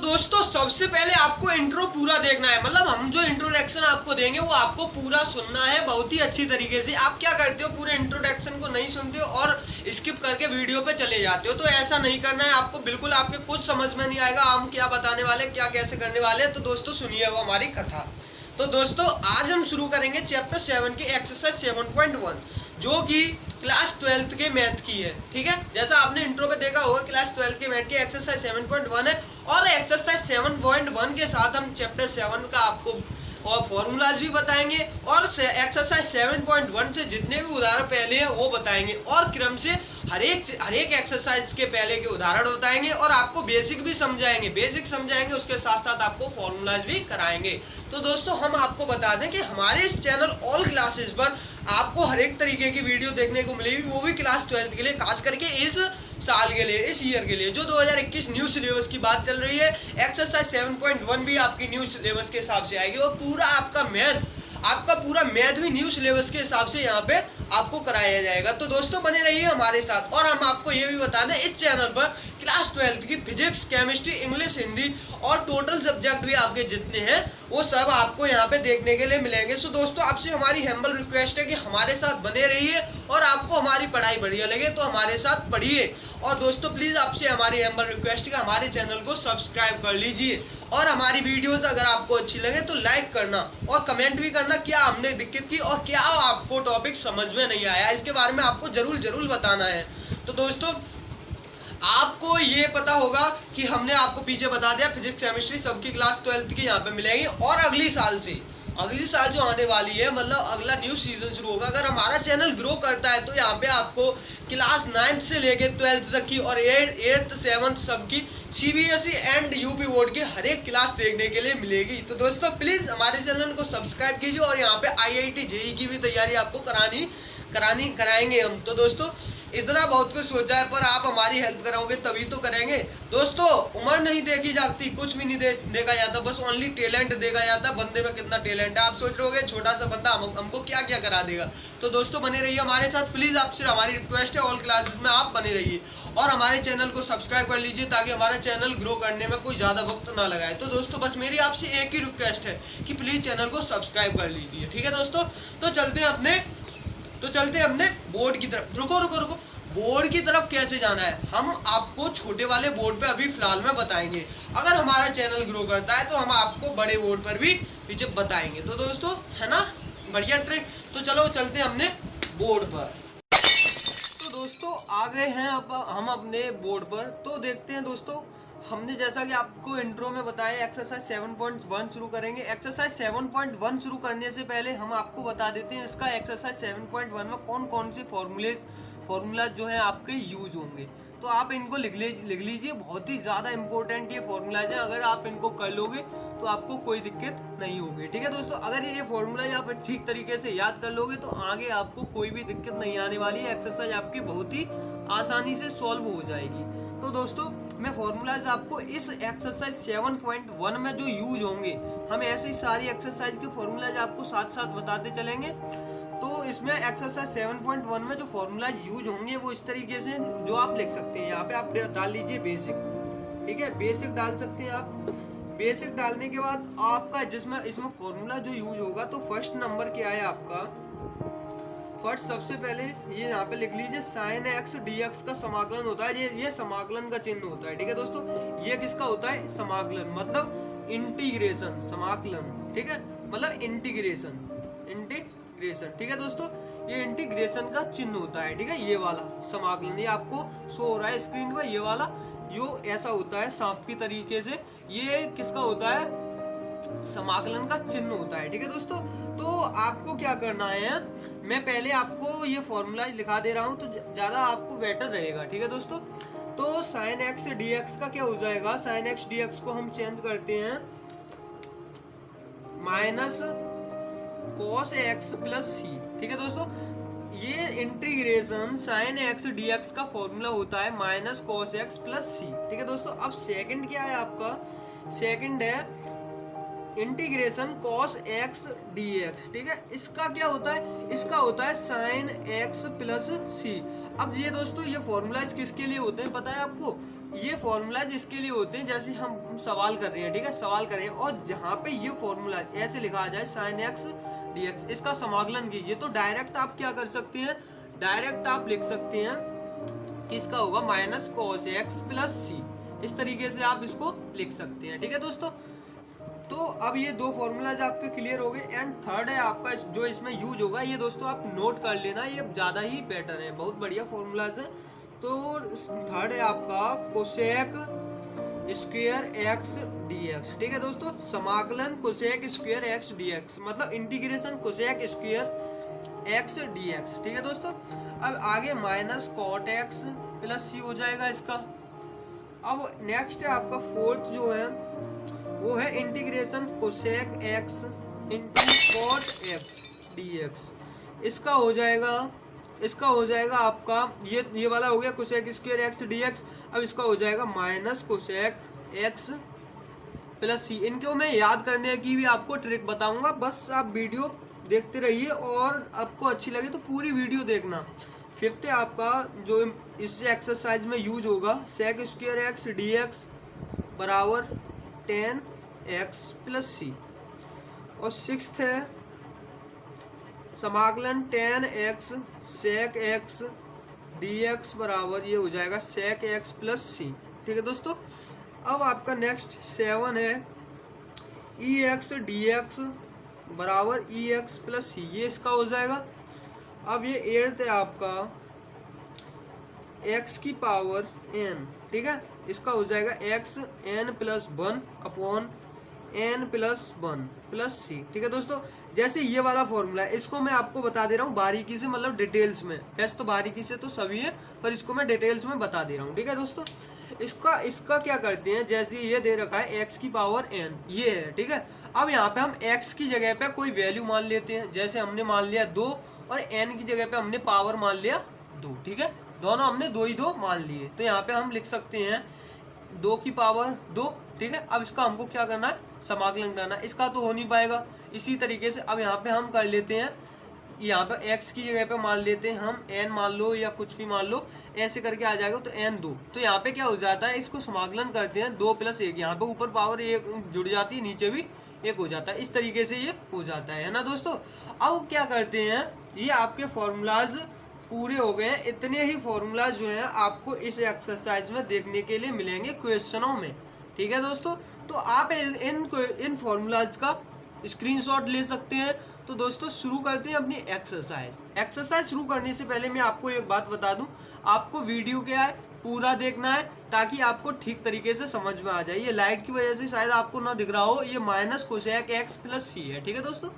दोस्तों सबसे पहले आपको इंट्रो पूरा देखना है, मतलब हम जो इंट्रोडक्शन आपको देंगे वो आपको पूरा सुनना है बहुत ही अच्छी तरीके से। आप क्या करते हो, पूरे इंट्रोडक्शन को नहीं सुनते हो और स्किप करके वीडियो पे चले जाते हो, तो ऐसा नहीं करना है आपको। बिल्कुल आपके कुछ समझ में नहीं आएगा हम क्या बताने वाले, क्या कैसे करने वाले हैं। तो दोस्तों सुनिए वो हमारी कथा। तो दोस्तों आज हम शुरू करेंगे चैप्टर 7 की एक्सरसाइज 7.1 जो कि क्लास 12th के मैथ की है। ठीक है, जैसा आपने इंट्रो पे देखा होगा क्लास 12th के मैथ की एक्सरसाइज 7.1 है और एक्सरसाइज 7.1 के साथ हम चैप्टर 7 का आपको और फॉर्मूलाज भी बताएंगे और एक्सरसाइज 7.1 से जितने भी उदाहरण पहले हैं वो बताएंगे और क्रम से हर एक एक्सरसाइज के पहले के उदाहरण बताएंगे और आपको बेसिक भी समझाएंगे, उसके साथ साथ आपको फॉर्मूलाज भी कराएंगे। तो दोस्तों हम आपको बता दें कि हमारे इस चैनल ऑल क्लासेस पर आपको हर एक तरीके की वीडियो देखने को मिलेगी, वो भी क्लास 12th के लिए, खास करके इस साल के लिए, इस ईयर के लिए जो 2021 न्यू सिलेबस की बात चल रही है। एक्सरसाइज 7.1 भी आपकी न्यू सिलेबस के हिसाब से आएगी और पूरा आपका पूरा मैथ भी न्यू सिलेबस के हिसाब से यहाँ पे आपको कराया जाएगा। तो दोस्तों बने रहिए हमारे साथ। और हम आपको ये भी बता दें इस चैनल पर क्लास 12th की फिजिक्स, केमिस्ट्री, इंग्लिश, हिंदी और टोटल सब्जेक्ट भी आपके जितने हैं वो सब आपको यहाँ पे देखने के लिए मिलेंगे। सो दोस्तों आपसे हमारी हम्बल रिक्वेस्ट है कि हमारे साथ बने रहिए और आपको हमारी पढ़ाई बढ़िया लगे तो हमारे साथ पढ़िए। और दोस्तों प्लीज आपसे हमारी हम्बल रिक्वेस्ट है कि हमारे चैनल को सब्सक्राइब कर लीजिए और हमारी वीडियोस अगर आपको अच्छी लगे तो लाइक करना और कमेंट भी करना क्या हमने दिक्कत की और क्या आपको टॉपिक समझ में नहीं आया, इसके बारे में आपको जरूर बताना है। तो दोस्तों आपको ये पता होगा कि हमने आपको पीछे बता दिया फिजिक्स, केमिस्ट्री सबकी क्लास 12th की यहाँ पे मिलेगी और अगली साल जो आने वाली है, मतलब अगला न्यू सीजन शुरू होगा। अगर हमारा चैनल ग्रो करता है तो यहाँ पे आपको क्लास 9th से लेके 12th तक की और 8th 7th सबकी सीबीएसई एंड यूपी बोर्ड की हर एक क्लास देखने के लिए मिलेगी। तो दोस्तों प्लीज हमारे चैनल को सब्सक्राइब कीजिए और यहाँ पे IIT JEE की भी तैयारी आपको कराएंगे हम। तो दोस्तों इतना बहुत कुछ सोचा है पर आप हमारी हेल्प कराओगे तभी तो करेंगे। दोस्तों उम्र नहीं देखी जाती, कुछ भी नहीं देखा जाता, बस ओनली टैलेंट देखा जाता है, बंदे में कितना टैलेंट है। आप सोच रहे होगे छोटा सा बंदा हमको क्या क्या करा देगा। तो दोस्तों बने रहिए हमारे साथ, प्लीज आपसे हमारी रिक्वेस्ट है ऑल क्लासेस में आप बने रहिए और हमारे चैनल को सब्सक्राइब कर लीजिए ताकि हमारा चैनल ग्रो करने में कोई ज्यादा वक्त ना लगाए। तो दोस्तों बस मेरी आपसे एक ही रिक्वेस्ट है कि प्लीज चैनल को सब्सक्राइब कर लीजिए। ठीक है दोस्तों, तो चलते हैं अपने बोर्ड की तरफ। रुको बोर्ड की तरफ कैसे जाना है हम आपको छोटे वाले बोर्ड पे अभी फिलहाल में बताएंगे। अगर हमारा चैनल ग्रो करता है तो हम आपको बड़े बोर्ड पर भी पीछे बताएंगे। तो दोस्तों है ना बढ़िया ट्रिक। तो चलो चलते हैं अपने बोर्ड पर। तो दोस्तों आ गए हैं अब हम अपने बोर्ड पर। तो देखते हैं दोस्तों, हमने जैसा कि आपको इंट्रो में बताया एक्सरसाइज 7.1 शुरू करेंगे। एक्सरसाइज 7.1 शुरू करने से पहले हम आपको बता देते हैं इसका एक्सरसाइज 7.1 में कौन कौन से फॉर्मूला जो है आपके यूज होंगे। तो आप इनको लिख लीजिए, बहुत ही ज़्यादा इंपॉर्टेंट ये फॉर्मूलाज हैं। अगर आप इनको कर लोगे तो आपको कोई दिक्कत नहीं होगी। ठीक है दोस्तों, अगर ये फॉर्मूलाज आप ठीक तरीके से याद कर लोगे तो आगे आपको कोई भी दिक्कत नहीं आने वाली है। एक्सरसाइज आपकी बहुत ही आसानी से सॉल्व हो जाएगी। तो दोस्तों मैं फॉर्मूलाज आपको इस एक्सरसाइज 7.1 में जो यूज होंगे, हम ऐसी सारी एक्सरसाइज के फॉर्मूलाज आपको साथ साथ बताते चलेंगे। तो इसमें एक्सरसाइज 7.1 में जो फॉर्मूलाज यूज होंगे वो इस तरीके से जो आप लिख सकते हैं। यहाँ पे आप डाल लीजिए बेसिक। ठीक है, बेसिक डाल सकते हैं आप। बेसिक डालने के बाद आपका इसमें फॉर्मूला जो यूज होगा तो फर्स्ट नंबर क्या है आपका, फर्स्ट सबसे पहले ये यहाँ पे लिख लीजिए sin x dx का समाकलन होता है। ये समाकलन का चिन्ह होता है। ठीक है दोस्तों, ये किसका होता है, समाकलन मतलब इंटीग्रेशन, समाकलन। ठीक है, मतलब इंटीग्रेशन। ठीक है दोस्तों, ये इंटीग्रेशन का चिन्ह होता है। ठीक है, ये वाला समाकलन ये आपको शो हो रहा है स्क्रीन पर, ये वाला यो ऐसा होता है सांप की तरीके से। ये किसका होता है, समाकलन का चिन्ह होता है। ठीक है दोस्तों, तो आपको क्या करना है, मैं पहले आपको ये फॉर्मूला लिखा दे रहा हूँ तो ज्यादा आपको बेटर रहेगा। ठीक है दोस्तों, तो sin x dx का क्या हो जाएगा, sin x dx को हम चेंज करते हैं minus cos x plus c। ठीक है दोस्तों, ये इंटीग्रेशन sin x dx का फॉर्मूला होता है minus cos x plus c। ठीक है दोस्तों, अब सेकंड क्या है आपका, सेकंड है इंटीग्रेशन cos x dx। ठीक है, इसका क्या होता है, इसका होता है sin x प्लस c। अब ये दोस्तों ये फॉर्मूलाज किसके लिए होते हैं पता है आपको, ये फॉर्मूला जिसके लिए होते हैं, जैसे हम सवाल कर रहे हैं, ठीक है, सवाल कर रहे हैं और जहाँ पे ये फॉर्मूला ऐसे लिखा आ जाए sin x dx, इसका समाकलन कीजिए, तो डायरेक्ट आप क्या कर सकते हैं, डायरेक्ट आप लिख सकते हैं कि इसका होगा माइनस cos x प्लस सी। इस तरीके से आप इसको लिख सकते हैं, ठीक है दोस्तों। तो अब ये दो फॉर्मूलाज आपके क्लियर हो गए। एंड थर्ड है आपका जो इसमें यूज होगा, ये दोस्तों आप नोट कर लेना, ये ज़्यादा ही बेटर है, बहुत बढ़िया फॉर्मूलाज है। तो थर्ड है आपका कोसेक स्क्वायर एक्स dx, ठीक है दोस्तों, समाकलन कोसेक स्क्वायर एक्स dx, मतलब integration cosec square x dx, ठीक है दोस्तों। अब आगे minus cot x plus C हो जाएगा इसका। अब नेक्स्ट है आपका फोर्थ जो है वो है integration cosec x into cot x dx, इसका हो जाएगा आपका ये वाला हो गया कोसेक स्क्वायर एक्स dx। अब इसका हो जाएगा माइनस कोसेक एक्स प्लस सी। इनको मैं याद करने की भी आपको ट्रिक बताऊंगा, बस आप वीडियो देखते रहिए और आपको अच्छी लगे तो पूरी वीडियो देखना। फिफ्थ है आपका जो इस एक्सरसाइज में यूज होगा, सेक स्क्वायर एक्स dx बराबर 10x प्लस सी। और सिक्स्थ है समाकलन 10x सेक एक्स dx बराबर ये हो जाएगा सेक एक्स प्लस सी, ठीक है दोस्तों। अब आपका नेक्स्ट 7 है ex dx बराबर ex प्लस सी, ये इसका हो जाएगा। अब ये 8th है आपका x की पावर n, ठीक है, इसका हो जाएगा x n plus 1 upon n plus 1 plus C, ठीक है दोस्तों। जैसे ये वाला फॉर्मूला है, इसको मैं आपको बता दे रहा हूँ बारीकी से, मतलब डिटेल्स में, वैसे तो बारीकी से तो सभी है पर इसको मैं डिटेल्स में बता दे रहा हूँ, ठीक है दोस्तों। इसका क्या करते हैं, जैसे ये दे रखा है x की पावर n, ये है, ठीक है। अब यहाँ पे हम x की जगह पे कोई वैल्यू मान लेते हैं, जैसे हमने मान लिया 2 और n की जगह पे हमने पावर मान लिया 2, ठीक है, दोनों हमने 2 ही 2 मान लिए। तो यहाँ पे हम लिख सकते हैं 2 की पावर 2, ठीक है। अब इसका हमको क्या करना है, समाकलन करना है, इसका तो हो नहीं पाएगा। इसी तरीके से अब यहाँ पे हम कर लेते हैं, यहाँ पे x की जगह पे मान लेते हैं हम n मान लो या कुछ भी मान लो, ऐसे करके आ जाएगा तो n 2। तो यहाँ पे क्या हो जाता है, इसको समाकलन करते हैं 2 प्लस 1, यहाँ पे ऊपर पावर 1 जुड़ जाती है, नीचे भी 1 हो जाता है, इस तरीके से ये हो जाता है ना दोस्तों। अब क्या करते हैं, ये आपके फॉर्मूलाज पूरे हो गए हैं। इतने ही फॉर्मूलाज जो हैं आपको इस एक्सरसाइज में देखने के लिए मिलेंगे क्वेश्चनों में, ठीक है दोस्तों। तो आप इन फॉर्मूलाज का स्क्रीनशॉट ले सकते हैं। तो दोस्तों शुरू करते हैं अपनी एक्सरसाइज शुरू करने से पहले मैं आपको एक बात बता दूं, आपको वीडियो क्या है पूरा देखना है ताकि आपको ठीक तरीके से समझ में आ जाए। ये लाइट की वजह से शायद आपको ना दिख रहा हो, ये माइनस कोसेक एक्स प्लस सी है, ठीक है दोस्तों।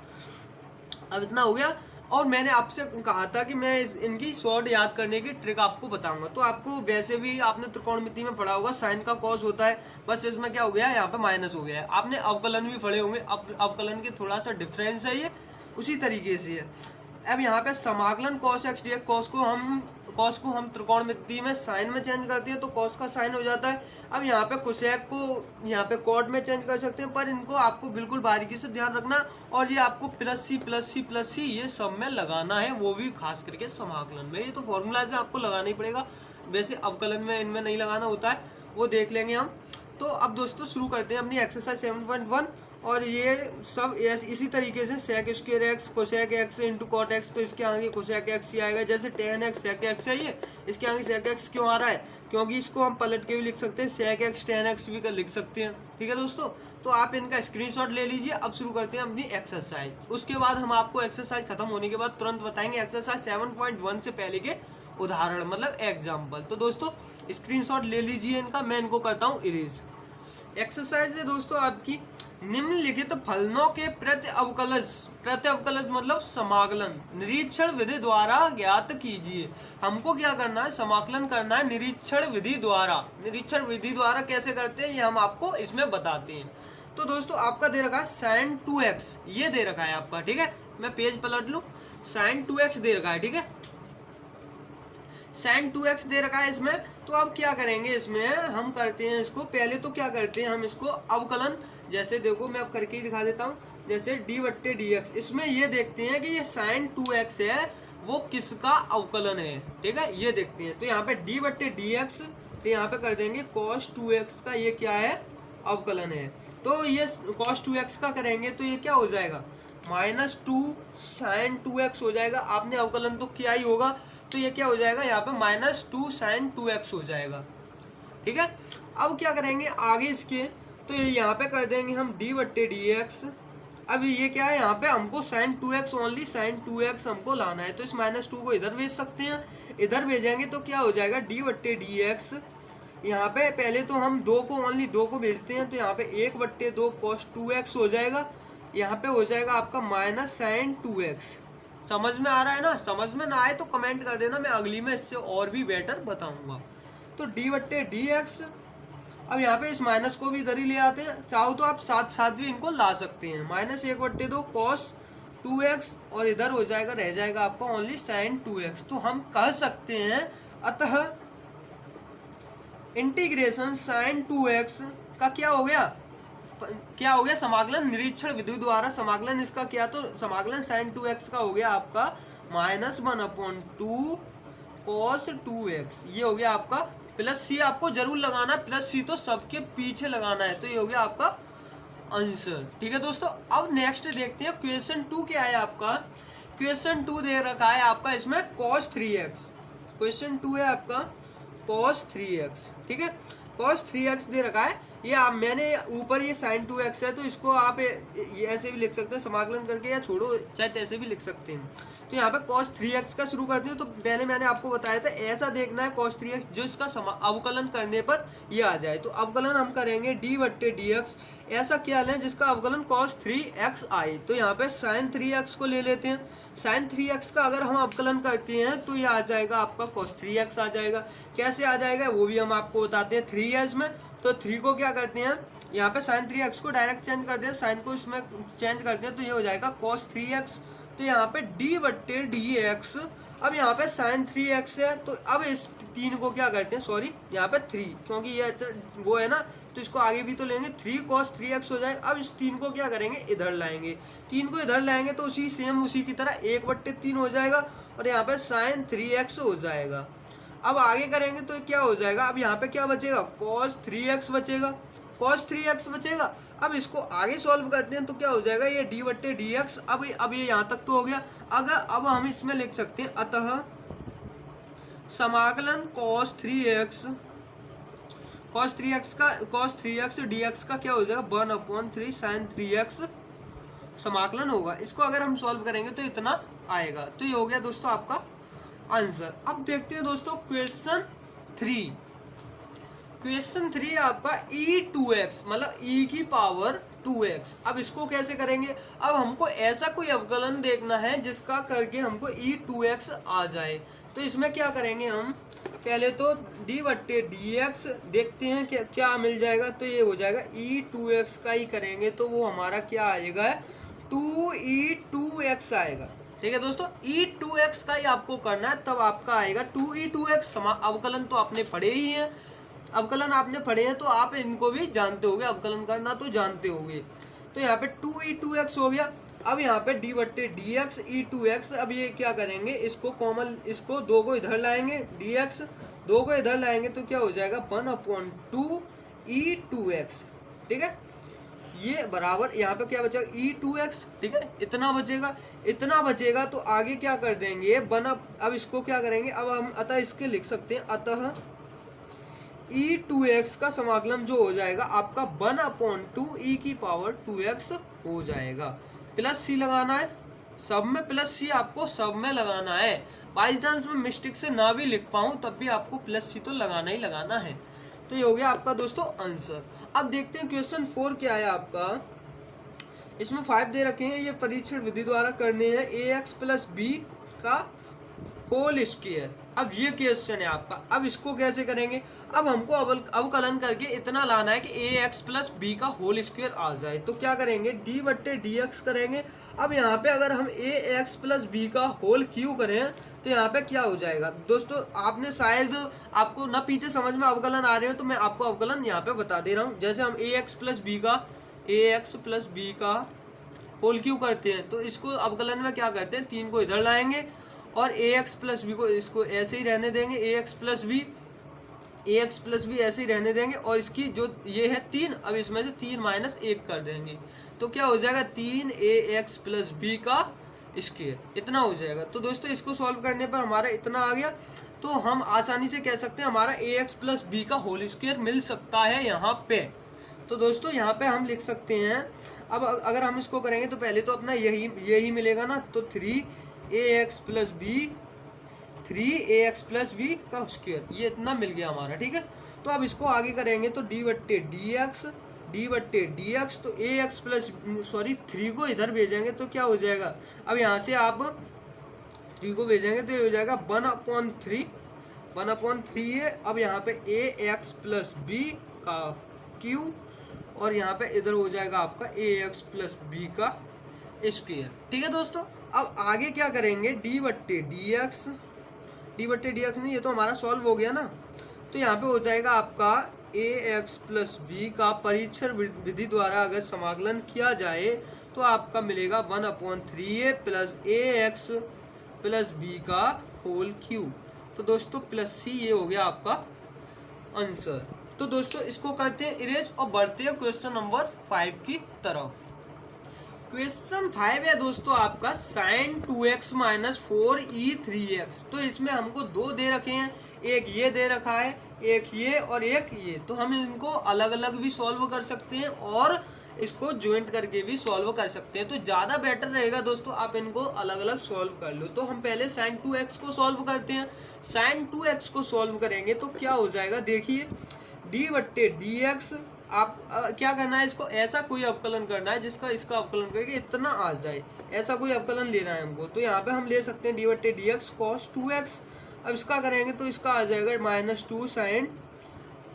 अब इतना हो गया, और मैंने आपसे कहा था कि मैं इनकी शॉर्ट याद करने की ट्रिक आपको बताऊंगा। तो आपको वैसे भी आपने त्रिकोणमिति में पढ़ा होगा, साइन का कॉस होता है, बस इसमें क्या हो गया है, यहाँ पे माइनस हो गया है। आपने अवकलन भी पढ़े होंगे, अवकलन के थोड़ा सा डिफरेंस है, ये उसी तरीके से है। अब यहाँ पे समाकलन कॉस एक्स डी, कॉस को हम त्रिकोणमिति में साइन में चेंज करते हैं तो कॉस का साइन हो जाता है। अब यहाँ पे कोसेक को यहाँ पे कॉट में चेंज कर सकते हैं, पर इनको आपको बिल्कुल बारीकी से ध्यान रखना। और ये आपको प्लस सी ये सब में लगाना है, वो भी खास करके समाकलन में। ये तो फॉर्मूला से आपको लगाना ही पड़ेगा, वैसे अवकलन में इनमें नहीं लगाना होता है, वो देख लेंगे हम। तो अब दोस्तों शुरू करते हैं अपनी एक्सरसाइज 7.1। और ये सब इसी तरीके से sec square x cosec x into cot x, तो इसके आगे कोसेक एक्स ही आएगा। जैसे 10x सेक एक्स है, ये इसके आगे सेक एक्स क्यों आ रहा है, क्योंकि इसको हम पलट के भी लिख सकते हैं, सेक एक्स 10x भी कर लिख सकते हैं, ठीक है दोस्तों। तो आप इनका स्क्रीनशॉट ले लीजिए। अब शुरू करते हैं अपनी एक्सरसाइज। उसके बाद हम आपको एक्सरसाइज खत्म होने के बाद तुरंत बताएंगे एक्सरसाइज 7.1 से पहले के उदाहरण, मतलब एग्जाम्पल। तो दोस्तों स्क्रीनशॉट ले लीजिए इनका, मैं इनको करता हूँ इरेज। एक्सरसाइज है दोस्तों आपकी, निम्नलिखित फलनों के प्रति अवकलज मतलब समाकलन निरीक्षण विधि द्वारा ज्ञात कीजिए। हमको क्या करना है, समाकलन करना है निरीक्षण विधि द्वारा। निरीक्षण विधि द्वारा कैसे करते हैं ये हम आपको इसमें बताते हैं। तो दोस्तों आपका दे रखा है sin 2x, ये दे रखा है आपका, ठीक है। मैं पेज पलट लूं, sin 2x दे रखा है, ठीक है, sin 2x दे रखा है इसमें। तो अब क्या करेंगे, इसमें हम करते हैं इसको, पहले तो क्या करते हैं हम इसको अवकलन, जैसे देखो मैं अब करके ही दिखा देता हूँ। जैसे d/dx, इसमें ये देखते हैं कि ये sin 2x है वो किसका अवकलन है, ठीक है, ये देखते हैं। तो यहाँ पे d/dx तो यहाँ पे कर देंगे cos 2x का ये क्या है, अवकलन है। तो ये cos 2x का करेंगे तो ये क्या हो जाएगा, -2 sin 2x हो जाएगा। आपने अवकलन तो किया ही होगा, तो ये क्या हो जाएगा यहाँ पे -2 sin 2x हो जाएगा। ठीक है, अब क्या करेंगे आगे इसके, तो यहाँ पे कर देंगे हम d/dx। अब ये क्या है, यहाँ पे हमको sin 2x only sin 2x हमको लाना है, तो इस -2 को इधर भेज सकते हैं। इधर भेजेंगे तो क्या हो जाएगा d/dx। यहाँ पे पहले तो हम 2 को ओनली 2 को भेजते हैं, तो यहाँ पे 1/2 cos 2x हो जाएगा। यहाँ पे हो जाएगा आपका -sin 2x। समझ में आ रहा है ना? समझ में ना आए तो कमेंट कर देना, मैं अगली में इससे और भी बेटर बताऊंगा। तो d/dx। अब यहाँ पे इस माइनस को भी इधर ही ले आते हैं, चाहो तो आप साथ साथ भी इनको ला सकते हैं। -1/2 cos 2x और इधर हो जाएगा, रह जाएगा आपका ओनली sin 2x। तो हम कह सकते हैं अतः इंटीग्रेशन sin 2x का क्या हो गया, समाकलन निरीक्षण विधि द्वारा समाकलन इसका किया, तो समाकलन sin 2x का हो गया आपका -1/2 cos 2x। ये हो गया आपका, प्लस सी आपको जरूर लगाना है, प्लस सी तो सबके पीछे लगाना है। तो ये हो गया आपका आंसर। ठीक है दोस्तों, अब नेक्स्ट देखते हैं क्वेश्चन 2 क्या है आपका। क्वेश्चन 2 दे रखा है आपका इसमें cos 3x। क्वेश्चन 2 है आपका cos 3x। ठीक है, cos 3x दे रखा है। ये आप मैंने ऊपर ये sin 2x है, तो इसको आप ये ऐसे भी लिख सकते हैं समाकलन करके, या छोड़ो चाहे तैसे भी लिख सकते हैं। तो यहाँ पे cos 3x का शुरू करते हैं। तो पहले मैंने आपको बताया था ऐसा देखना है cos 3x जो इसका अवकलन करने पर ये आ जाए। तो अवकलन हम करेंगे d/dx। ऐसा क्या लें जिसका अवकलन cos 3x आए। तो यहाँ पे sin 3x को ले लेते हैं। sin 3x का अगर हम अवकलन करते हैं तो ये आ जाएगा आपका cos 3x आ जाएगा। कैसे आ जाएगा वो भी हम आपको बताते हैं 3 है इसमें। तो 3 को क्या करते हैं, यहाँ पे sin 3x को डायरेक्ट चेंज करते हैं, sin को इसमें चेंज करते हैं, तो ये हो जाएगा cos 3x। तो यहाँ पे d/dx। अब यहाँ पे sin 3x है, तो अब इस 3 को क्या करते हैं, सॉरी यहाँ पे 3, क्योंकि ये वो है ना, तो इसको आगे भी तो लेंगे, 3 cos 3x हो जाएगा। अब इस 3 को क्या करेंगे, इधर लाएंगे। 3 को इधर लाएंगे तो उसी की तरह 1/3 हो जाएगा, और यहाँ पे sin 3x हो जाएगा। अब आगे करेंगे तो क्या हो जाएगा, अब यहाँ पे क्या बचेगा, cos 3x बचेगा, cos 3x बचेगा। अब इसको आगे सॉल्व करते हैं तो क्या हो जाएगा, ये d/dx। अब ये यहाँ तक तो हो गया। अगर अब हम इसमें लिख सकते हैं अतः समाकलन cos 3x dx का क्या हो जाएगा 1/3 sin 3x समाकलन होगा। इसको अगर हम सॉल्व करेंगे तो इतना आएगा। तो ये हो गया दोस्तों आपका आंसर। अब देखते हैं दोस्तों क्वेश्चन 3। क्वेश्चन 3 है आपका e2x, मतलब e की पावर 2x। अब इसको कैसे करेंगे, अब हमको ऐसा कोई अवकलन देखना है जिसका करके हमको e2x आ जाए। तो इसमें क्या करेंगे हम, पहले तो d/dx देखते हैं क्या मिल जाएगा। तो ये हो जाएगा e2x का ही करेंगे, तो वो हमारा क्या आएगा 2e2x आएगा। ठीक है दोस्तों, e2x का ही आपको करना है, तब आपका आएगा 2e2x। अवकलन तो आपने पढ़े ही है, अवकलन आपने पढ़े हैं तो आप इनको भी जानते होंगे, अवकलन करना तो जानते होंगे। तो यहाँ पे 2e2x हो गया। अब यहाँ पे d/dx e2x। अब ये क्या करेंगे, इसको कॉमन, इसको 2 को इधर लाएंगे, dx 2 को इधर लाएंगे तो क्या हो जाएगा 1/2 e2x। ठीक है, ये बराबर यहाँ पे क्या बचेगा e2x। ठीक है, इतना बचेगा। तो आगे क्या कर देंगे अब इसको क्या करेंगे, अब हम अतः इसके लिख सकते हैं अतः e2x का समाकलन जो हो जाएगा आपका 1/2 e की पावर 2x हो जाएगा। प्लस सी लगाना है, सब में प्लस सी आपको सब में लगाना है। बाई चांस में मिस्टेक से ना भी लिख पाऊँ तब भी आपको प्लस सी तो लगाना ही लगाना है। तो ये हो गया आपका दोस्तों आंसर। अब देखते हैं क्वेश्चन 4 क्या है आपका। इसमें 5 दे रखे हैं, ये परीक्षण विधि द्वारा करने हैं ax + b का होल स्क्वायर। अब ये क्वेश्चन है आपका। अब इसको कैसे करेंगे, अब हमको अवकलन करके इतना लाना है कि ax + b का होल स्क्वायर आ जाए। तो क्या करेंगे d/dx करेंगे। अब यहाँ पे अगर हम ax + b का होल क्यू करें तो यहाँ पे क्या हो जाएगा दोस्तों, आपने शायद आपको ना पीछे समझ में अवकलन आ रहे हो तो मैं आपको अवकलन यहाँ पे बता दे रहा हूँ। जैसे हम ax + b का होल क्यू करते हैं तो इसको अवकलन में क्या करते हैं, 3 को इधर लाएंगे और ax + b को इसको ऐसे ही रहने देंगे, ax + b ए एक्स प्लस बी ऐसे ही रहने देंगे और इसकी जो ये है 3, अब इसमें से 3 माइनस 1 कर देंगे तो क्या हो जाएगा 3ax प्लस बी का स्क्वायर, इतना हो जाएगा। तो दोस्तों इसको सॉल्व करने पर हमारा इतना आ गया, तो हम आसानी से कह सकते हैं हमारा ax प्लस बी का होल स्क्वायर मिल सकता है यहाँ पे। तो दोस्तों यहाँ पे हम लिख सकते हैं, अब अगर हम इसको करेंगे तो पहले तो अपना यही मिलेगा ना, तो 3ax प्लस बी का स्क्वायर, ये इतना मिल गया हमारा, ठीक है। तो अब इसको आगे करेंगे तो डी बट्टे डी एक्स, तो ए एक्स प्लस 3 को इधर भेजेंगे तो क्या हो जाएगा, अब यहाँ से आप 3 को भेजेंगे तो ये हो जाएगा 1/3 है। अब यहाँ पे ए एक्स प्लस बी का क्यू और यहाँ पे इधर हो जाएगा आपका ए एक्स प्लस बी का स्क्वायर, ठीक है दोस्तों। अब आगे क्या करेंगे, डी बट्टे डी एक्स नहीं, ये तो हमारा सॉल्व हो गया ना, तो यहाँ पे हो जाएगा आपका ए एक्स प्लस बी का परीक्षण विधि द्वारा अगर समाकलन किया जाए तो आपका मिलेगा 1/3a प्लस ए एक्स प्लस बी का होल क्यूब। तो दोस्तों प्लस सी, ये हो गया आपका आंसर। तो दोस्तों इसको करते हैं इरेज और बढ़ते हैं क्वेश्चन नंबर 5 की तरफ। क्वेश्चन 5 है दोस्तों आपका sin 2x माइनस 4e3x। तो इसमें हमको 2 दे रखे हैं, एक ये दे रखा है, एक ये और एक ये। तो हम इनको अलग अलग भी सॉल्व कर सकते हैं और इसको ज्वाइंट करके भी सॉल्व कर सकते हैं। तो ज़्यादा बेटर रहेगा दोस्तों आप इनको अलग अलग सॉल्व कर लो। तो हम पहले sin 2x को सॉल्व करते हैं। sin 2x को सॉल्व करेंगे तो क्या हो जाएगा, देखिए डी बट्टे डी एक्स, आप क्या करना है, इसको ऐसा कोई अवकलन करना है जिसका इसका अवकलन करके इतना आ जाए, ऐसा कोई अवकलन लेना है हमको। तो यहाँ पे हम ले सकते हैं डी बट्टे डी एक्स कॉस 2x। अब इसका करेंगे तो इसका आ जाएगा -2 sin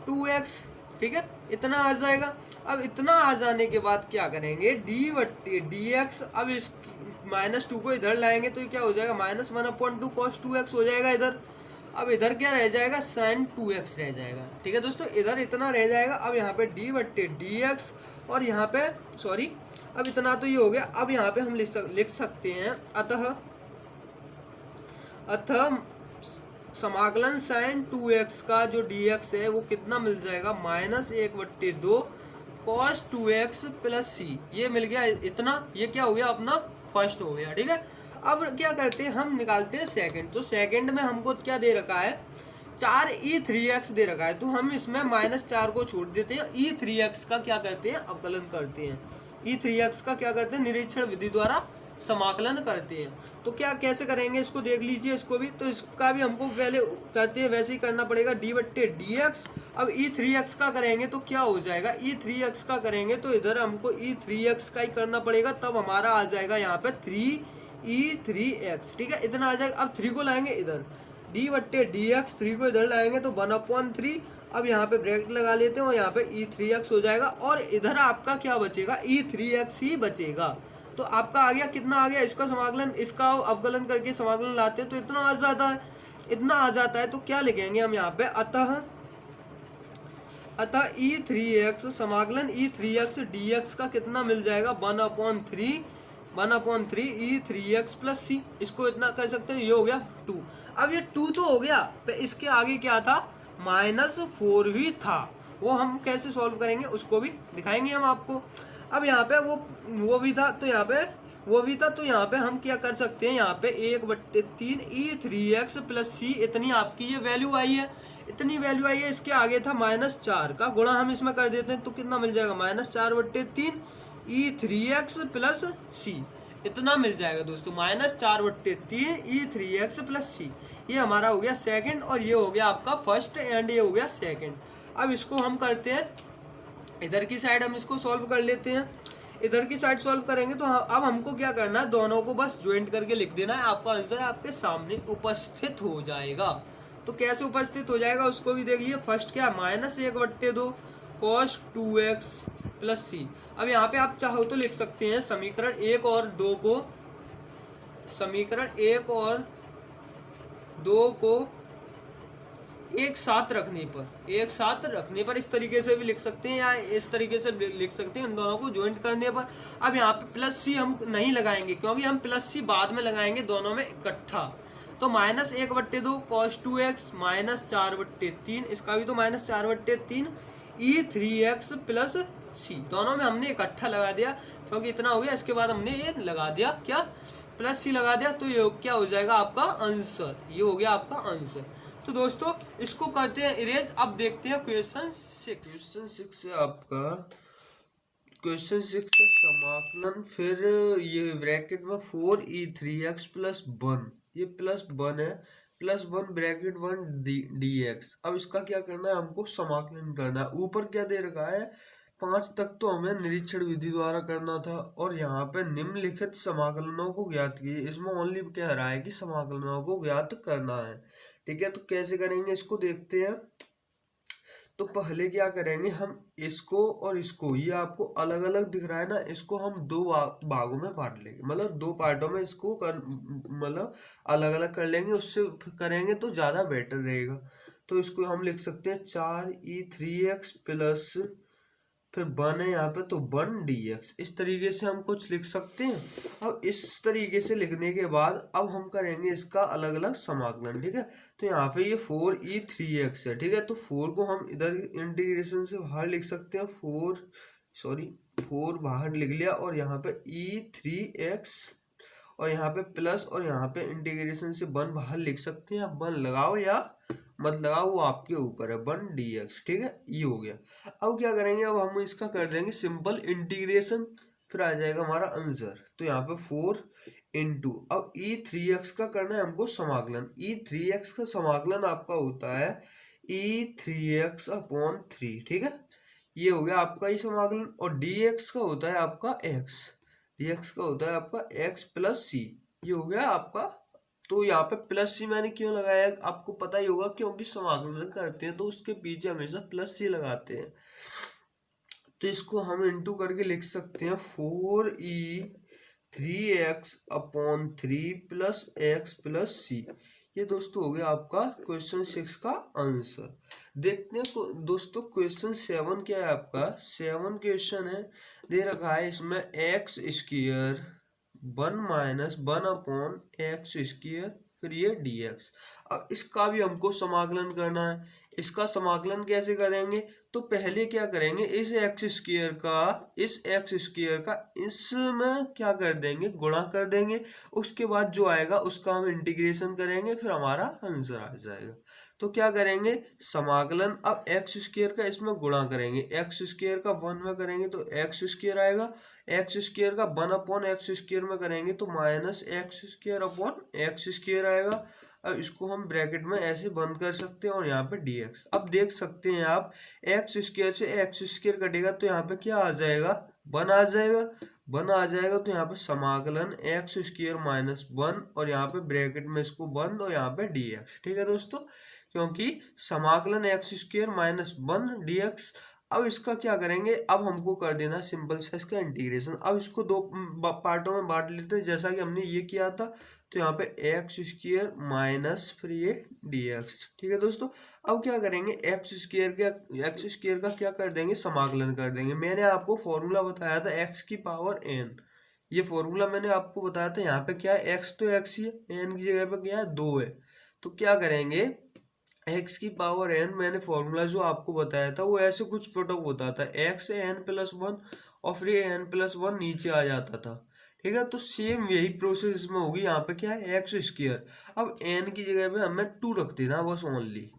2x, ठीक है, इतना आ जाएगा। अब इतना आ जाने के बाद क्या करेंगे, डी बट्टे डी एक्स, अब इस -2 को इधर लाएंगे तो क्या हो जाएगा, -1/2 cos 2x हो जाएगा इधर। अब इधर क्या रह जाएगा, sin 2x रह जाएगा, ठीक है दोस्तों, इधर इतना रह जाएगा। अब यहाँ पे डी बट्टे डी एक्स और यहाँ पे अब इतना तो ये हो गया। अब यहाँ पे हम लिख सकते हैं अतः समाकलन sin 2x का जो dx है वो कितना मिल जाएगा, -1/2 cos 2x प्लस c, ये मिल गया इतना। ये क्या हो गया, अपना फर्स्ट हो गया, ठीक है। अब क्या करते हैं, हम निकालते हैं सेकंड। तो सेकंड में हमको क्या दे रखा है, 4e3x दे रखा है। तो हम इसमें -4 को छोड़ देते हैं, e3x का क्या करते हैं, अवकलन करते हैं। e3x का क्या करते हैं, निरीक्षण विधि द्वारा समाकलन करते हैं। तो क्या कैसे करेंगे इसको देख लीजिए, इसको भी। तो इसका भी हमको पहले करते हैं वैसे ही करना पड़ेगा, डी बट्टे डी एक्स। अब e3x का करेंगे तो क्या हो जाएगा, e3x का करेंगे तो इधर हमको e3x का ही करना पड़ेगा, तब हमारा आ जाएगा यहाँ पे 3e3x, ठीक है, इतना आ जाएगा। अब 3 को लाएंगे इधर, डी बट्टे डी एक्स, 3 को इधर लाएंगे तो 1/3। अब यहाँ पे ब्रैकेट लगा लेते हैं और यहाँ पे e3x हो जाएगा और इधर आपका क्या बचेगा, e3x ही बचेगा। तो आपका आ गया, कितना आ गया, इसका समाकलन, इसका अवकलन करके समाकलन लाते हैं तो इतना आ जाता है। तो क्या लिखेंगे हम यहाँ पे, अतः e3x समाकलन e3x dx का कितना मिल जाएगा, 1/3 e3x प्लस c। इसको इतना कर सकते हैं, ये हो गया 2। अब ये 2 तो हो गया, तो इसके आगे क्या था, -4 भी था, वो हम कैसे सॉल्व करेंगे उसको भी दिखाएंगे हम आपको। अब यहाँ पे वो भी था, तो यहाँ पे हम क्या कर सकते हैं, यहाँ पे 1/3 e3x प्लस c, इतनी आपकी ये वैल्यू आई है, इतनी वैल्यू आई है। इसके आगे था -4 का गुणा, हम इसमें कर देते हैं तो कितना मिल जाएगा, -4/3 e3x प्लस c, इतना मिल जाएगा दोस्तों, -4/3 e3x प्लस c। ये हमारा हो गया सेकंड और ये हो गया आपका फर्स्ट एंड ये हो गया सेकंड। अब इसको हम करते हैं इधर की साइड, हम इसको सॉल्व कर लेते हैं। इधर की साइड सॉल्व करेंगे तो अब हमको क्या करना है, दोनों को बस ज्वाइंट करके लिख देना है, आपका आंसर आपके सामने उपस्थित हो जाएगा। तो कैसे उपस्थित हो जाएगा उसको भी देख लीजिए। फर्स्ट क्या, -1/2 cos 2x प्लस c। अब यहाँ पे आप चाहो तो लिख सकते हैं समीकरण 1 और 2 को एक साथ रखने पर इस तरीके से भी लिख सकते हैं या इस तरीके से लिख सकते हैं, इन दोनों को ज्वाइंट करने पर। अब यहाँ पे प्लस सी हम नहीं लगाएंगे क्योंकि हम प्लस सी बाद में लगाएंगे दोनों में इकट्ठा। तो -1/2 cos 2x -4/3, इसका भी तो -4/3 e3x प्लस सी, दोनों में हमने इकट्ठा लगा दिया क्योंकि इतना हो गया। इसके बाद हमने ये लगा दिया क्या, प्लस सी लगा दिया, तो ये क्या हो जाएगा आपका आंसर, ये हो गया आपका आंसर। तो दोस्तों इसको करते हैं इरेज। अब देखते हैं क्वेश्चन 6। क्वेश्चन 6 है आपका, क्वेश्चन 6 है समाकलन, फिर ये ब्रैकेट में 4e3x प्लस 1, ये प्लस 1 है, प्लस 1 ब्रैकेट 1 dx। अब इसका क्या करना है, हमको समाकलन करना है। ऊपर क्या दे रखा है, 5 तक तो हमें निरीक्षण विधि द्वारा करना था, और यहाँ पे निम्नलिखित समाकलनों को ज्ञात कीजिए। इसमें ओनली कह रहा है कि समाकलनों को ज्ञात करना है, ठीक है। तो कैसे करेंगे इसको देखते हैं। तो पहले क्या करेंगे, हम इसको और इसको, ये आपको अलग अलग दिख रहा है ना, इसको हम दो भागों में बांट लेंगे, मतलब 2 पार्टों में इसको मतलब अलग अलग कर लेंगे, उससे करेंगे तो ज़्यादा बेटर रहेगा। तो इसको हम लिख सकते हैं 4e3x प्लस फिर 1 है यहाँ पे तो 1dx, इस तरीके से हम कुछ लिख सकते हैं। अब इस तरीके से लिखने के बाद अब हम करेंगे इसका अलग अलग समाकलन, ठीक है। तो यहाँ पे ये 4e3x है, ठीक है। तो 4 को हम इधर इंटीग्रेशन से बाहर लिख सकते हैं, 4 बाहर लिख लिया, और यहाँ पे e3x और यहाँ पे प्लस, और यहाँ पे इंटीग्रेशन से 1 बाहर लिख सकते हैं। 1 लगाओ या मत लगाओ वो आपके ऊपर है, 1dx, ठीक है। ये हो गया। अब क्या करेंगे, अब हम इसका कर देंगे सिंपल इंटीग्रेशन, फिर आ जाएगा हमारा आंसर। तो यहाँ पे 4 इंटू, अब e3x का करना है हमको समाकलन। e3x का समाकलन आपका होता है e3x/3, ठीक है। ये हो गया आपका ये समाकलन। और dx का होता है आपका x, dx का होता है आपका x प्लस सी, ये हो गया आपका। तो यहाँ पे प्लस सी मैंने क्यों लगाया, आपको पता ही होगा, क्योंकि समाकलन करते हैं तो उसके पीछे हमेशा प्लस सी लगाते हैं। तो इसको हम इंटू करके लिख सकते हैं 4e3x/3 plus x plus C. ये दोस्तों हो गया आपका क्वेश्चन 6 का आंसर। देखते हैं दोस्तों क्वेश्चन 7 क्या है आपका। 7 क्वेश्चन है, दे रखा है इसमें x स्क्वायर 1 माइनस 1/x², फिर ये dx। अब इसका भी हमको समाकलन करना है। इसका समाकलन कैसे करेंगे, तो पहले क्या करेंगे, इस x स्क्वायर का इसमें क्या कर देंगे, गुणा कर देंगे। उसके बाद जो आएगा उसका हम इंटीग्रेशन करेंगे, फिर हमारा आंसर आ जाएगा। तो क्या करेंगे, समाकलन, अब एक्स स्क्वायर का इसमें गुणा करेंगे, एक्स स्क्वायर का 1 में करेंगे तो एक्स स्क्वायर आएगा, एक्स स्क्वायर का 1/x² में करेंगे तो -x² आएगा। अब इसको हम ब्रैकेट में ऐसे बंद कर सकते हैं, और यहाँ पे dx। अब देख सकते हैं आप, एक्स स्क्वायर से एक्स स्क्वायर कटेगा तो यहाँ पे क्या आ जाएगा, 1 आ जाएगा, 1 आ जाएगा। तो यहाँ पे समाकलन x² -1, और यहाँ पे ब्रैकेट में इसको बंद, और यहाँ पे dx, ठीक है दोस्तों, क्योंकि समाकलन x² -1 dx। अब इसका क्या करेंगे, अब हमको कर देना सिंपल सा इसका इंटीग्रेशन। अब इसको 2 पार्टों में बांट लेते हैं, जैसा कि हमने ये किया था। तो यहाँ पे x² माइनस फिर ये dx, ठीक है दोस्तों। अब क्या करेंगे, x² का क्या कर देंगे, समाकलन कर देंगे। मैंने आपको फॉर्मूला बताया था x की पावर n, ये फॉर्मूला मैंने आपको बताया था। यहाँ पे क्या है, x तो x ही है, n की जगह पे क्या है, 2 है। तो क्या करेंगे, x की पावर n, मैंने फॉर्मूला जो आपको बताया था वो ऐसे कुछ पुटअप होता था, x n+1 और फिर ये n+1 नीचे आ जाता था, ठीक है। तो सेम यही प्रोसेस इसमें होगी। यहाँ पे क्या है, x²। अब n की जगह पे हमें 2 रख देना बस, ओनली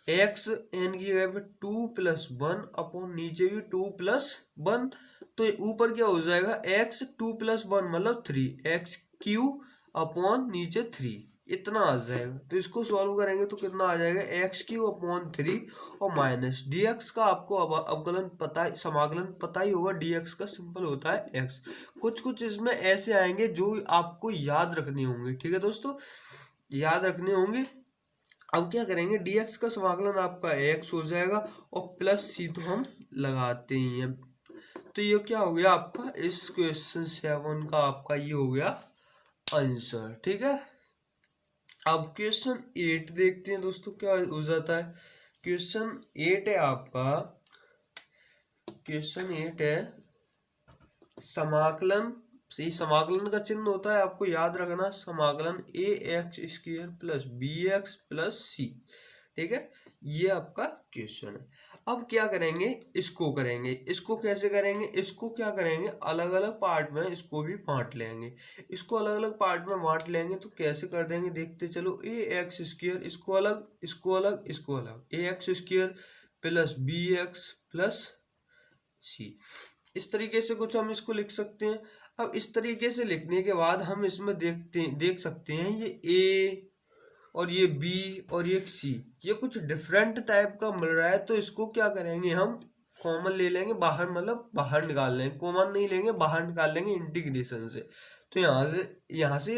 x n की जगह पे 2+1 अपॉन नीचे भी 2+1। तो ऊपर क्या हो जाएगा, x 2+1 मतलब 3x³ अपॉन नीचे 3, इतना आ जाएगा। तो इसको सॉल्व करेंगे तो कितना आ जाएगा, x³/3 और माइनस dx का आपको अवकलन पता, समाकलन पता ही होगा। dx का सिंपल होता है x। कुछ इसमें ऐसे आएंगे जो आपको याद रखने होंगे, ठीक है दोस्तों, याद रखने होंगे। अब क्या करेंगे, dx का समाकलन आपका x हो जाएगा, और प्लस सी तो हम लगाते ही हैं। तो ये क्या हो गया आपका, इस क्वेश्चन 7 का आपका ये हो गया आंसर, ठीक है। अब क्वेश्चन 8 देखते हैं दोस्तों क्या हो जाता है। क्वेश्चन 8 है आपका, क्वेश्चन 8 है समाकलन सही समाकलन का चिन्ह होता है, आपको याद रखना, समाकलन ax² plus bx plus c। ठीक है, ये आपका क्वेश्चन है। अब क्या करेंगे, इसको करेंगे। इसको कैसे करेंगे, इसको क्या करेंगे, अलग अलग पार्ट में इसको भी बांट लेंगे। इसको अलग अलग पार्ट में बांट लेंगे तो कैसे कर देंगे, देखते चलो। ax², इसको अलग, इसको अलग, इसको अलग, ax² plus bx plus c। इस तरीके से कुछ हम इसको लिख सकते हैं। अब इस तरीके से लिखने के बाद हम इसमें देख सकते हैं ये a और ये B और ये C, ये कुछ डिफरेंट टाइप का मिल रहा है। तो इसको क्या करेंगे, हम कॉमन ले लेंगे बाहर, मतलब बाहर निकाल लेंगे, कॉमन नहीं लेंगे, बाहर निकाल लेंगे इंटीग्रेशन से। तो यहाँ से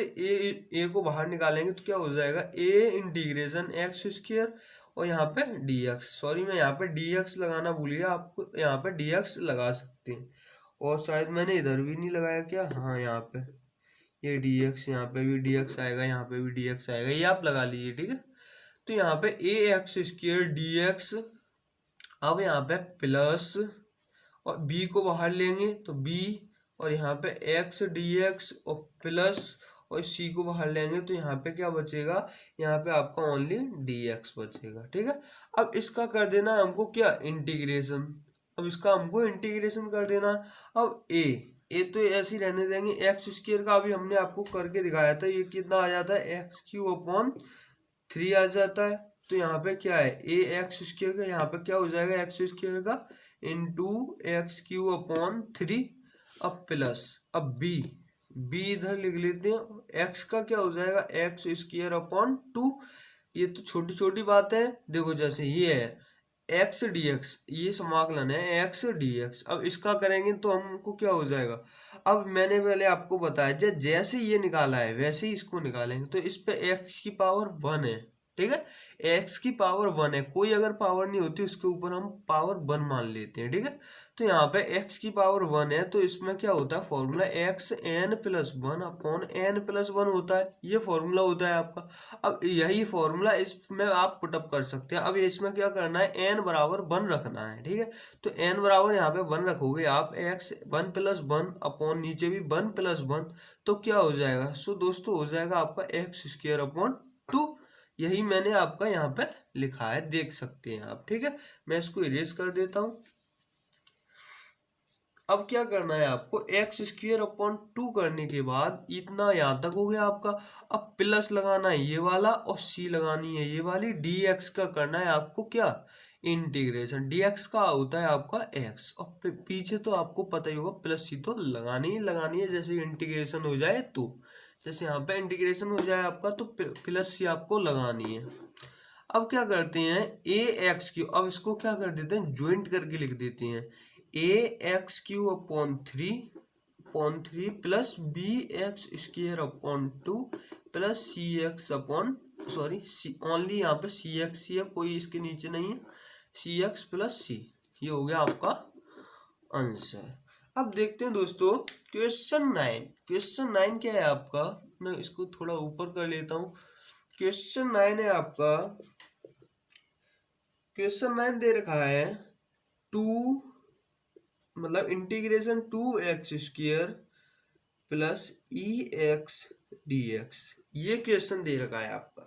ए को बाहर निकालेंगे तो क्या हो जाएगा, a इंटीग्रेशन x² और यहाँ पे dx, सॉरी मैं यहाँ पे dx लगाना भूल गया, आपको यहाँ पे dx लगा सकते हैं। और शायद मैंने इधर भी नहीं लगाया क्या, हाँ यहाँ पे ये dx, यहाँ पे भी dx आएगा, यहाँ पे भी dx आएगा, ये आप लगा लीजिए। ठीक है, तो यहाँ पे ax² dx, अब यहाँ पे प्लस और b को बाहर लेंगे तो b, और यहाँ पे x dx और प्लस और c को बाहर लेंगे तो यहाँ पे क्या बचेगा, यहाँ पे आपका ओनली dx बचेगा। ठीक है, अब इसका कर देना हमको क्या, इंटीग्रेशन। अब इसका हमको इंटीग्रेशन कर देना। अब ए तो ऐसे ही रहने देंगे, x² का अभी हमने आपको करके दिखाया था, ये कितना आ जाता है, x³ आ जाता है। तो यहाँ पे क्या है, ax² का यहाँ पे क्या हो जाएगा, x² का इंटू x³ अब प्लस, अब b इधर लिख लेते हैं, x का क्या हो जाएगा, x²/2। ये तो छोटी छोटी बात है, देखो जैसे ये है x dx, ये समाकलन है x dx। अब इसका करेंगे तो हमको क्या हो जाएगा, अब मैंने पहले आपको बताया जैसे ये निकाला है वैसे ही इसको निकालेंगे। तो इस पे x की पावर 1 है, ठीक है, x की पावर 1 है, कोई अगर पावर नहीं होती उसके ऊपर हम पावर 1 मान लेते हैं। ठीक है, तो यहाँ पे x की पावर 1 है, तो इसमें क्या होता है फॉर्मूला, xn+1/n+1 होता है, ये फॉर्मूला होता है आपका। अब यही फॉर्मूला इसमें आप पुटअप कर सकते हैं। अब इसमें क्या करना है, n बराबर 1 रखना है। ठीक है, तो n बराबर यहाँ पे 1 रखोगे आप, x 1+1 अपॉन नीचे भी 1+1, तो क्या हो जाएगा, सो दोस्तों हो जाएगा आपका x²/2। यही मैंने आपका यहाँ पे लिखा है, देख सकते हैं आप। ठीक है, मैं इसको इरेज कर देता हूँ। अब क्या करना है आपको, x²/2 करने के बाद इतना यहाँ तक हो गया आपका। अब प्लस लगाना है ये वाला और c लगानी है ये वाली, dx का करना है आपको क्या, इंटीग्रेशन। dx का होता है आपका x, और पीछे तो आपको पता ही होगा प्लस c तो लगानी ही है, जैसे इंटीग्रेशन हो जाए तो, जैसे यहाँ पे इंटीग्रेशन हो जाए आपका तो प्लस c आपको लगानी है। अब क्या करते हैं, ax3, अब इसको क्या कर देते हैं, ज्वाइंट करके लिख देते हैं, ax³ plus bx²/2 plus only यहाँ पे cx है, कोई इसके नीचे नहीं है, cx प्लस c, ये हो गया आपका आंसर। अब देखते हैं दोस्तों क्वेश्चन 9 क्या है आपका, मैं इसको थोड़ा ऊपर कर लेता हूँ। क्वेश्चन 9 है आपका, क्वेश्चन 9 दे रखा है 2 मतलब integration 2x² plus ex dx, ये क्वेश्चन दे रखा है आपका।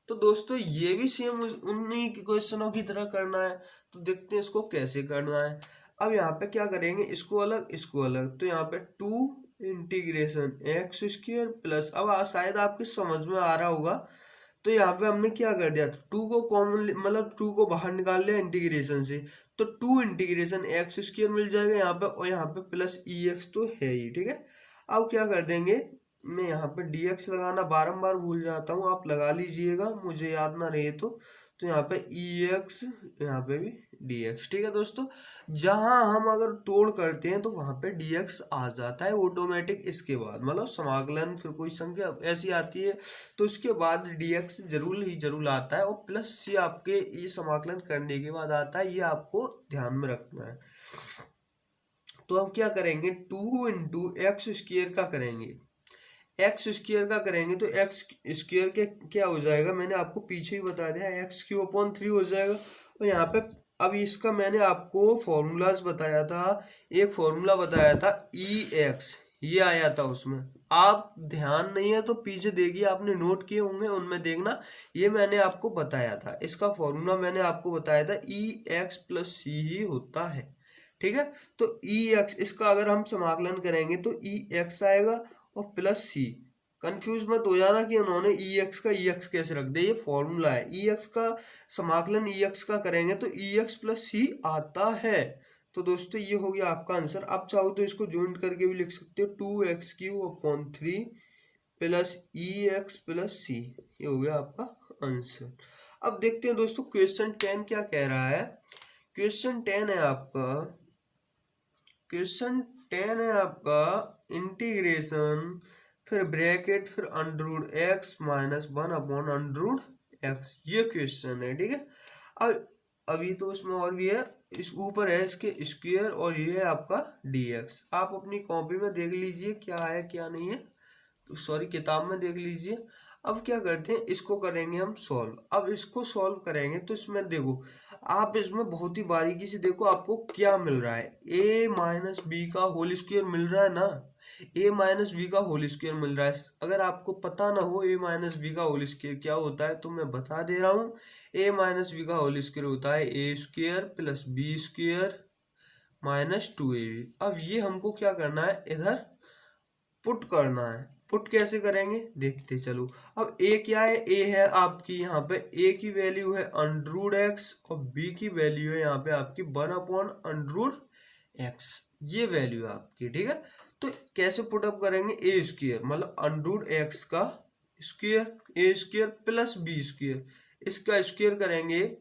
तो दोस्तों ये भी सेम उन्हीं क्वेश्चनों की तरह करना है, तो देखते हैं इसको कैसे करना है। अब यहाँ पे क्या करेंगे, इसको अलग इसको अलग, तो यहाँ पे 2 इंटीग्रेशन x² प्लस, अब शायद आपके समझ में आ रहा होगा, तो यहाँ पे हमने क्या कर दिया, 2 को कॉमन मतलब 2 को बाहर निकाल लिया इंटीग्रेशन से, तो 2 इंटीग्रेशन x² मिल जाएगा यहाँ पे, और यहाँ पे प्लस ex तो है ही। ठीक है, अब क्या कर देंगे, मैं यहाँ पे dx लगाना बारंबार भूल जाता हूँ, आप लगा लीजिएगा मुझे याद ना रहे तो यहाँ पे ex, यहाँ पे भी dx। ठीक है दोस्तों, जहाँ हम अगर तोड़ करते हैं तो वहाँ पे dx आ जाता है ऑटोमेटिक, इसके बाद मतलब समाकलन फिर कोई संख्या ऐसी आती है तो उसके बाद dx जरूर आता है, और प्लस c आपके ये समाकलन करने के बाद आता है, ये आपको ध्यान में रखना है। तो अब क्या करेंगे, 2 इंटू x² का करेंगे, x² का करेंगे तो x² के क्या हो जाएगा, मैंने आपको पीछे ही बता दिया, x³/3 हो जाएगा। और यहाँ पे अब इसका मैंने आपको फॉर्मूलाज बताया था, एक फॉर्मूला बताया था ex, ये आया था उसमें। आप ध्यान नहीं है तो पीछे देखिए, आपने नोट किए होंगे, उनमें देखना, ये मैंने आपको बताया था। इसका फॉर्मूला मैंने आपको बताया था, ई एक्स प्लस सी ही होता है, ठीक है। तो ई एक्स, इसका अगर हम समाकलन करेंगे तो ई एक्स आएगा और प्लस सी। कंफ्यूज मत हो जाना कि उन्होंने ई एक्स का ई एक्स कैसे रख दिया, ये फॉर्मूला है। ई एक्स का समाकलन ई एक्स का करेंगे तो ई एक्स प्लस सी आता है। तो दोस्तों ये हो गया आपका आंसर। आप चाहो तो इसको ज्वाइन करके भी लिख सकते हो, 2x³ प्लस ई एक्स प्लस सी, ये हो गया आपका आंसर। अब देखते हैं दोस्तों क्वेश्चन 10 क्या कह रहा है। क्वेश्चन 10 है आपका, क्वेश्चन 10 है आपका इंटीग्रेशन, फिर ब्रैकेट, फिर अंडर एक्स माइनस 1/√x, ये क्वेश्चन है, ठीक है। अब अभी तो इसमें और भी है, इस ऊपर है इसके स्क्वायर और ये है आपका dx। आप अपनी कॉपी में देख लीजिए क्या है क्या नहीं है, तो सॉरी किताब में देख लीजिए। अब क्या करते हैं, इसको करेंगे हम सॉल्व। अब इसको सॉल्व करेंगे तो इसमें देखो, आप इसमें बहुत ही बारीकी से देखो आपको क्या मिल रहा है, a माइनस बी का होल स्क्वायर मिल रहा है ना, a माइनस बी का होल स्क्वायर मिल रहा है। अगर आपको पता ना हो a माइनस बी का होल स्क्वायर क्या होता है तो मैं बता दे रहा हूँ। a माइनस बी का होल स्क्वायर होता है a² plus b² minus 2ab। अब ये हमको क्या करना है, इधर पुट करना है। पुट कैसे करेंगे देखते चलो। अब a क्या है, a है आपकी यहाँ पे, a की वैल्यू है √x और b की वैल्यू है यहाँ पे आपकी 1/√x, ये वैल्यू है आपकी, ठीक है। तो कैसे पुटअप करेंगे, a² मतलब √x का स्क्वायर, a² प्लस b², इसका स्क्वायर करेंगे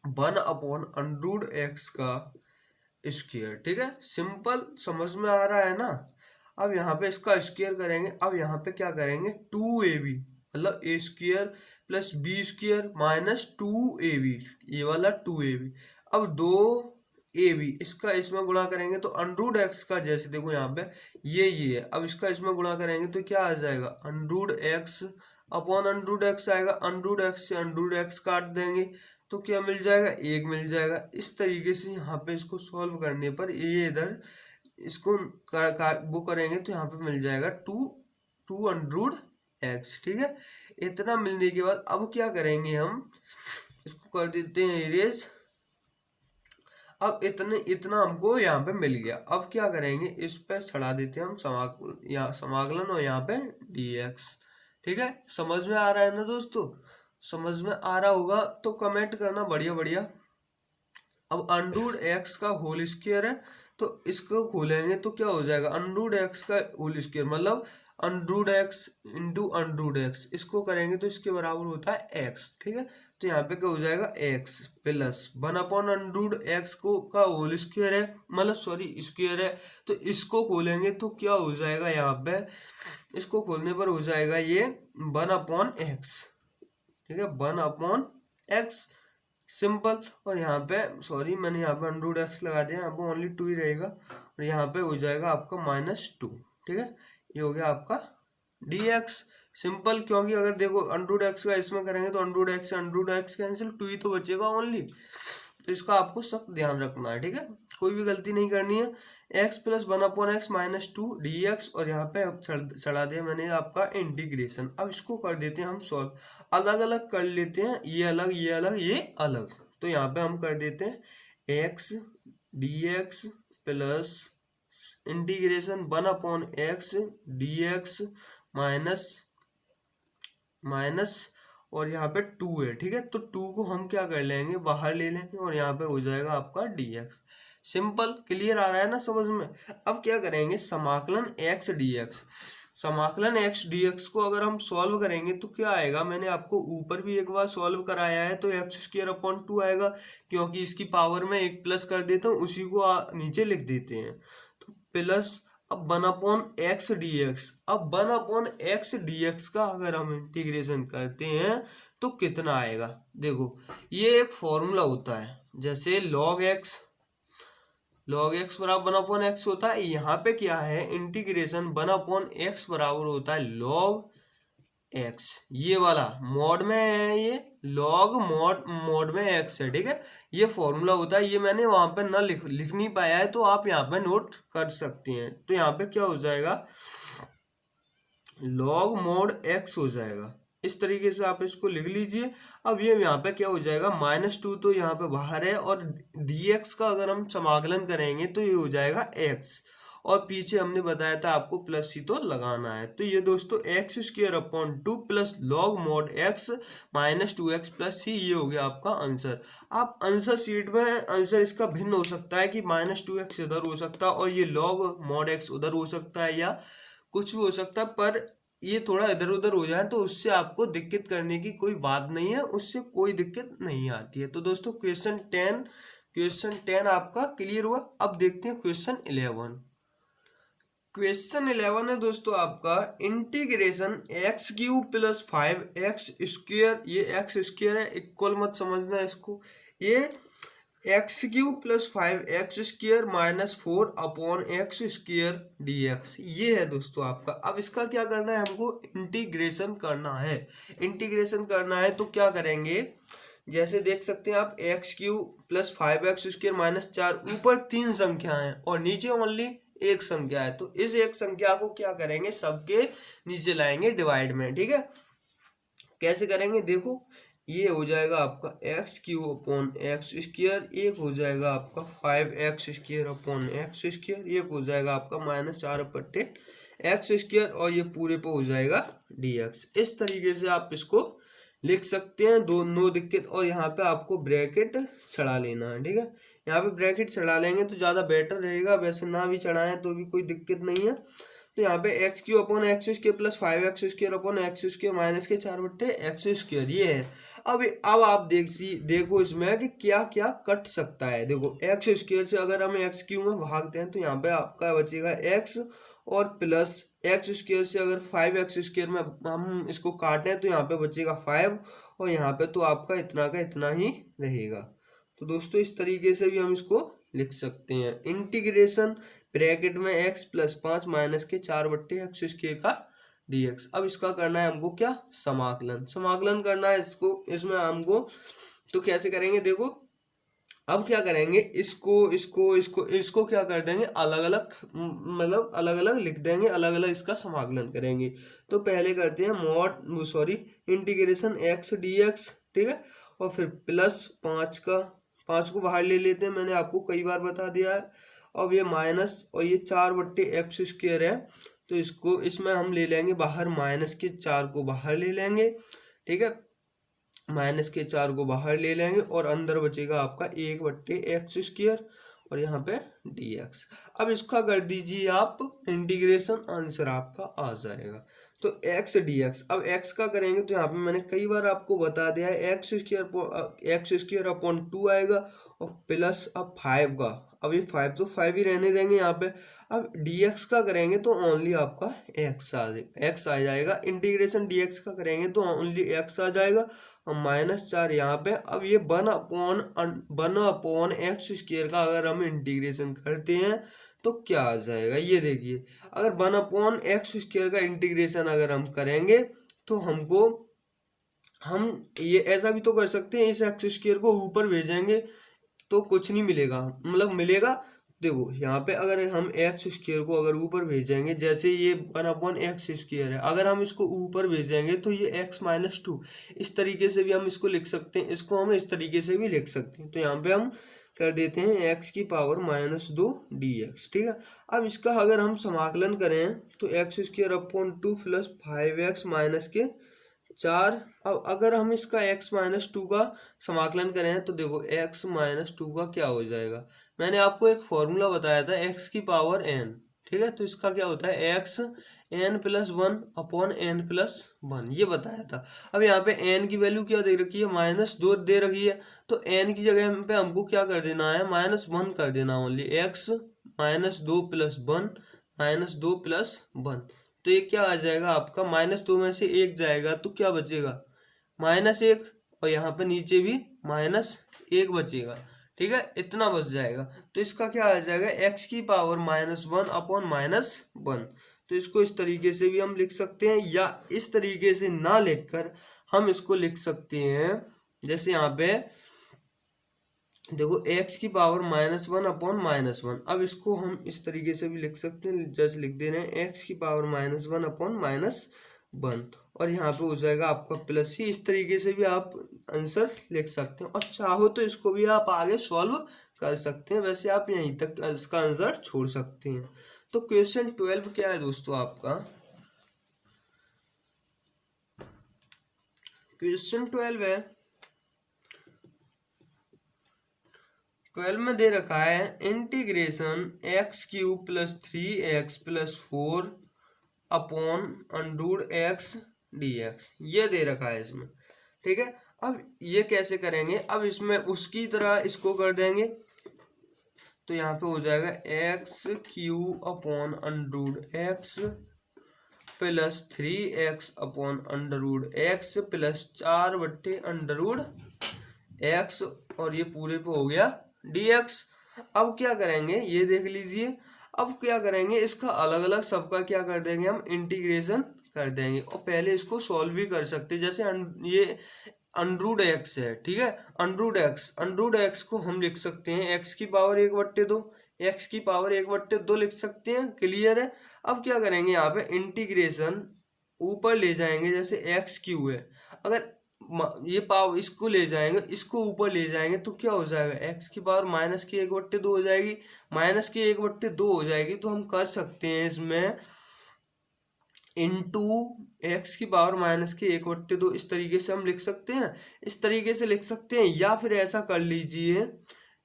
1/√x का स्क्वायर, ठीक है। सिंपल, समझ में आ रहा है ना। अब यहाँ पे इसका स्क्वायर करेंगे। अब यहाँ पे क्या करेंगे, 2ab मतलब a² plus b² minus 2ab, ये वाला 2ab। अब 2ab इसका इसमें गुणा करेंगे तो √x का, जैसे देखो यहाँ पे ये है, अब इसका इसमें गुणा करेंगे तो क्या आ जाएगा, √x अपॉन √x आएगा। √x से √x काट देंगे तो क्या मिल जाएगा, 1 मिल जाएगा। इस तरीके से यहाँ पे इसको सॉल्व करने पर ये इधर इसको वो करेंगे तो यहाँ पे मिल जाएगा 2√x, ठीक है। इतना मिलने के बाद अब क्या करेंगे, हम इसको कर देते हैं इरेज। अब इतना हमको यहाँ पे मिल गया। अब क्या करेंगे, इस पे चढ़ा देते हैं हम समाकलन और यहाँ पे dx, ठीक है। समझ में आ रहा है ना दोस्तों, समझ में आ रहा होगा तो कमेंट करना बढ़िया बढ़िया। अब √x का होल स्क्वायर है तो इसको खोलेंगे तो क्या हो जाएगा, √x का होल स्क्वायर मतलब √x इंटू √x, इसको करेंगे तो इसके बराबर होता है x, ठीक है। तो यहाँ पे क्या हो जाएगा, x प्लस 1/√x को का होल स्क्वायर है, मतलब सॉरी स्क्वायर है, तो इसको खोलेंगे तो क्या हो जाएगा, यहाँ पे इसको खोलने पर हो जाएगा ये 1/x, ठीक है, 1/x सिंपल। और यहाँ पे सॉरी मैंने यहाँ पे √x लगा दिया, यहाँ पे ओनली 2 ही रहेगा और यहाँ पे हो जाएगा आपका -2, ठीक है। ये हो गया आपका dx सिंपल, क्योंकि अगर देखो √x का इसमें करेंगे तो √x से √x कैंसिल, 2 ही तो बचेगा ओनली, तो इसका आपको सख्त ध्यान रखना है, ठीक है, कोई भी गलती नहीं करनी है। x प्लस 1/x -2 dx और यहाँ पे चढ़ा दिया मैंने आपका इंटीग्रेशन। अब इसको कर देते हैं हम सॉल्व, अलग अलग कर लेते हैं, ये अलग ये अलग ये अलग। तो यहाँ पे हम कर देते हैं x dx plus integration 1/x dx minus और यहाँ पे 2 है, ठीक है। तो 2 को हम क्या कर लेंगे, बाहर ले लेंगे और यहाँ पे हो जाएगा आपका dx। सिंपल, क्लियर आ रहा है ना समझ में। अब क्या करेंगे, समाकलन x dx, समाकलन x dx को अगर हम सॉल्व करेंगे तो क्या आएगा, मैंने आपको ऊपर भी एक बार सॉल्व कराया है, तो x² आएगा, क्योंकि इसकी पावर में 1 प्लस कर देता हूँ, उसी को नीचे लिख देते हैं, तो प्लस अब 1/x dx। अब 1/x dx का अगर हम इंटीग्रेशन करते हैं तो कितना आएगा, देखो ये एक फॉर्मूला होता है, जैसे log x बराबर 1/x होता है। यहाँ पे क्या है, इंटीग्रेशन 1/x बराबर होता है log एक्स, ये वाला मॉड में है, ये लॉग मॉड में एक्स है, ठीक है। ये फॉर्मूला होता है, ये मैंने वहां पे ना लिख नहीं पाया है, तो आप यहाँ पे नोट कर सकती हैं। तो यहाँ पे क्या हो जाएगा, लॉग मॉड एक्स हो जाएगा। इस तरीके से आप इसको लिख लीजिए। अब ये यहाँ पे क्या हो जाएगा, -2 तो यहाँ पे बाहर है, और dx का अगर हम समाकलन करेंगे तो ये हो जाएगा x, और पीछे हमने बताया था आपको प्लस सी तो लगाना है। तो ये दोस्तों x² / 2 plus log mod x -2x plus C, ये हो गया आपका आंसर। आप आंसर शीट में आंसर इसका भिन्न हो सकता है कि -2x इधर हो सकता है और ये लॉग मॉड x उधर हो सकता है, या कुछ भी हो सकता है, पर ये थोड़ा इधर उधर हो जाए तो उससे आपको दिक्कत करने की कोई बात नहीं है, उससे कोई दिक्कत नहीं आती है। तो दोस्तों क्वेश्चन 10 आपका क्लियर हुआ। अब देखते हैं क्वेश्चन 11। क्वेश्चन 11 है दोस्तों आपका इंटीग्रेशन x³ + 5x², ये x² है, इक्वल मत समझना इसको, ये x³ + 5x² - 4/x² dx, ये है दोस्तों आपका। अब इसका क्या करना है, हमको इंटीग्रेशन करना है। इंटीग्रेशन करना है तो क्या करेंगे, जैसे देख सकते हैं आप x³ + 5x² - 4, ऊपर 3 संख्या है और नीचे ओनली एक संख्या है, तो इस एक संख्या को क्या करेंगे, सबके नीचे लाएंगे डिवाइड में, ठीक है। कैसे करेंगे देखो, ये हो जाएगा आपका x³ / x², एक हो जाएगा आपका 5x² / x², एक हो जाएगा आपका -4/x², और ये पूरे पे हो जाएगा dx। इस तरीके से आप इसको लिख सकते हैं, नो दिक्कत। और यहाँ पे आपको ब्रैकेट चढ़ा लेना है, ठीक है। यहाँ पे ब्रैकेट चढ़ा लेंगे तो ज़्यादा बेटर रहेगा, वैसे ना भी चढ़ाएं तो भी कोई दिक्कत नहीं है। तो यहाँ पे x³ / x² + 5x² / x² - 4/x², ये है। अब आप देखो इसमें कि क्या क्या कट सकता है। देखो x² से अगर हम x³ में भागते हैं तो यहाँ पे आपका बचेगा x, और प्लस x² से अगर 5x² में हम इसको काटें तो यहाँ पे बचेगा 5, और यहाँ पे तो आपका इतना का इतना ही रहेगा। तो दोस्तों इस तरीके से भी हम इसको लिख सकते हैं, इंटीग्रेशन ब्रैकेट में x + 5 - 4/x² का dx। अब इसका करना है हमको क्या, समाकलन करना है इसको, इसमें हमको। तो कैसे करेंगे देखो, अब क्या करेंगे, इसको क्या कर देंगे, अलग अलग, मतलब अलग अलग लिख देंगे, अलग अलग इसका समाकलन करेंगे। तो पहले करते हैं इंटीग्रेशन x dx, ठीक है, और फिर प्लस 5 को बाहर ले लेते हैं, मैंने आपको कई बार बता दिया है। अब ये माइनस, और ये 4/x² है, तो इसमें हम ले लेंगे बाहर -4 को बाहर ले लेंगे, ठीक है, -4 को बाहर ले लेंगे, और अंदर बचेगा आपका 1/x², और यहाँ पे dx। अब इसका कर दीजिए आप इंटीग्रेशन, आंसर आपका आ जाएगा। तो x dx, अब x का करेंगे तो यहाँ पे मैंने कई बार आपको बता दिया है, x² / 2 आएगा, और प्लस अब 5 का, अब ये 5 तो 5 ही रहने देंगे यहाँ पे। अब dx का करेंगे तो ओनली आपका x आ जाएगा, इंटीग्रेशन dx का करेंगे तो ओनली x आ जाएगा, और -4 यहाँ पे। अब ये 1/x² का अगर हम इंटीग्रेशन करते हैं तो क्या आ जाएगा, ये देखिए, अगर 1/x² का इंटीग्रेशन अगर हम करेंगे तो हम ये ऐसा भी तो कर सकते हैं, इस x² को ऊपर भेजेंगे तो कुछ नहीं मिलेगा, मतलब मिलेगा। देखो यहाँ पे अगर हम x² को अगर ऊपर भेजेंगे, जैसे ये 1/x² है, अगर हम इसको ऊपर भेजेंगे तो ये x - 2, इस तरीके से भी हम इसको लिख सकते हैं, इसको हम इस तरीके से भी लिख सकते हैं। तो यहाँ पे हम कर देते हैं x⁻² - 2 dx, ठीक है। अब इसका अगर हम समाकलन करें तो x² / 2 + 5x - 4। अब अगर हम इसका x - 2 का समाकलन करें तो देखो x - 2 का क्या हो जाएगा, मैंने आपको एक फॉर्मूला बताया था x⁻n, ठीक है। तो इसका क्या होता है, xn+1/n+1, ये बताया था। अब यहाँ पे n की वैल्यू क्या दे रखी है, -2 दे रखी है, तो n की जगह पे हमको क्या कर देना है, -1 कर देना ओनली, x -2 + 1 तो ये क्या आ जाएगा आपका, -2 में से 1 जाएगा तो क्या बचेगा, -1, और यहाँ पे नीचे भी -1 बचेगा, ठीक है, इतना बच जाएगा। तो इसका क्या आ जाएगा, x⁻−1/−1, तो इसको इस तरीके से भी हम लिख सकते हैं, या इस तरीके से ना लिखकर हम इसको लिख सकते हैं, जैसे यहाँ पे देखो x की पावर -1 अपॉन -1। अब इसको हम इस तरीके से भी लिख सकते हैं, जैसे लिख दे रहे हैं x की पावर -1 अपॉन -1, और यहाँ पे हो जाएगा आपका प्लस ही। इस तरीके से भी आप आंसर लिख सकते हैं, और चाहो तो इसको भी आप आगे सॉल्व कर सकते हैं। वैसे आप यहीं तक इसका आंसर छोड़ सकते हैं। तो क्वेश्चन 12 क्या है दोस्तों आपका? क्वेश्चन 12 है, 12 में दे रखा है integration x³ + 3x + 4 upon √x dx, ये दे रखा है इसमें, ठीक है। अब ये कैसे करेंगे? अब इसमें उसकी तरह इसको कर देंगे, तो यहाँ पे हो जाएगा x³ upon √x + 3x upon √x + 4/√x, और ये पूरे पे हो गया dx। अब क्या करेंगे ये देख लीजिए। अब क्या करेंगे, इसका अलग अलग सबका क्या कर देंगे, हम इंटीग्रेशन कर देंगे, और पहले इसको सॉल्व भी कर सकते हैं। जैसे ये √x है, ठीक है, √x को हम लिख सकते हैं x की पावर 1/2, x की पावर 1/2 लिख सकते हैं। क्लियर है। अब क्या करेंगे, यहाँ पे इंटीग्रेशन ऊपर ले जाएंगे, जैसे x³ है, अगर ये पावर इसको ले जाएंगे, इसको ऊपर ले जाएंगे, तो क्या हो जाएगा, x की पावर -1/2 हो जाएगी, -1/2 हो जाएगी। तो हम कर सकते हैं इसमें इंटू x की पावर -1/2, इस तरीके से हम लिख सकते हैं, इस तरीके से लिख सकते हैं। या फिर ऐसा कर लीजिए,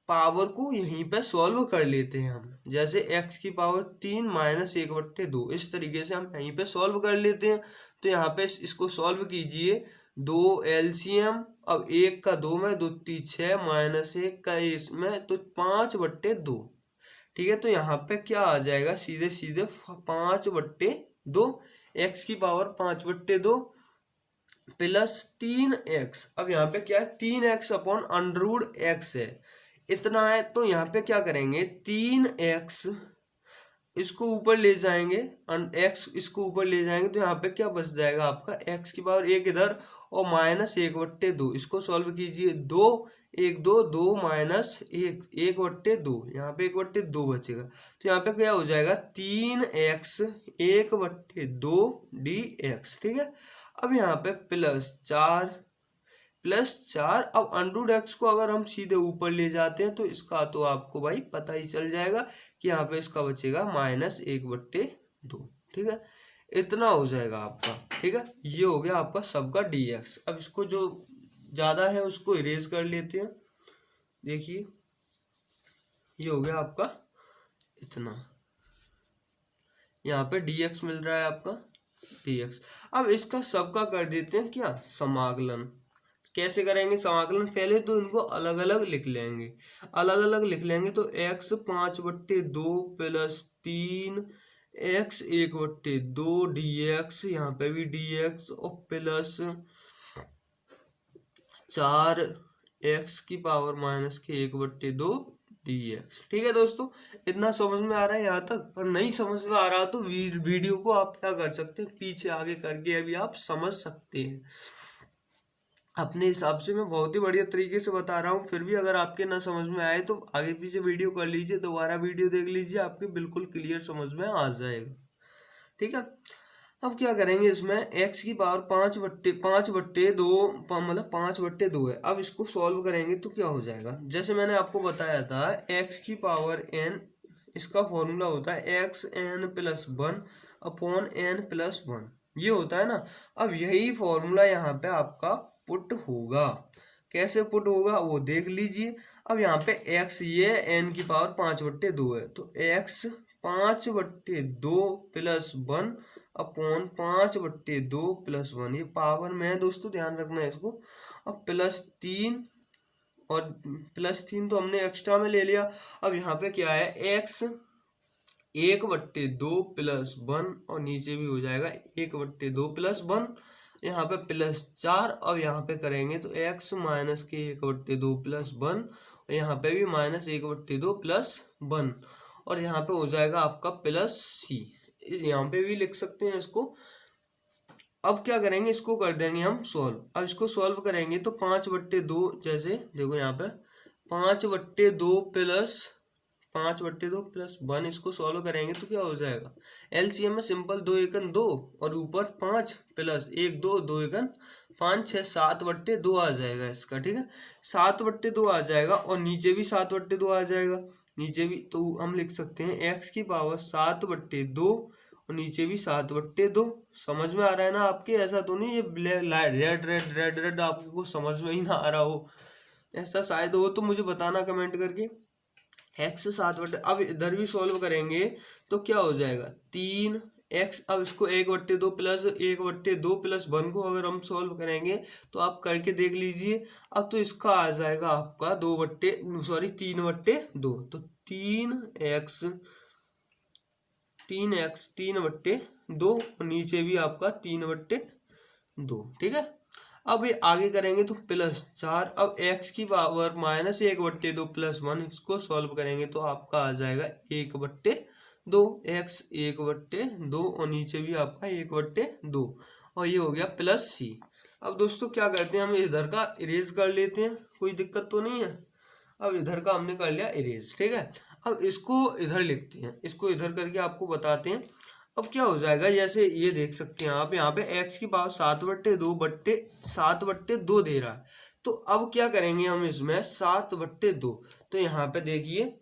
पावर को यहीं पे सॉल्व कर लेते हैं हम, जैसे x की पावर 3 -1/2, इस तरीके से हम यहीं पे सॉल्व कर लेते हैं। तो यहाँ पे इसको सॉल्व कीजिए, 2 LCM, अब 1 का 2 में, 2 3 6 -1 का इसमें, तो 5/2, ठीक है। तो यहाँ पे क्या आ जाएगा, सीधे सीधे 5/2, x की पावर 5/2 + 3x। अब यहाँ पे क्या है, 3x अपॉन √x है, इतना है। तो यहाँ पे क्या करेंगे, 3x इसको ऊपर ले जाएंगे, x इसको ऊपर ले जाएंगे, तो यहाँ पे क्या बच जाएगा आपका, x की पावर 1 इधर और -1/2, इसको सॉल्व कीजिए, 2 1 2 2 -1 1/2, यहाँ पे 1/2 बचेगा। तो यहाँ पे क्या हो जाएगा, 3x 1/2 dx, ठीक है। अब यहाँ पे +4 अब √x को अगर हम सीधे ऊपर ले जाते हैं, तो इसका तो आपको भाई पता ही चल जाएगा कि यहाँ पे इसका बचेगा -1/2, ठीक है। इतना हो जाएगा आपका, ठीक है। ये हो गया आपका सबका dx। अब इसको जो ज़्यादा है उसको इरेज कर लेते हैं, देखिए ये हो गया आपका इतना, यहाँ पे dx मिल रहा है आपका dx। अब इसका सबका कर देते हैं क्या, समाकलन। कैसे करेंगे समाकलन, पहले तो इनको अलग अलग लिख लेंगे, तो x 5/2 + 3x 1/2 dx, यहाँ पे भी dx, और प्लस 4x की पावर -1/2 dx, ठीक है दोस्तों। इतना समझ में आ रहा है यहाँ तक? और नहीं समझ में आ रहा तो वीडियो को आप क्या कर सकते हैं, पीछे आगे करके अभी आप समझ सकते हैं अपने हिसाब से। मैं बहुत ही बढ़िया तरीके से बता रहा हूँ, फिर भी अगर आपके ना समझ में आए तो आगे पीछे वीडियो कर लीजिए, दोबारा वीडियो देख लीजिए, आपके बिल्कुल क्लियर समझ में आ जाएगा, ठीक है। अब क्या करेंगे, इसमें x की पावर 5/2 मतलब 5/2 है। अब इसको सॉल्व करेंगे तो क्या हो जाएगा, जैसे मैंने आपको बताया था x की पावर n, इसका फॉर्मूला होता है xn + 1 अपॉन n + 1, ये होता है ना। अब यही फॉर्मूला यहाँ पे आपका पुट होगा, कैसे पुट होगा वो देख लीजिए। अब यहाँ पे x, ये n की पावर 5/2 है, तो x 5/2 + 1 अपॉन 5/2 + 1, ये पावर में है दोस्तों, ध्यान रखना है इसको। अब +3, और +3 तो हमने एक्स्ट्रा में ले लिया। अब यहाँ पे क्या है, x 1/2 + 1, और नीचे भी हो जाएगा 1/2 + 1, यहाँ पे +4। अब यहाँ पे करेंगे तो x -1/2 + 1, और यहाँ पे भी -1/2 + 1, और यहाँ पे हो जाएगा आपका +c। यहाँ पे भी लिख सकते हैं इसको। अब क्या करेंगे, इसको कर देंगे हम सॉल्व। अब इसको सॉल्व करेंगे तो 5/2, जैसे देखो यहाँ पे 5/2 प्लस 5/2 + 1, इसको सॉल्व करेंगे तो क्या हो जाएगा, एलसीएम में सिंपल 2 एकन 2 और ऊपर 5 प्लस 1 2 2 एकन 5 6 7/2 आ जाएगा इसका। ठीक है, 7/2 आ जाएगा और नीचे भी 7/2 आ जाएगा, नीचे भी। तो हम लिख सकते हैं x की पावर 7/2 और नीचे भी 7/2। समझ में आ रहा है ना आपके? ऐसा तो नहीं ये रेड रेड रेड रेड आपको समझ में ही ना आ रहा हो, ऐसा शायद हो तो मुझे बताना कमेंट करके। x 7/, अब इधर भी सॉल्व करेंगे तो क्या हो जाएगा 3x। अब इसको 1/2 प्लस 1/2 + 1 को अगर हम सॉल्व करेंगे तो आप करके देख लीजिए। अब तो इसका आ जाएगा आपका 3/2, तो 3x 3/2 और नीचे भी आपका 3/2। ठीक है, अब ये आगे करेंगे तो +4। अब x की पावर -1/2 + 1, इसको सॉल्व करेंगे तो आपका आ जाएगा 1/2, x 1/2 और नीचे भी आपका 1/2 और ये हो गया +c। अब दोस्तों क्या करते हैं, हम इधर का इरेज कर लेते हैं, कोई दिक्कत तो नहीं है। अब इधर का हमने कर लिया इरेज। ठीक है, अब इसको इधर लिखते हैं, इसको इधर करके आपको बताते हैं। अब क्या हो जाएगा, जैसे ये देख सकते हैं आप यहाँ पे x की पावर 7/2 दे रहा है। तो अब क्या करेंगे हम इसमें 7/2, तो यहाँ पे देखिए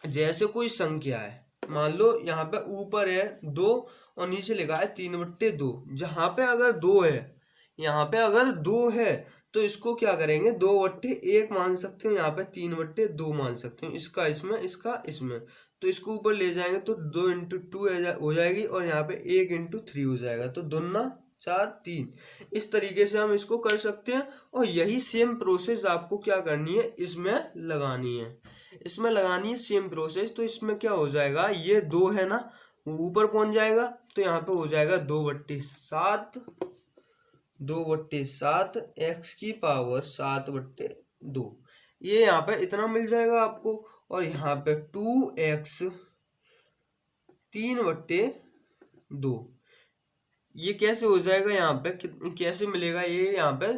जैसे कोई संख्या है, मान लो यहाँ पे ऊपर है 2 और नीचे लिखा है 3/2। जहाँ पे अगर 2 है, यहाँ पे अगर 2 है तो इसको क्या करेंगे 2/1 मान सकते हो, यहाँ पे 3/2 मान सकते हो। इसका इसमें, इसका इसमें, तो इसको ऊपर ले जाएंगे तो 2 × 2 हो जाएगी और यहाँ पे 1 × 3 हो जाएगा, तो 2 × 4 3। इस तरीके से हम इसको कर सकते हैं। और यही सेम प्रोसेस आपको क्या करनी है, इसमें लगानी है, इसमें लगानी है सेम प्रोसेस। तो इसमें क्या हो जाएगा, ये 2 है ना, ऊपर पहुंच जाएगा तो यहाँ पे हो जाएगा 2/7 x की पावर 7/2, ये यहाँ पे इतना मिल जाएगा आपको। और यहाँ पे 2x 3/2, ये कैसे हो जाएगा, यहाँ पे कैसे मिलेगा ये, यहाँ पे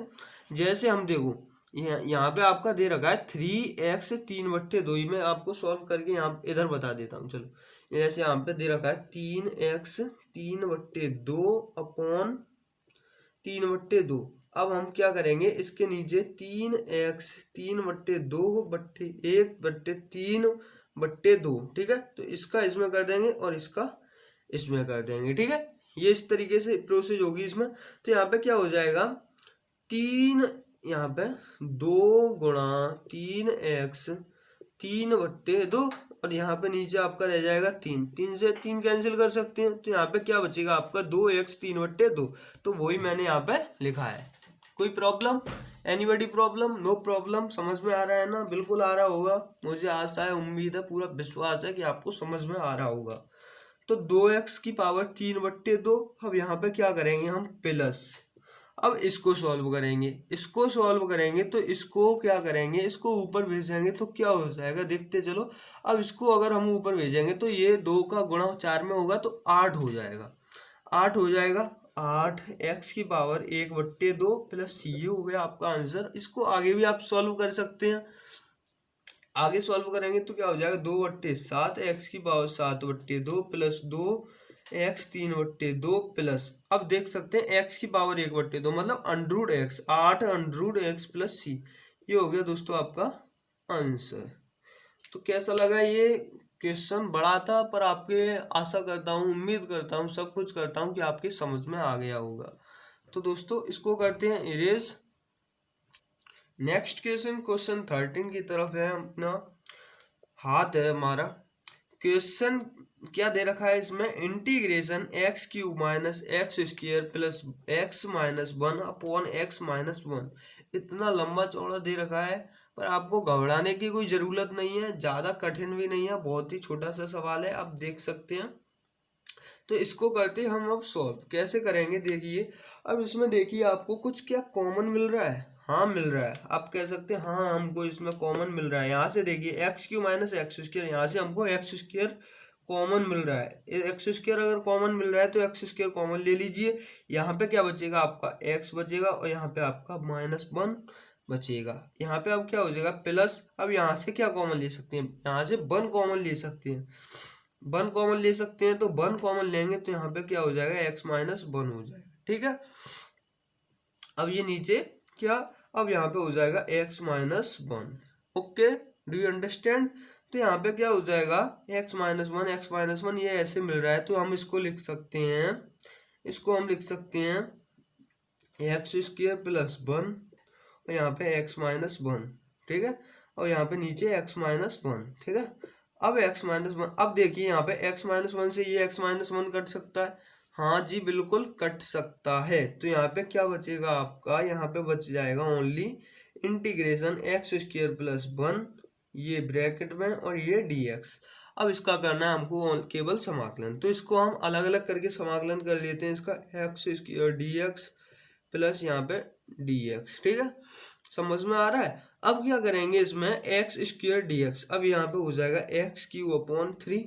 जैसे हम देखो यहाँ पे आपका दे रखा है 3x 3/2, ये मैं आपको सॉल्व करके यहाँ इधर बता देता हूँ। चलो, जैसे यहाँ पे दे रखा है 3x 3/2 अपॉन 3/2। अब हम क्या करेंगे, इसके नीचे 3x 3/2 ठीक है, तो इसका इसमें कर देंगे और इसका इसमें कर देंगे। ठीक है, ये इस तरीके से प्रोसेस होगी इसमें। तो यहाँ पे क्या हो जाएगा, 3 यहाँ पे 2 × 3x 3/2 और यहाँ पे नीचे आपका रह जाएगा 3 से 3 कैंसिल कर सकते हैं। तो यहाँ पे क्या बचेगा आपका 2x 3/2, तो वही मैंने यहाँ पे लिखा है। कोई problem, anybody problem? No problem. समझ में आ रहा है ना? बिल्कुल आ रहा होगा, मुझे आशा है, उम्मीद है, पूरा विश्वास है कि आपको समझ में आ रहा होगा। तो 2x की पावर 3/2। अब यहाँ पे क्या करेंगे हम, प्लस। अब इसको सॉल्व करेंगे, इसको सॉल्व करेंगे तो इसको क्या करेंगे, इसको ऊपर भेजेंगे तो क्या हो जाएगा, देखते चलो। अब इसको अगर हम ऊपर भेजेंगे तो ये 2 का गुणा 4 में होगा तो 8 हो जाएगा, 8 हो जाएगा। 8x की पावर 1/2 प्लस c, ये हो गया आपका आंसर। इसको आगे भी आप सॉल्व कर सकते हैं, आगे सॉल्व करेंगे तो क्या हो जाएगा 2/7 x की पावर 7/2 प्लस 2x 3/2 प्लस, अब देख सकते हैं x की पावर 1/2 मतलब √x, 8 √x प्लस c, ये हो गया दोस्तों आपका आंसर। तो कैसा लगा ये क्वेश्चन? बड़ा था पर आपके, आशा करता हूँ, उम्मीद करता हूँ, सब कुछ करता हूँ कि आपके समझ में आ गया होगा। तो दोस्तों इसको करते हैं इरेज। नेक्स्ट क्वेश्चन 13 की तरफ है, अपना हाथ है हमारा। क्वेश्चन क्या दे रखा है इसमें, integration x³ - x² plus x - 1 upon x - 1। इतना लंबा चौड़ा दे रखा है, पर आपको घबराने की कोई ज़रूरत नहीं है, ज़्यादा कठिन भी नहीं है, बहुत ही छोटा सा सवाल है, आप देख सकते हैं। तो इसको करते हैं हम अब सॉल्व। कैसे करेंगे देखिए, अब इसमें देखिए आपको कुछ क्या कॉमन मिल रहा है, हाँ मिल रहा है, आप कह सकते हैं हाँ हमको इसमें कॉमन मिल रहा है। यहाँ से देखिए x³ - x², यहाँ से हमको x² कॉमन मिल रहा है, एक्स स्क्वायर अगर कॉमन मिल रहा है तो एक्स स्क्वायर कॉमन ले लीजिए। यहाँ पे क्या बचेगा आपका एक्स बचेगा और यहाँ पे आपका -1 बचेगा। यहाँ पे अब क्या हो जाएगा प्लस, अब यहाँ से क्या कॉमन ले सकते हैं, यहाँ से 1 कॉमन ले सकते हैं, 1 कॉमन ले सकते हैं, तो 1 कॉमन लेंगे तो यहाँ पे क्या हो जाएगा x - 1 हो जाएगा। ठीक है, अब ये नीचे क्या, अब यहाँ पे हो जाएगा x - 1। Okay, do you understand. तो यहाँ पे क्या हो जाएगा x - 1 ये ऐसे मिल रहा है तो हम इसको लिख सकते हैं, इसको हम लिख सकते हैं x² + 1 और यहाँ पे x - 1। ठीक है, और यहाँ पे नीचे x - 1। ठीक है, अब x - 1, अब देखिए यहाँ पे x - 1 से ये x - 1 कट सकता है। हाँ जी बिल्कुल कट सकता है। तो यहाँ पे क्या बचेगा आपका, यहाँ पे बच जाएगा ओनली इंटीग्रेशन x² + 1 ये ब्रैकेट में और ये dx। अब इसका करना है हमको केवल समाकलन, तो इसको हम अलग अलग करके समाकलन कर लेते हैं। इसका x² dx प्लस यहाँ पे dx। ठीक है, समझ में आ रहा है। अब क्या करेंगे इसमें x² dx, अब यहाँ पे हो जाएगा x³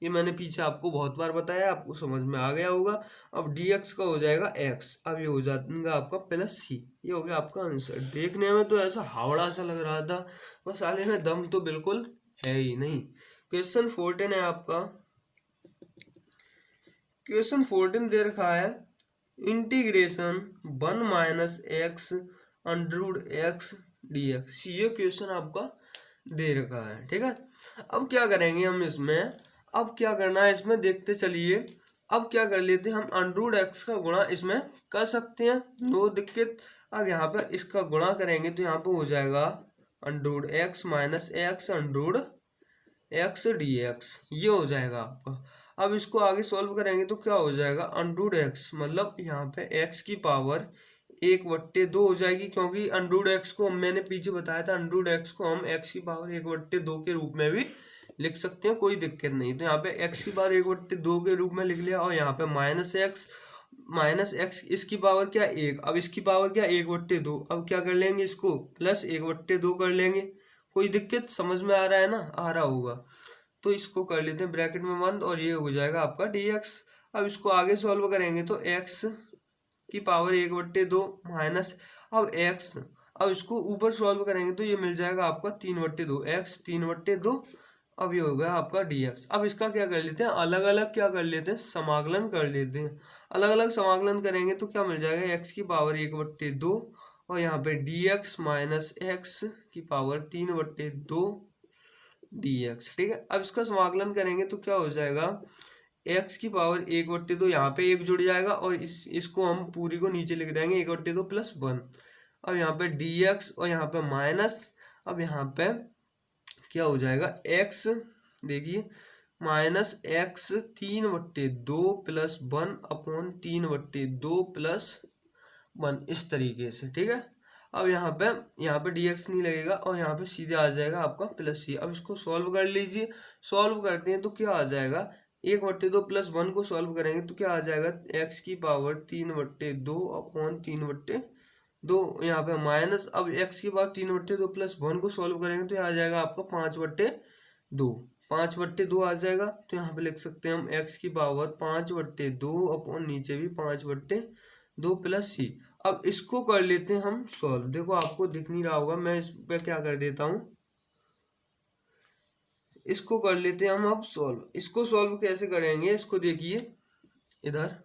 ये मैंने पीछे आपको बहुत बार बताया, आपको समझ में आ गया होगा। अब dx का हो जाएगा x, अब ये हो जाएगा आपका +c, ये हो गया आपका आंसर। देखने में तो ऐसा हावड़ा सा लग रहा था, पर साले में दम तो बिल्कुल है ही नहीं। क्वेश्चन 14 है आपका, क्वेश्चन 14 दे रखा है इंटीग्रेशन 1 - x √x dx, ये क्वेश्चन आपका दे रखा है। ठीक है, अब क्या करेंगे हम इसमें, अब क्या करना है इसमें देखते चलिए। अब क्या कर लेते हैं हम √x का गुणा इसमें कर सकते हैं, नो दिक्कत। अब यहाँ पे इसका गुणा करेंगे तो यहाँ पे हो जाएगा √x - x √x dx, ये हो जाएगा आपका। अब इसको आगे सॉल्व करेंगे तो क्या हो जाएगा √x, मतलब यहाँ पे x की पावर 1/2 हो जाएगी, क्योंकि √x को मैंने पीछे बताया था, √x को हम x की पावर 1/2 के रूप में भी लिख सकते हैं, कोई दिक्कत नहीं। तो यहाँ पे x की पावर 1/2 के रूप में लिख लिया, और यहाँ पे -x इसकी पावर क्या 1, अब इसकी पावर क्या 1/2, अब क्या कर लेंगे इसको प्लस 1/2 कर लेंगे, कोई दिक्कत, समझ में आ रहा है ना, आ रहा होगा। तो इसको कर लेते हैं ब्रैकेट में बंद, और ये हो जाएगा आपका dx। अब इसको आगे सॉल्व करेंगे तो x की पावर 1/2 माइनस, अब x, अब इसको ऊपर सॉल्व करेंगे तो ये मिल जाएगा आपका 3/2, x 3/2, अब ये हो गया आपका dx। अब इसका क्या कर लेते हैं, अलग अलग क्या कर लेते हैं, समाकलन कर लेते हैं। अलग अलग समाकलन करेंगे तो क्या मिल जाएगा, x की पावर 1/2 और यहाँ पे dx माइनस x की पावर 3/2 dx। ठीक है, अब इसका समाकलन करेंगे तो क्या हो जाएगा, x की पावर 1/2, यहाँ पे 1 जुड़ जाएगा और इसको हम पूरी को नीचे लिख देंगे 1/2 + 1। अब यहाँ पे dx और यहाँ पे माइनस, अब यहाँ पे क्या हो जाएगा x, देखिए -x 3/2 + 1/3/2 + 1 इस तरीके से। ठीक है, अब यहाँ पे dx नहीं लगेगा और यहाँ पे सीधे आ जाएगा आपका +c। अब इसको सॉल्व कर लीजिए, सॉल्व करते हैं तो क्या आ जाएगा, 1/2 + 1 को सॉल्व करेंगे तो क्या आ जाएगा, x की पावर 3/2/3/2, यहाँ पे माइनस, अब x की पावर 3/2 + 1 को सॉल्व करेंगे तो आ जाएगा आपका 5/2, 5/2 आ जाएगा। तो यहाँ पे लिख सकते हैं हम x की पावर 5/2 और नीचे भी 5/2 + c। अब इसको कर लेते हैं हम सॉल्व, देखो आपको दिख नहीं रहा होगा, मैं इस पे क्या कर देता हूँ, इसको कर लेते हैं हम अब सॉल्व। इसको सॉल्व कैसे करेंगे, इसको देखिए इधर,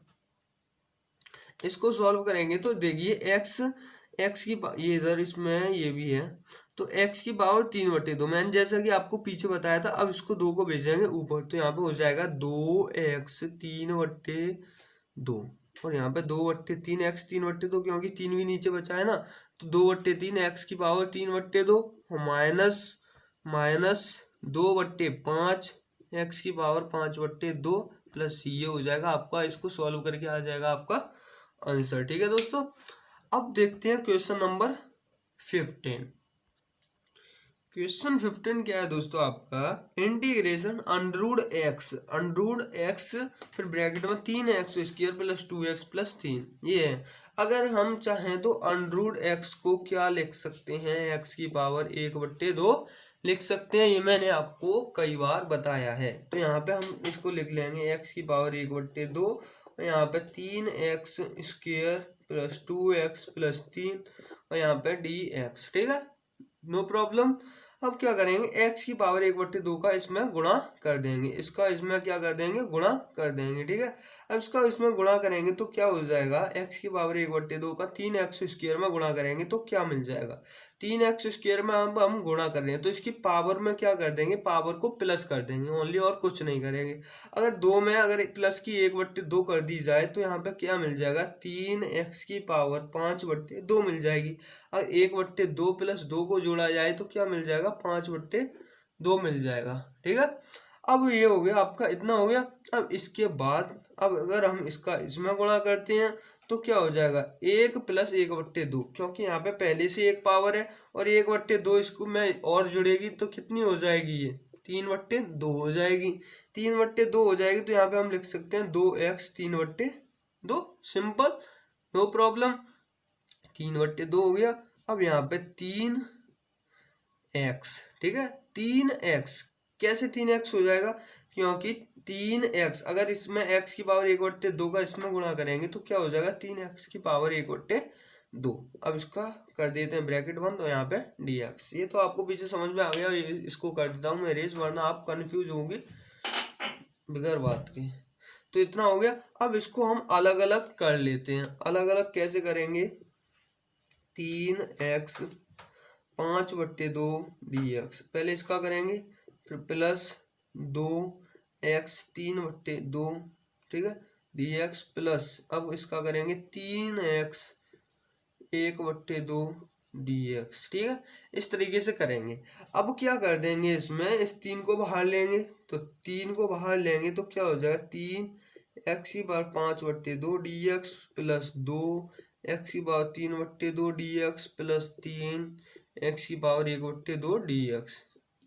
इसको सॉल्व करेंगे तो देखिए x की ये इधर इसमें ये भी है, तो x की पावर 3/2 मैंने जैसा कि आपको पीछे बताया था। अब इसको 2 को भेजेंगे ऊपर तो यहाँ पे हो जाएगा 2x 3/2 और यहाँ पे 2/3 x 3/2, क्योंकि 3 भी नीचे बचा है ना, तो 2/3 x की पावर 3/2 माइनस 2/5 x की पावर 5/2 + c, ये हो जाएगा आपका, इसको सॉल्व करके आ जाएगा आपका आंसर। ठीक है दोस्तों, अब देखते हैं क्वेश्चन नंबर 15। क्वेश्चन 15 क्या है दोस्तों आपका, इंटीग्रेशन √x फिर ब्रैकेट में 3x² + 2x + 3, ये है। अगर हम चाहें तो √x को क्या लिख सकते हैं, x की पावर 1/2 लिख सकते हैं, ये मैंने आपको कई बार बताया है। तो यहाँ पे हम इसको लिख लेंगे एक्स की पावर 1/2 और यहाँ पे 3x square plus 2x plus 3 और यहाँ पे dx, ठीक है, नो प्रॉब्लम। अब क्या करेंगे, x की पावर 1/2 का इसमें गुणा कर देंगे, इसका इसमें क्या कर देंगे, गुणा कर देंगे, ठीक है। अब इसका इसमें गुणा करेंगे तो क्या हो जाएगा, x की पावर 1/2 का 3x स्क्वायर में गुणा करेंगे तो क्या मिल जाएगा, 3x स्क्वायर में अब हम गुणा कर रहे हैं तो इसकी पावर में क्या कर देंगे, पावर को प्लस कर देंगे ओनली, और कुछ नहीं करेंगे। अगर दो में अगर प्लस की 1/2 कर दी जाए तो यहाँ पे क्या मिल जाएगा, 3x की पावर 5/2 मिल जाएगी। अगर 1/2 प्लस 2 को जोड़ा जाए तो क्या मिल जाएगा, 5/2 मिल जाएगा, ठीक है। अब ये हो गया आपका, इतना हो गया। अब इसके बाद अब अगर हम इसका इसमें गुणा करते हैं तो क्या हो जाएगा, 1 प्लस 1/2, क्योंकि यहाँ पे पहले से एक पावर है और 1/2 इसको में और जुड़ेगी तो कितनी हो जाएगी, ये 3/2 हो जाएगी। 3/2 हो जाएगी तो यहाँ पे हम लिख सकते हैं 2x 3/2, सिंपल, नो प्रॉब्लम। 3/2 हो गया। अब यहाँ पे 3x, ठीक है, 3x कैसे 3x हो जाएगा, क्योंकि 3x अगर इसमें x की पावर 1/2 का इसमें गुणा करेंगे तो क्या हो जाएगा, 3x की पावर 1/2। अब इसका कर देते हैं ब्रैकेट बंद और यहाँ पे dx। ये तो आपको पीछे समझ में आ गया, इसको कर देता हूँ मैं इरेज, वरना आप कंफ्यूज होंगे बगैर बात के। तो इतना हो गया। अब इसको हम अलग अलग कर लेते हैं। अलग अलग कैसे करेंगे, 3x 5/2 dx, पहले इसका करेंगे, फिर प्लस 2x 3/2, ठीक है, dx प्लस, अब इसका करेंगे 3x 1/2 dx, ठीक है, इस तरीके से करेंगे। अब क्या कर देंगे, इसमें इस 3 को बाहर लेंगे, तो 3 को बाहर लेंगे तो क्या हो जाएगा, 3x की पावर 5/2 dx प्लस 2x की पावर 3/2 dx प्लस 3x की पावर 1/2 dx।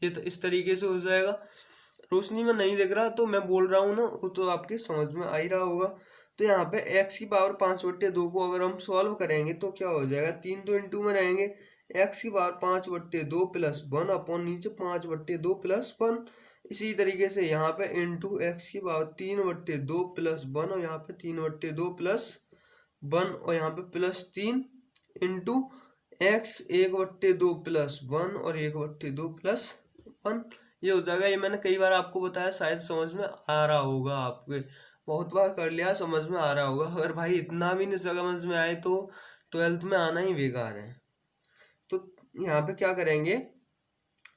ये तो इस तरीके से हो जाएगा। रोशनी में नहीं दिख रहा तो मैं बोल रहा हूँ ना, वो तो आपके समझ में आ ही रहा होगा। तो यहाँ पे x की पावर 5/2 को अगर हम सॉल्व करेंगे तो क्या हो जाएगा, 3 तो इंटू में रहेंगे, x की पावर 5/2 प्लस 1 अपॉन नीचे 5/2 प्लस 1। इसी तरीके से यहाँ पे इंटू x की पावर 3/2 प्लस 1 और यहाँ पे 3/2 प्लस 1 और यहाँ पे प्लस 3 इंटू x 1/2 प्लस 1 और 1/2 प्लस 1। ये हो जाएगा। ये मैंने कई बार आपको बताया, शायद समझ में आ रहा होगा, आपके बहुत बार कर लिया, समझ में आ रहा होगा। अगर भाई इतना भी नहीं समझ में आए तो 12th में आना ही बेकार है। तो यहाँ पे क्या करेंगे,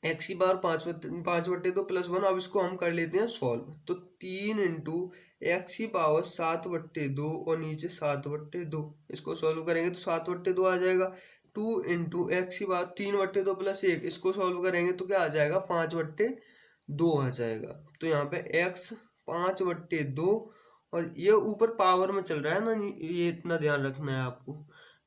x की पावर 5/2 प्लस 1, अब इसको हम कर लेते हैं सॉल्व। तो 3 इंटू एक्स की पावर 7/2 और नीचे 7/2, इसको सॉल्व करेंगे तो 7/2 आ जाएगा। 2 इंटू एक्स की पावर 3/2 प्लस 1, इसको सॉल्व करेंगे तो क्या आ जाएगा, 5/2 आ जाएगा। तो यहाँ पे x 5/2 और ये ऊपर पावर में चल रहा है ना, ये इतना ध्यान रखना है आपको,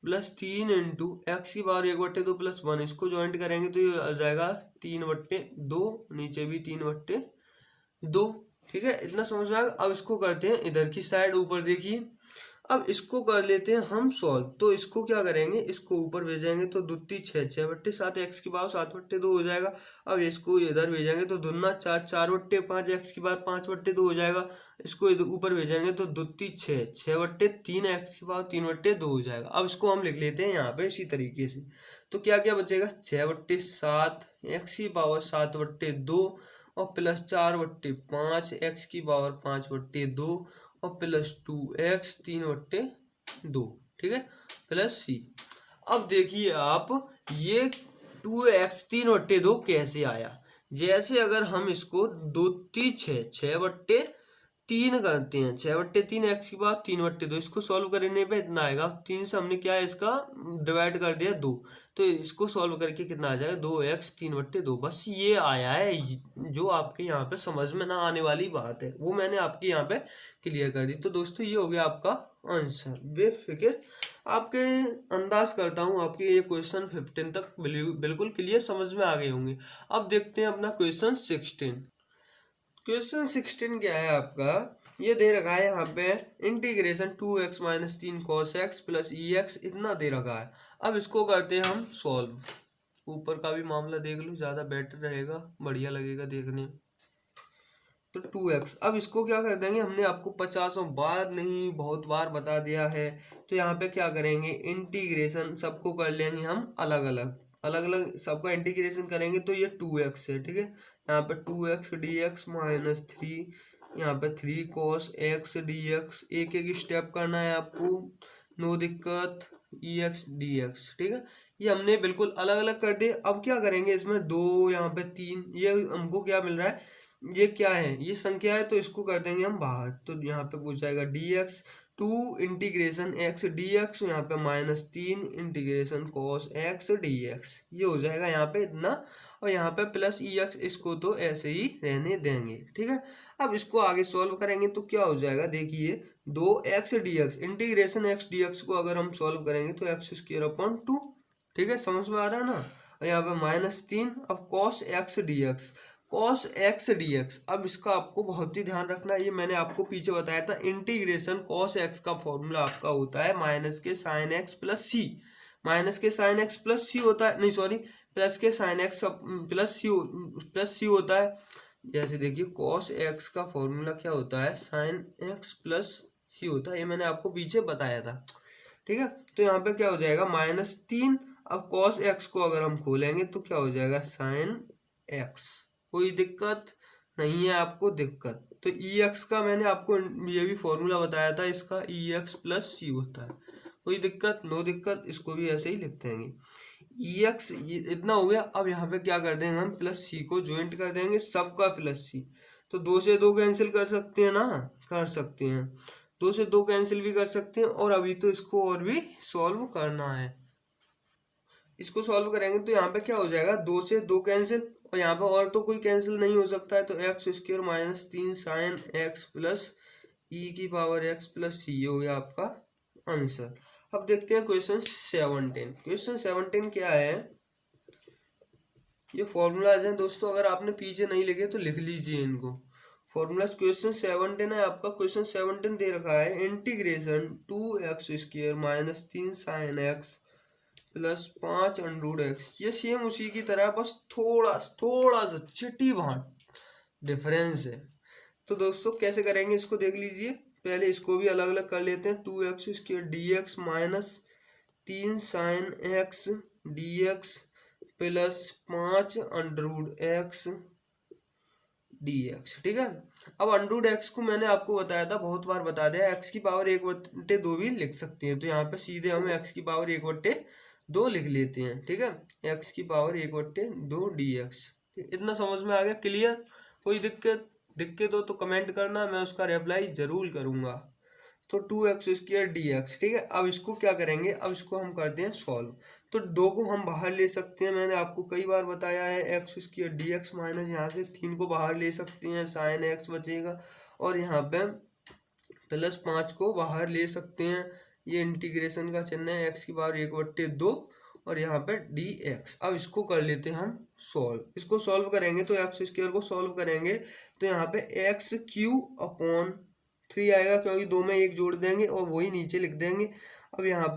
प्लस 3 इंटू एक्स की पावर 1/2 प्लस 1, इसको ज्वाइंट करेंगे तो ये आ जाएगा 3/2, नीचे भी 3/2, ठीक है, इतना समझ में आएगा। अब इसको करते हैं इधर की साइड, ऊपर देखिए। अब इसको कर लेते हैं हम सॉल्व। तो इसको क्या करेंगे, इसको ऊपर भेजेंगे तो 2 3 6 6/7, एक्स की पावर 7/2 हो जाएगा। अब इसको इधर भेजेंगे तो 2 4 4/5, एक्स की पावर 5/2 हो जाएगा। इसको इधर ऊपर भेजेंगे तो 2 3 6 6/3, एक्स की पावर 3/2 हो जाएगा। अब इसको हम लिख लेते हैं यहाँ पे इसी तरीके से। तो क्या क्या बचेगा, 6/7, एक्स की पावर 7/2 और प्लस 4/5, एक्स की पावर 5/2 और प्लस 2x 3/2, ठीक है, प्लस c। अब देखिए आप, ये 2x 3/2 कैसे आया, जैसे अगर हम इसको 2 3 6 6/3 करते हैं, 6/3 एक्स की पावर 3/2, इसको सॉल्व करने पे इतना आएगा। 3 से हमने क्या है, इसका डिवाइड कर दिया 2, तो इसको सॉल्व करके कितना आ जाएगा, 2x 3/2। बस ये आया है, जो आपके यहाँ पे समझ में ना आने वाली बात है वो मैंने आपके यहाँ पे क्लियर कर दी। तो दोस्तों ये हो गया आपका आंसर। बेफिक्र आपके अंदाज करता हूँ आपके ये क्वेश्चन 15 तक बिल्कुल क्लियर समझ में आ गए होंगे। अब देखते हैं अपना क्वेश्चन 16। क्वेश्चन 16 क्या है आपका, ये दे रखा है यहाँ पे integration 2x - 3 cos x plus EX, इतना दे रखा है। अब इसको करते हैं हम सॉल्व। ऊपर का भी मामला देख लो, ज़्यादा बेटर रहेगा, बढ़िया लगेगा देखने में। तो 2x, अब इसको क्या कर देंगे, हमने आपको 50 बार नहीं बहुत बार बता दिया है, तो यहाँ पे क्या करेंगे, इंटीग्रेशन सबको कर लेंगे हम अलग अलग सबका इंटीग्रेशन करेंगे, तो ये 2x है, ठीक है। यहाँ पे 2x dx माइनस 3, यहाँ पे 3 cos x dx, एक एक स्टेप करना है आपको, नो दिक्कत, ex dx, ठीक है। ये हमने बिल्कुल अलग अलग कर दिए। अब क्या करेंगे, इसमें 2, यहाँ पे 3, ये हमको क्या मिल रहा है, ये क्या है, ये संख्या है, तो इसको कर देंगे हम बाहर, तो यहाँ पे पूछ जाएगा dx 2 इंटीग्रेशन x dx, यहाँ पे -3 इंटीग्रेशन cos x dx, ये हो जाएगा यहाँ पे इतना, और यहाँ पे प्लस ex, इसको तो ऐसे ही रहने देंगे, ठीक है। अब इसको आगे सॉल्व करेंगे तो क्या हो जाएगा, देखिए 2x dx integration x dx को अगर हम सॉल्व करेंगे तो x²/2, ठीक है, समझ में आ रहा है ना। और यहाँ पे -3, अब cos x dx, cos x dx, अब इसका आपको बहुत ही ध्यान रखना है, ये मैंने आपको पीछे बताया था, इंटीग्रेशन cos x का फॉर्मूला आपका होता है माइनस के साइन एक्स प्लस सी, माइनस के साइन एक्स प्लस सी होता है, नहीं सॉरी, प्लस के साइन एक्स प्लस सी होता है। जैसे देखिए cos x का फॉर्मूला क्या होता है, साइन एक्स प्लस सी होता है, ये मैंने आपको पीछे बताया था, ठीक है। तो यहाँ पे क्या हो जाएगा, -3, अब cos x को अगर हम खोलेंगे तो क्या हो जाएगा, साइन x, कोई दिक्कत नहीं है आपको दिक्कत। तो ex का मैंने आपको ये भी फॉर्मूला बताया था, इसका ex प्लस सी होता है, कोई दिक्कत, नो दिक्कत, इसको भी ऐसे ही लिख देंगे। ex इतना हो गया। अब यहाँ पे क्या कर देंगे हम, प्लस सी को ज्वाइंट कर देंगे, सबका प्लस सी, तो 2 से 2 कैंसिल कर सकते हैं ना, कर सकते हैं, 2 से 2 कैंसिल भी कर सकते हैं। और अभी तो इसको और भी सॉल्व करना है, इसको सॉल्व करेंगे तो यहाँ पे क्या हो जाएगा, 2 से 2 कैंसिल, और यहाँ पे और तो कोई कैंसिल नहीं हो सकता है, तो x² -3 sine x plus e⁻x plus C, हो गया आपका आंसर। अब देखते हैं क्वेश्चन 17। क्वेश्चन 17 क्या है, ये फॉर्मूलाज हैं दोस्तों, अगर आपने पीछे नहीं लिखे तो लिख लीजिए इनको, फॉर्मूलाज। क्वेश्चन 17 है आपका, क्वेश्चन 17 दे रखा है, integration 2x² -3 sine x plus 5√x, ये सेम उसी की तरह, बस थोड़ा सा चिटी भाट डिफरेंस है। तो दोस्तों कैसे करेंगे इसको देख लीजिए, पहले इसको भी अलग अलग कर लेते हैं। 2x² dx -3 sine x dx plus 5√x dx, ठीक है। अब √x को मैंने आपको बताया था, बहुत बार बता दिया, x⁻1/2 भी लिख सकते हैं, तो यहाँ पे सीधे हम x⁻1/2 लिख लेते हैं, ठीक है, x⁻1/2 dx। इतना समझ में आ गया, क्लियर, कोई दिक्कत हो तो कमेंट करना, मैं उसका रिप्लाई जरूर करूंगा। तो 2x² dx, ठीक है। अब इसको क्या करेंगे, अब इसको हम करते हैं सॉल्व, तो 2 को हम बाहर ले सकते हैं, मैंने आपको कई बार बताया है, x² dx माइनस यहाँ से 3 को बाहर ले सकते हैं, साइन x बचेगा, और यहाँ पे प्लस 5 को बाहर ले सकते हैं, ये इंटीग्रेशन का चिन्ह है, x⁻1/2, और यहाँ पे dx। अब इसको कर लेते हैं हम सॉल्व, इसको सॉल्व करेंगे तो x² को सॉल्व करेंगे तो यहाँ पे x³ आएगा, क्योंकि 2 में 1 जोड़ देंगे और वही नीचे लिख देंगे। अब यहाँ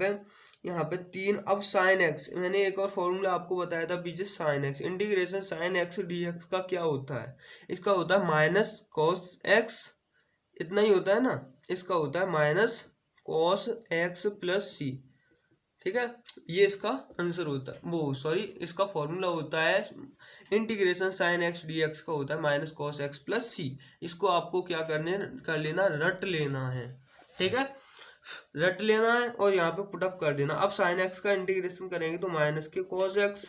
पे 3, अब साइन x, मैंने एक और फॉर्मूला आपको बताया था पीछे, sine x, integration sine x dx का क्या होता है, इसका होता है माइनस cos x, इतना ही होता है ना, इसका होता है minus cos x plus C, ठीक है, ये इसका आंसर होता है, वो सॉरी इसका फॉर्मूला होता है, इंटीग्रेशन साइन x dx का होता है माइनस cos x प्लस सी। इसको आपको क्या कर लेना, रट लेना है, ठीक है, रट लेना है, और यहाँ पे पुटअप कर देना। अब साइन x का इंटीग्रेशन करेंगे तो माइनस के cos x,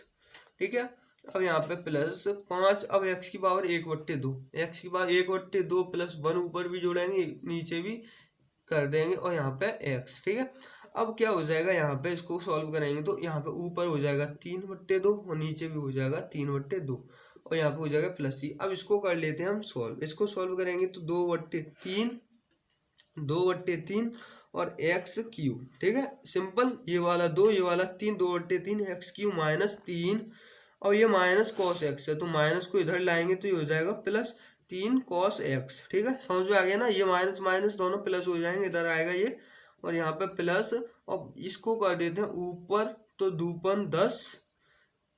ठीक है। अब यहाँ पे प्लस 5, अब x⁻1/2, x⁻1/2 प्लस 1 ऊपर भी जोड़ेंगे, नीचे भी कर देंगे, और यहाँ पे x, ठीक है। अब क्या हो जाएगा, यहाँ पे इसको सॉल्व करेंगे तो यहाँ पे ऊपर हो जाएगा 3/2 और नीचे भी हो जाएगा 3/2, और यहाँ पे हो जाएगा प्लस सी। अब इसको कर लेते हैं हम सॉल्व, इसको सॉल्व करेंगे तो 2/3 और x³ ठीक है, सिंपल, ये वाला 2 ये वाला 3, 2/3 x³ -3, और ये माइनस cos x है तो माइनस को इधर लाएंगे तो ये हो जाएगा प्लस 3 cos x, ठीक है, समझ में आ गया ना, ये माइनस माइनस दोनों प्लस हो जाएंगे, इधर आएगा ये, और यहाँ पे प्लस, और इसको कर देते हैं ऊपर, तो 2×10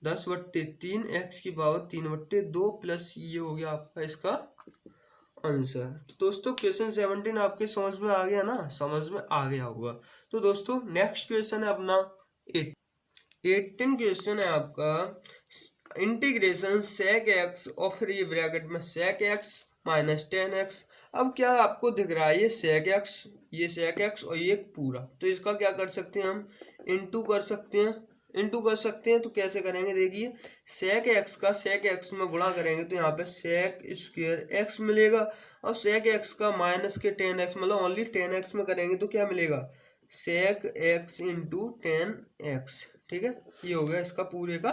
10/3 x की पावर 3/2 प्लस ये हो गया आपका इसका आंसर। तो दोस्तों क्वेश्चन 17 आपके समझ में आ गया ना, समझ में आ गया होगा। तो दोस्तों नेक्स्ट क्वेश्चन है अपना 18 क्वेश्चन है आपका इंटीग्रेशन सेक एक्स और फिर ये ब्रैकेट में सेक एक्स माइनस 10x। अब क्या आपको दिख रहा है, ये सेक एक्स और ये पूरा, तो इसका क्या कर सकते हैं हम, इंटू कर सकते हैं। तो कैसे करेंगे, देखिए सेक एक्स में गुणा करेंगे तो यहाँ पे सेक स्क्वायर एक्स मिलेगा, और सेक एक्स का माइनस के 10x मतलब ओनली 10x में करेंगे तो क्या मिलेगा, सेक एक्स इंटू 10x। ठीक है, ये हो गया इसका पूरे का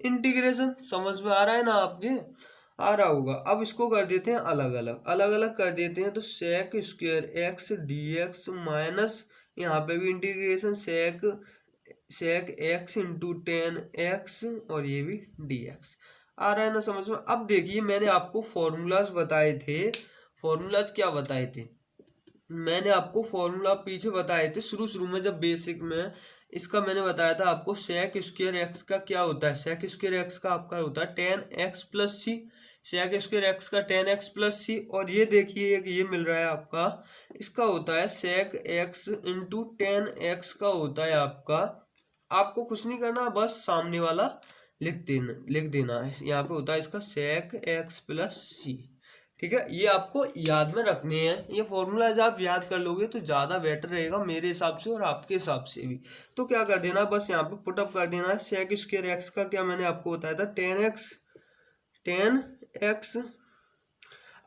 इंटीग्रेशन। समझ में आ रहा है ना आपके, आ रहा होगा। अब इसको कर देते हैं अलग अलग कर देते हैं। तो sec square x d x minus यहाँ पे भी integration sec x into 10x और ये भी dx। आ रहा है ना समझ में। अब देखिए मैंने आपको फॉर्मूलाज बताए थे, फॉर्मूलाज क्या बताए थे, मैंने आपको फॉर्मूला पीछे बताए थे शुरू में, जब बेसिक में इसका मैंने बताया था आपको सेक स्क्वायर एक्स का क्या होता है, सेक स्क्वायर एक्स का आपका होता है 10x प्लस सी, सेक स्क्वायर एक्स का 10x प्लस सी, और ये देखिए ये मिल रहा है आपका, इसका होता है सेक एक्स इंटू 10x का होता है आपको कुछ नहीं करना, बस सामने वाला लिख देना है। यहाँ पे होता है इसका सेक एक्स प्लस सी। ठीक है, ये आपको याद में रखने हैं, ये फॉर्मूला आप याद कर लोगे तो ज़्यादा बेटर रहेगा मेरे हिसाब से और आपके हिसाब से भी। तो क्या कर देना, बस यहाँ पे पुटअप कर देना है। सेक स्क्वायर एक्स का क्या मैंने आपको बताया था 10x।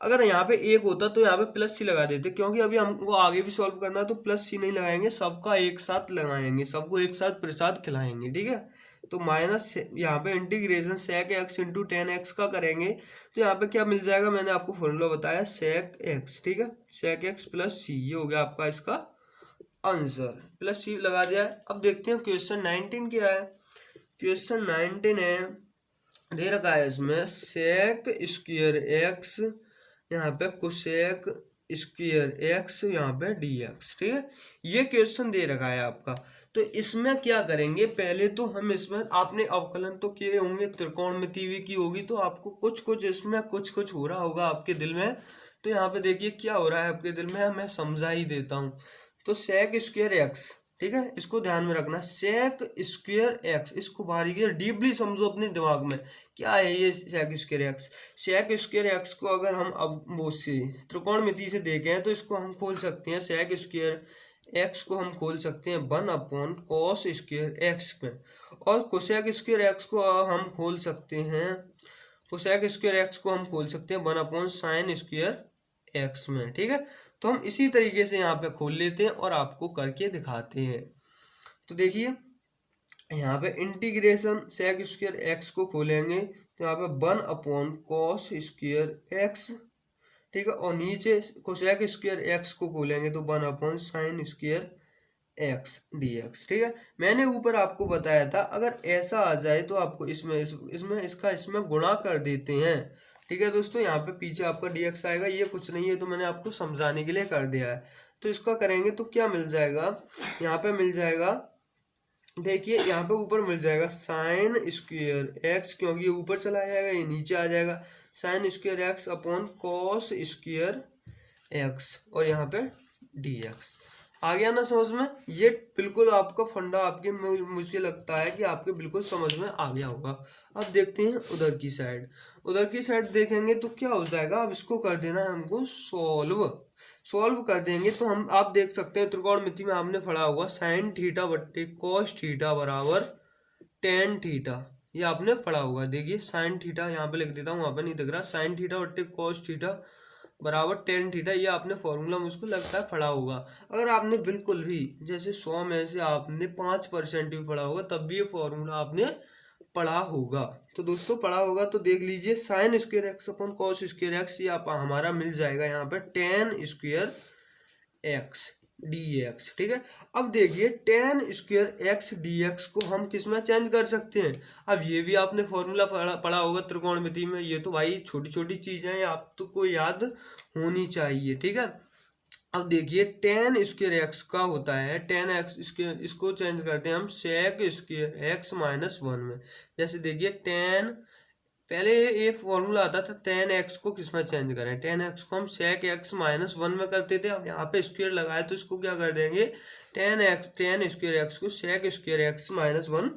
अगर यहाँ पे एक होता तो यहाँ पे प्लस सी लगा देते, क्योंकि अभी हमको आगे भी सॉल्व करना है तो प्लस सी नहीं लगाएंगे, सबका एक साथ लगाएंगे, सबको एक साथ प्रसाद खिलाएंगे। ठीक है, तो माइनस यहाँ पे integration sec x into 10x का करेंगे तो यहाँ पे क्या मिल जाएगा, मैंने आपको फॉर्मूला बताया सेक एक्स। ठीक है, सेक एक्स प्लस सी, ये हो गया आपका इसका आंसर, प्लस सी लगा दिया है। अब देखते हैं क्वेश्चन 19 क्या है। क्वेश्चन 19 है, दे रखा है इसमें सेक स्क्वायर एक्स, यहाँ पे कोसेक स्क्वायर एक्स, यहाँ पे dx। ठीक है, ये क्वेश्चन दे रखा है आपका। तो इसमें क्या करेंगे, पहले तो हम इसमें आपने अवकलन तो किए होंगे, त्रिकोणमिति भी की होगी, तो आपको कुछ इसमें कुछ हो रहा होगा आपके दिल में। तो यहाँ पे देखिए क्या हो रहा है आपके दिल में, मैं समझा ही देता हूँ। तो सेक स्क्वायर एक्स, ठीक है, इसको ध्यान में रखना, सेक स्क्वायर एक्स, इसको बारीकी से डीपली समझो अपने दिमाग में, क्या है ये sec square x. Sec square x को अगर हम अब वो से त्रिकोणमिति से देखें तो इसको हम खोल सकते हैं, सेक स्क्वायर एक्स को हम खोल सकते हैं 1 कॉस स्क्वायर एक्स में, और कोसेक स्क्वायर एक्स को हम खोल सकते हैं, कोसेक स्क्वायर एक्स को हम खोल सकते हैं 1 साइन स्क्वायर एक्स में। ठीक है, तो हम इसी तरीके से यहाँ पे खोल लेते हैं और आपको करके दिखाते हैं। तो देखिए यहाँ पे इंटीग्रेशन सेक स्क्वायर एक्स को खोलेंगे तो यहाँ पे 1 कॉस स्क्वायर एक्स। ठीक है, और नीचे कोसेक स्क्वायर एक्स को खोलेंगे तो 1 साइन स्क्वायर एक्स dx। ठीक है, मैंने ऊपर आपको बताया था अगर ऐसा आ जाए तो आपको इसमें गुणा कर देते हैं। ठीक है दोस्तों, यहाँ पे पीछे आपका dx आएगा, ये कुछ नहीं है, तो मैंने आपको समझाने के लिए कर दिया है। तो इसका करेंगे तो क्या मिल जाएगा, यहाँ पे मिल जाएगा, देखिए यहाँ पे ऊपर मिल जाएगा साइन स्क्वायर एक्स, क्योंकि ये ऊपर चला जाएगा ये नीचे आ जाएगा, sine square x upon cos square x, और यहाँ पे dx। आ गया ना समझ में, ये बिल्कुल आपका फंडा आपके, मुझे लगता है कि आपके बिल्कुल समझ में आ गया होगा। अब देखते हैं उधर की साइड देखेंगे तो क्या हो जाएगा। अब इसको कर देना है हमको सॉल्व कर देंगे तो हम, आप देख सकते हैं त्रिकोणमिति में आपने पढ़ा होगा साइन थीटा बट्टे कॉस थीटा बराबर टेन थीटा, ये आपने पढ़ा होगा। देखिए साइन थीटा यहाँ पे लिख देता हूँ, वहाँ पे नहीं दिख रहा, साइन थीटा बट्टे कॉस थीटा बराबर टेन थीटा, ये आपने फॉर्मूला मुझको लगता है पढ़ा होगा। अगर आपने बिल्कुल भी जैसे 100 में से आपने 5% भी पढ़ा होगा तब भी ये फॉर्मूला आपने पढ़ा होगा। तो दोस्तों पढ़ा होगा तो देख लीजिए sine square x upon cos square x, ये आप हमारा मिल जाएगा यहाँ पे टेन स्क्वायर एक्स dx। ठीक है, अब देखिए टेन स्क्वायर एक्स dx को हम किस में चेंज कर सकते हैं। अब ये भी आपने फॉर्मूला पढ़ा होगा त्रिकोणमिति में, ये तो भाई छोटी छोटी चीजें हैं, आप तो को याद होनी चाहिए। ठीक है, अब देखिए टेन स्क्वेयर एक्स का होता है टेन एक्स, इसको चेंज करते हैं हम sec square x minus one में। जैसे देखिए टेन, पहले ये फॉर्मूला आता था टेन एक्स को किस में चेंज करें, टेन एक्स को हम सेक एक्स माइनस वन में करते थे। अब यहाँ पे स्क्वेयर लगाए तो इसको क्या कर देंगे, टेन स्क्वेयर एक्स को sec square x minus one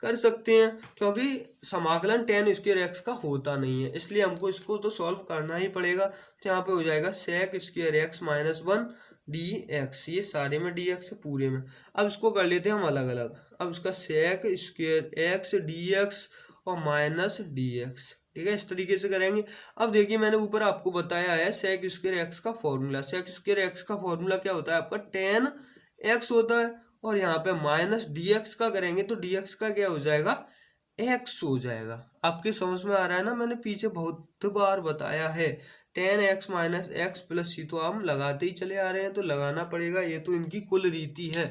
कर सकते हैं, क्योंकि समाकलन टेन स्क्वेयर एक्स का होता नहीं है, इसलिए हमको इसको तो सॉल्व करना ही पड़ेगा। तो यहाँ पे हो जाएगा sec square x minus one d x, ये सारे में डी एक्स है पूरे में। अब इसको कर लेते हैं हम अलग अलग। अब इसका sec square x d x और माइनस डी एक्स, ठीक है, इस तरीके से करेंगे। अब देखिए मैंने ऊपर आपको बताया है सेक स्क्वेयर एक्स का फॉर्मूला। सेक स्क्वेयर एक्स का फॉर्मूला क्या होता है आपका, टेन एक्स होता है, और यहाँ पे माइनस डी एक्स का करेंगे तो डी एक्स का क्या हो जाएगा, एक्स हो जाएगा। आपके समझ में आ रहा है ना, मैंने पीछे बहुत बार बताया है। Tan X minus X plus C तो हम लगाते ही चले आ रहे हैं, तो लगाना पड़ेगा, ये तो इनकी कुल रीति है।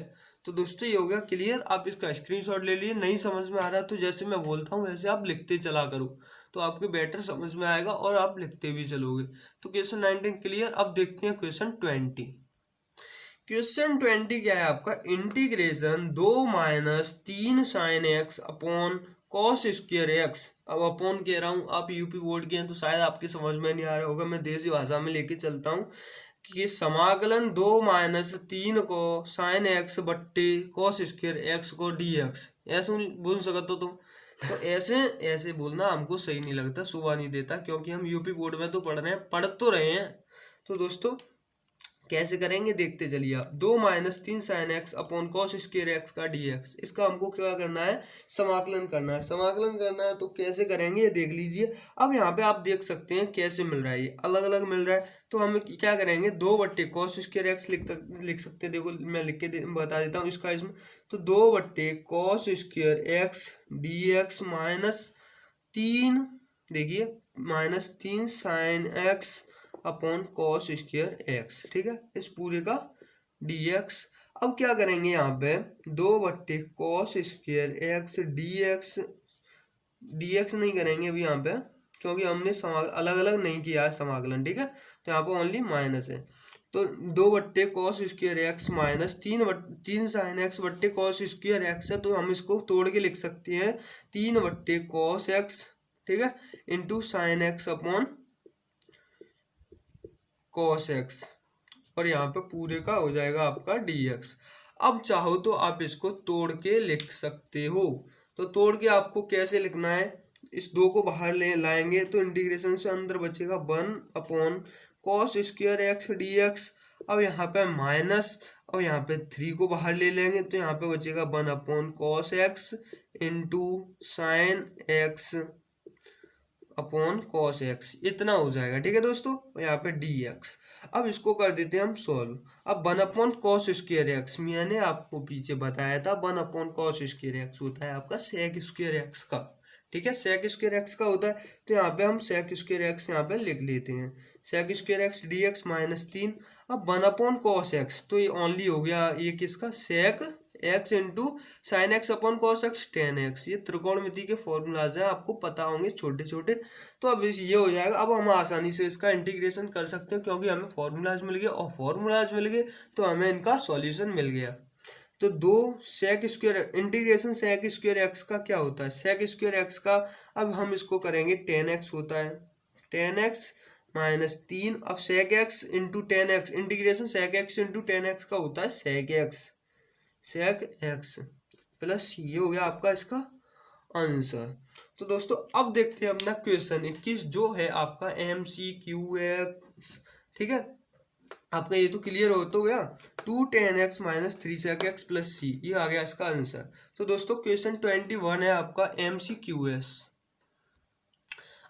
तो दोस्तों ये हो गया क्लियर, आप इसका स्क्रीनशॉट ले लिए। नहीं समझ में आ रहा तो जैसे मैं बोलता हूँ वैसे आप लिखते चला करो, तो आपके बेटर समझ में आएगा और आप लिखते भी चलोगे। तो क्वेश्चन 19 क्लियर। अब देखते हैं क्वेश्चन 20। क्वेश्चन 20 क्या है आपका, integration 2 minus 3 sine x upon cos square x. अब अपॉन कह रहा हूँ, आप यूपी बोर्ड के हैं तो शायद आपकी समझ में नहीं आ रहा होगा, मैं देसी भाषा में लेके चलता हूँ कि समाकलन 2 माइनस 3 को साइन एक्स बट्टे कॉस स्क्वेयर एक्स को डी एक्स, ऐसे बोल सकते हो तुम। तो ऐसे बोलना हमको सही नहीं लगता, सुबह नहीं देता, क्योंकि हम यूपी बोर्ड में तो पढ़ रहे हैं, पढ़ तो रहे हैं। तो दोस्तों कैसे करेंगे देखते चलिए आप। 2 minus 3 sine x upon cos square x का डी एक्स, इसका हमको क्या करना है, समाकलन करना है। समाकलन करना है तो कैसे करेंगे ये देख लीजिए। अब यहाँ पे आप देख सकते हैं कैसे मिल रहा है, ये अलग अलग मिल रहा है। तो हम क्या करेंगे, 2 बट्टे कॉस स्क्वेयर एक्स लिख सकते हैं। देखो मैं लिख के बता देता हूँ इसका इसमें। तो 2 बट्टे cos square x d x minus 3, देखिए minus 3 sine x upon cos square x, ठीक है, इस पूरे का dx। अब क्या करेंगे यहाँ पे, 2 बट्टे कॉस स्क्वेयर एक्स dx नहीं करेंगे अभी यहाँ पे, क्योंकि हमने अलग अलग नहीं किया है समाकलन, ठीक है। तो यहाँ पे ओनली माइनस है। तो 2 बट्टे cos square x minus 3 sine x बट्टे कॉस स्क्वेयर एक्स है, तो हम इसको तोड़ के लिख सकते हैं 3 बट्टे कॉस एक्स, ठीक है, into sine x upon cos x, और यहाँ पे पूरे का हो जाएगा आपका dx। अब चाहो तो आप इसको तोड़ के लिख सकते हो। तो तोड़ के आपको कैसे लिखना है, इस 2 को बाहर ले लाएंगे तो इंटीग्रेशन से अंदर बचेगा 1 upon cos square x dx। अब यहाँ पे माइनस, और यहाँ पे 3 को बाहर ले लेंगे तो यहाँ पे बचेगा 1 upon cos x into sine x upon cos x, इतना हो जाएगा, ठीक है दोस्तों। यहाँ पे dx। अब इसको कर देते हैं हम सॉल्व। अब 1 अपॉन कॉस स्क्वेयर एक्स, मैंने आपको पीछे बताया था 1 अपॉन कॉस स्क्वेयर एक्स होता है आपका सेक स्क्वेयर एक्स का, ठीक है, सेक स्क्वेयर एक्स का होता है। तो यहाँ पे हम सेक स्क्वेयर एक्स यहाँ पे लिख लेते हैं, sec square x d x minus 3। अब 1 अपॉन कॉस एक्स, तो ये ओनली हो गया ये किसका, sec x into sine x upon cos x tan x. ये त्रिकोणमिति के फॉर्मूलाज हैं, आपको पता होंगे छोटे छोटे। तो अब ये हो जाएगा। अब हम आसानी से इसका इंटीग्रेशन कर सकते हैं, क्योंकि हमें फॉर्मूलाज मिल गए, और फॉर्मूलाज मिल गए तो हमें इनका सॉल्यूशन मिल गया। तो 2 sec square integration sec square x का क्या होता है, सेक स्क्वायर एक्स का अब हम इसको करेंगे टेन एक्स होता है, टेन एक्स माइनस 3। अब sec x into tan x, integration sec x into tan x का होता है सेक एक्स प्लस ये हो गया आपका इसका आंसर। तो दोस्तों अब देखते हैं अपना क्वेश्चन 21 जो है आपका MCQX, ठीक है। आपका ये तो क्लियर हो तो गया, 2 tan x minus 3 sec x plus C, ये आ गया इसका आंसर। तो दोस्तों क्वेश्चन 21 है आपका MCQS।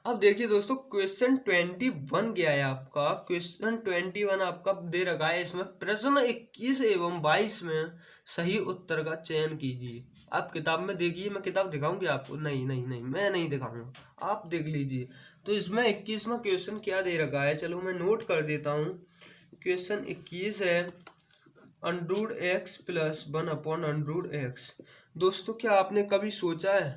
अब देखिए दोस्तों क्वेश्चन 21 क्या है आपका, क्वेश्चन 21 आपका दे रखा है, इसमें प्रश्न 21 एवं 22 में सही उत्तर का चयन कीजिए। आप किताब में देखिए, मैं किताब दिखाऊंगी आपको, नहीं मैं नहीं दिखाऊंगा, आप देख लीजिए। तो इसमें 21वां क्वेश्चन क्या दे रखा है, चलो मैं नोट कर देता हूँ। क्वेश्चन 21 है under root x plus 1 upon under root x. दोस्तों क्या आपने कभी सोचा है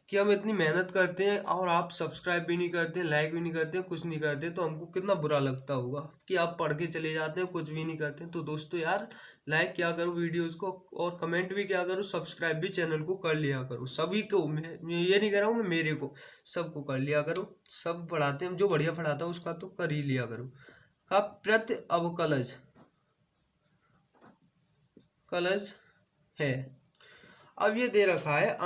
कि हम इतनी मेहनत करते हैं और आप सब्सक्राइब भी नहीं करते हैं, लाइक भी नहीं करते हैं, कुछ नहीं करते, तो हमको कितना बुरा लगता होगा कि आप पढ़ के चले जाते हैं, कुछ भी नहीं करते हैं। तो दोस्तों यार, लाइक क्या करो वीडियोस को, और कमेंट भी क्या करो, सब्सक्राइब भी चैनल को कर लिया करो। सभी को, मैं ये नहीं कर रहा हूँ मैं, मेरे को, सबको कर लिया करो। सब पढ़ाते हैं, जो बढ़िया पढ़ाता है उसका तो कर ही लिया करो। का प्रति अवकलज कलज है। अब ये दे रखा है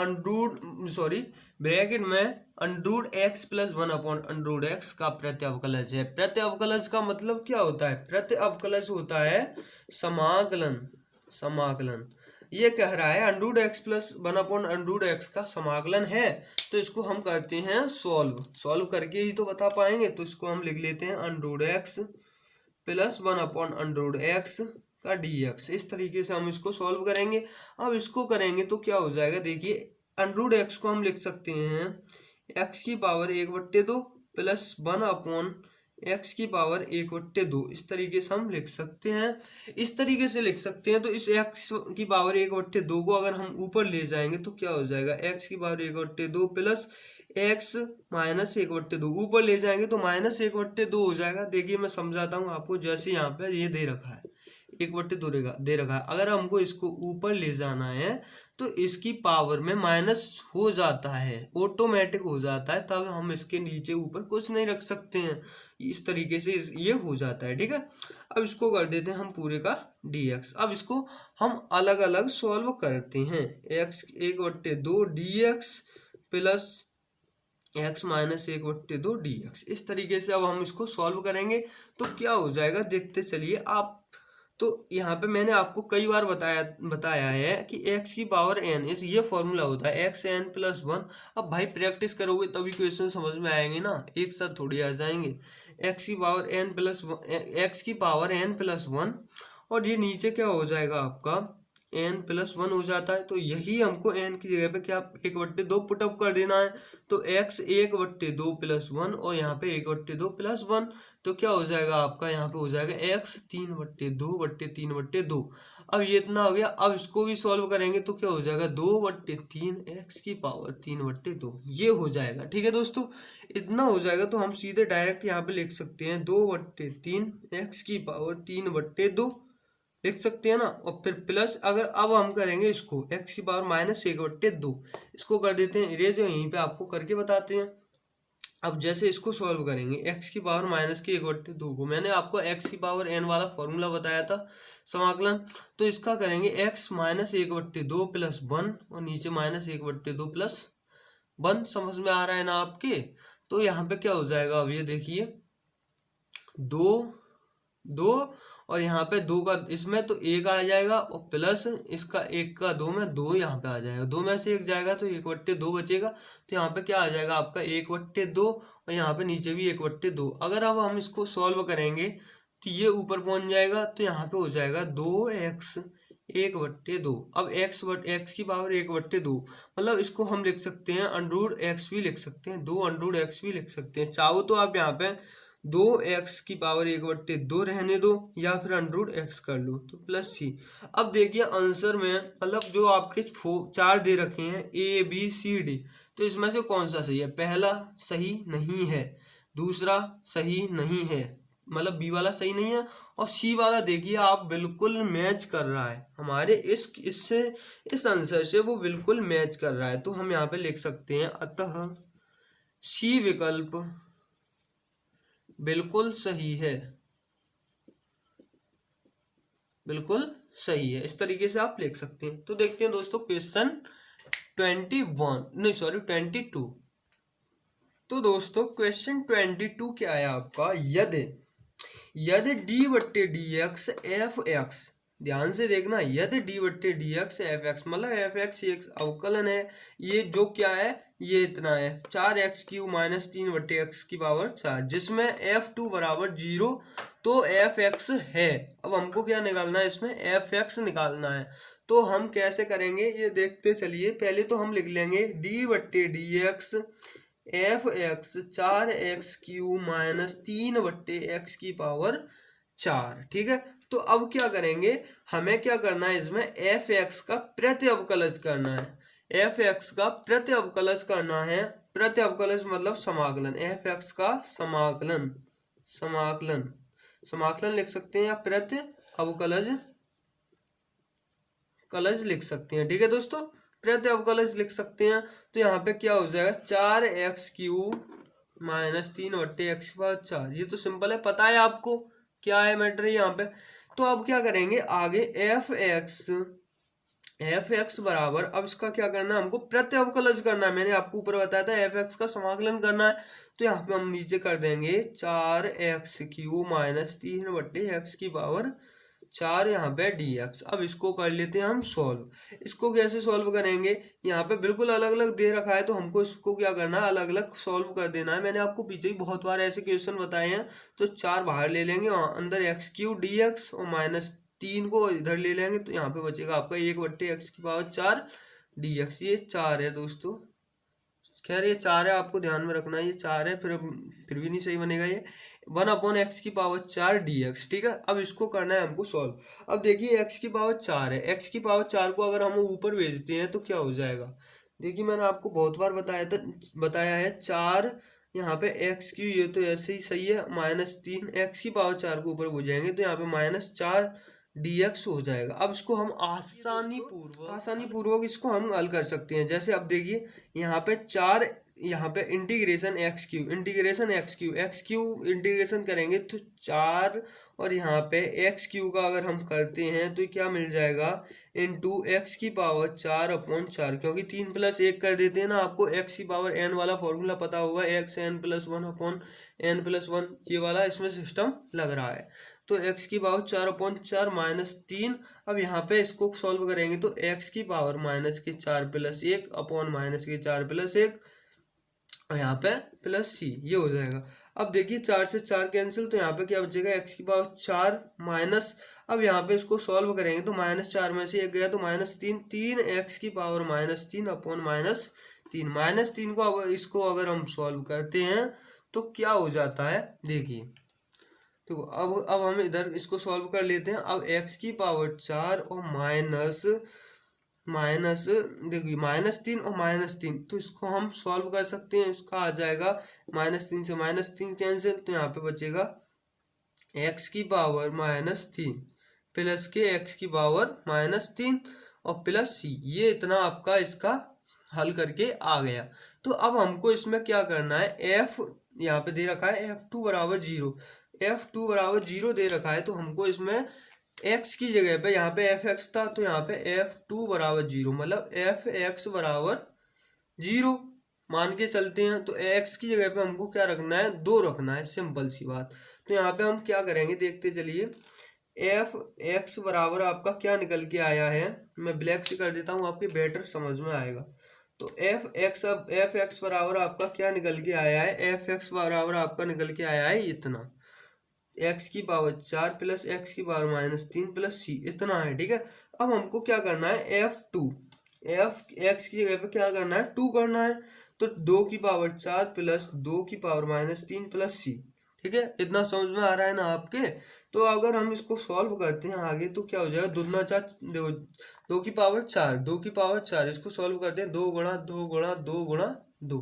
ब्रैकेट में अंडरूड एक्स प्लस 1/√x का प्रत्यवकलज है। प्रत्यवकलज का मतलब क्या होता है? प्रत्यवकलज होता है समाकलन। समाकलन ये कह रहा है अंडरूड एक्स प्लस 1/√x का समाकलन है, तो इसको हम करते हैं सॉल्व करके ही तो बता पाएंगे। तो इसको हम लिख लेते हैं अंडरूड एक्स प्लस 1/√x का dx। इस तरीके से हम इसको सॉल्व करेंगे। अब इसको करेंगे तो क्या हो जाएगा, देखिए √x को हम लिख सकते हैं x की पावर 1/2 प्लस 1/x की पावर 1/2। इस तरीके से हम लिख सकते हैं, इस तरीके से लिख सकते हैं। तो इस x की पावर 1/2 को अगर हम ऊपर ले जाएंगे तो क्या हो जाएगा, x की पावर 1/2 प्लस x माइनस 1/2। ऊपर ले जाएंगे तो माइनस 1/2 हो जाएगा। देखिए मैं समझाता हूँ आपको। जैसे यहाँ पे ये दे रखा है 1/2 दे रखा है, अगर हमको इसको ऊपर ले जाना है तो इसकी पावर में माइनस हो जाता है, ऑटोमेटिक हो जाता है, तब हम इसके नीचे ऊपर कुछ नहीं रख सकते हैं। इस तरीके से ये हो जाता है, ठीक है। अब इसको कर देते हैं हम पूरे का dx। अब इसको हम अलग अलग सॉल्व करते हैं। x 1/2 dx plus x minus 1/2 dx। इस तरीके से अब हम इसको सॉल्व करेंगे तो क्या हो जाएगा, देखते चलिए आप। तो यहाँ पे मैंने आपको कई बार बताया है कि x की पावर n, इस ये फॉर्मूला होता है xn + 1। अब भाई प्रैक्टिस करोगे तभी क्वेश्चन समझ में आएंगे ना, एक साथ थोड़ी आ जाएंगे। x की पावर n + 1 और ये नीचे क्या हो जाएगा आपका n + 1 हो जाता है। तो यही हमको n की जगह पे क्या 1/2 पुटअप कर देना है। तो x 1/2 + 1 और यहाँ पे 1/2 + 1, तो क्या हो जाएगा आपका, यहाँ पे हो जाएगा x 3/2 अब ये इतना हो गया। अब इसको भी सॉल्व करेंगे तो क्या हो जाएगा 2/3 x की पावर 3/2, ये हो जाएगा। ठीक है दोस्तों, इतना हो जाएगा तो हम सीधे डायरेक्ट यहाँ पे लिख सकते हैं 2/3 x की पावर 3/2 लिख सकते हैं ना। और फिर प्लस, अगर अब हम करेंगे इसको x की पावर माइनस 1/2, इसको कर देते हैं इरेज, यहीं पे आपको करके बताते हैं। अब जैसे इसको सॉल्व करेंगे x की पावर माइनस के 1/2 को, मैंने आपको x की पावर n वाला फॉर्मूला बताया था समाकलन, तो इसका करेंगे x माइनस 1/2 प्लस 1 और नीचे माइनस 1/2 प्लस 1। समझ में आ रहा है ना आपके? तो यहाँ पे क्या हो जाएगा, अब ये देखिए 2 और यहाँ पे 2 का इसमें तो 1 आ जाएगा और प्लस इसका 1 का 2 में 2 यहाँ पे आ जाएगा, 2 में से 1 जाएगा तो 1/2 बचेगा। तो यहाँ पे क्या आ जाएगा आपका 1/2 और यहाँ पे नीचे भी 1/2। अगर अब हम इसको सॉल्व करेंगे तो ये ऊपर पहुँच जाएगा, तो यहाँ पे हो जाएगा 2x 1/2। अब x की पावर 1/2 मतलब इसको हम लिख सकते हैं √x भी लिख सकते हैं, 2 √x भी लिख सकते हैं। चाहो तो आप यहाँ पे 2x की पावर 1/2 रहने दो या फिर √x कर लो, तो प्लस c। अब देखिए आंसर में मतलब जो आपके 4 दे रखे हैं a b c d, तो इसमें से कौन सा सही है? पहला सही नहीं है, दूसरा सही नहीं है, मतलब बी वाला सही नहीं है, और सी वाला देखिए आप बिल्कुल मैच कर रहा है हमारे इस आंसर से, वो बिल्कुल मैच कर रहा है। तो हम यहाँ पे लिख सकते हैं अतः सी विकल्प बिल्कुल सही है, बिल्कुल सही है। इस तरीके से आप लिख सकते हैं। तो देखते हैं दोस्तों क्वेश्चन 22। तो दोस्तों क्वेश्चन 22 क्या है आपका, यदि d/dx f(x), ध्यान से देखना, यदि d/dx f(x) मतलब f(x) एक अवकलन है, ये जो क्या है, ये इतना है 4x³ माइनस 3/x की पावर 4, जिसमें f2 बराबर 0, तो f(x) है। अब हमको क्या निकालना है, इसमें f(x) निकालना है। तो हम कैसे करेंगे ये देखते चलिए। पहले तो हम लिख लेंगे d/dx f(x) 4x³ minus 3/x की पावर 4, ठीक है। तो अब क्या करेंगे, हमें क्या करना है, इसमें f(x) का प्रत्यवकलज करना है। एफ एक्स का प्रति अवकलज करना है। प्रति अवकलज मतलब समाकलन, एफ एक्स का समाकलन, समाकलन समाकलन लिख सकते हैं या प्रति अवकलज कलज लिख सकते हैं। ठीक है दोस्तों, प्रति अवकलज लिख सकते हैं। तो यहाँ पे क्या हो जाएगा 4x³ माइनस 3/x⁴। ये तो सिंपल है, पता है आपको क्या है मैटर यहाँ पे। तो अब क्या करेंगे आगे, एफ एक्स बराबर, अब इसका क्या करना है हमको प्रति अवकलज करना है। मैंने आपको ऊपर बताया था एफ एक्स का समाकलन करना है। तो यहाँ पे हम नीचे कर देंगे 4x³ माइनस 3/x⁴ यहाँ पे dx। अब इसको कर लेते हैं हम सॉल्व। इसको कैसे सॉल्व करेंगे, यहाँ पे बिल्कुल अलग अलग दे रखा है तो हमको इसको क्या करना है, अलग अलग सॉल्व कर देना है। मैंने आपको पीछे ही बहुत बार ऐसे क्वेश्चन बताए हैं। तो 4 बाहर ले लेंगे, अंदर x³ dx और माइनस 3 को इधर ले लेंगे। तो यहाँ पे बचेगा आपका 1/x⁴ dx। ये 4 है दोस्तों, खैर ये 4 है, आपको ध्यान में रखना है ये 4 है, फिर भी नहीं सही बनेगा ये 1/x⁴ dx। ठीक है, अब इसको करना है हमको सॉल्व। अब देखिए x⁴ है, x⁴ को अगर हम ऊपर भेजते हैं तो क्या हो जाएगा। देखिए मैंने आपको बहुत बार बताया है 4 यहाँ पे x³ ये तो ऐसे ही सही है, -3 x⁴ को ऊपर भेजेंगे तो यहाँ पे -4 dx हो जाएगा। अब इसको हम आसानी पूर्वक इसको हम हल कर सकते हैं। जैसे अब देखिए यहाँ पे 4, यहाँ पे इंटीग्रेशन x³ इंटीग्रेशन करेंगे तो 4, और यहाँ पे x³ का अगर हम करते हैं तो क्या मिल जाएगा, इंटू x⁴ क्योंकि 3 + 1 कर देते हैं ना। आपको x⁴n वाला फॉर्मूला पता होगा, xn+1/n+1, ये वाला इसमें सिस्टम लग रहा है। तो x⁴ माइनस 3। अब यहाँ पे इसको सॉल्व करेंगे तो x⁴ -4 + 1 अपॉन -4 + 1 और यहाँ पे +c ये हो जाएगा। अब देखिए 4 से 4 कैंसिल, तो यहाँ पे क्या बचेगा x⁴ माइनस, अब यहाँ पे इसको सॉल्व करेंगे तो -4 में से 1 गया तो -3, 3x⁴ -3 अपॉन -3 -3 को अब इसको अगर हम सॉल्व करते हैं तो क्या हो जाता है देखिए। तो अब हम इधर इसको सॉल्व कर लेते हैं। अब x⁴ और माइनस देखिए -3 और -3, तो इसको हम सॉल्व कर सकते हैं। इसका आ जाएगा -3 से -3 कैंसिल, तो यहाँ पे बचेगा x⁴ -3 प्लस के x⁴ -3 और प्लस c। ये इतना आपका इसका हल करके आ गया। तो अब हमको इसमें क्या करना है, f यहाँ पे दे रखा है f2 = 0, f2 = 0 दे रखा है। तो हमको इसमें x की जगह पे, यहाँ पे f(x) था तो यहाँ पे f2 = 0, मतलब f(x) = 0 मान के चलते हैं। तो x की जगह पे हमको क्या रखना है, 2 रखना है, सिंपल सी बात। तो यहाँ पे हम क्या करेंगे देखते चलिए। f(x) बराबर आपका क्या निकल के आया है, मैं ब्लैक से कर देता हूँ, आपके बेटर समझ में आएगा। तो f(x) बराबर आपका क्या निकल के आया है, f(x) बराबर आपका निकल के आया है इतना, x⁴ 4 plus x⁴ -3 plus c, इतना है। ठीक है, अब हमको क्या करना है, x की जगह पे क्या करना है, 2 करना है। तो 2⁴ 4 प्लस 2⁴ -3 प्लस c। ठीक है, इतना समझ में आ रहा है ना आपके। तो अगर हम इसको सॉल्व करते हैं आगे तो क्या हो जाएगा, 2 × 4 देखो, 2⁴ 4 इसको सॉल्व करते हैं, 2 × 2 × 2 × 2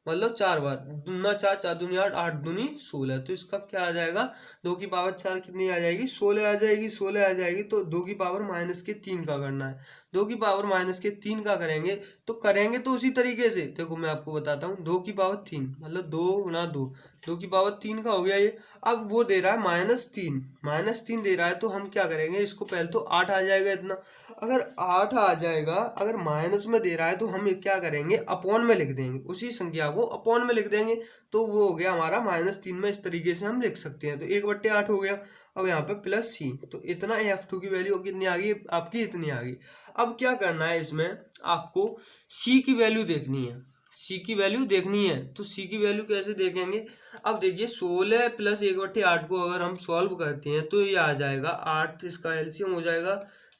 मतलब 4 बार, 2 × 4 4 दूनी 8, 8 दूनी 16। तो इसका क्या आ जाएगा, 2⁴ 4 कितनी आ जाएगी, 16 आ जाएगी, 16 आ जाएगी। तो 2⁴ -3 का करना है, 2⁴ -3 का करेंगे तो उसी तरीके से देखो मैं आपको बताता हूँ। 2⁵ मतलब 2 × 2, 2⁵ का हो गया ये। अब वो दे रहा है -3 दे रहा है, तो हम क्या करेंगे, इसको पहले तो 8 आ जाएगा इतना। अगर 8 आ जाएगा, अगर माइनस में दे रहा है तो हम क्या करेंगे, अपॉन में लिख देंगे, उसी संख्या को अपॉन में लिख देंगे। तो वो हो गया हमारा -3 में, इस तरीके से हम लिख सकते हैं। तो 1/8 हो गया। अब यहाँ पे प्लस c, तो इतना f2 की वैल्यू कितनी आ गई आपकी, इतनी आ गई। अब क्या करना है, इसमें आपको c की वैल्यू देखनी है, c की वैल्यू देखनी है। तो c की वैल्यू कैसे देखेंगे, अब देखिए 16 + 1/8 को अगर हम सॉल्व करते हैं तो ये आ जाएगा 8, इसका एलसीएम हो जाएगा,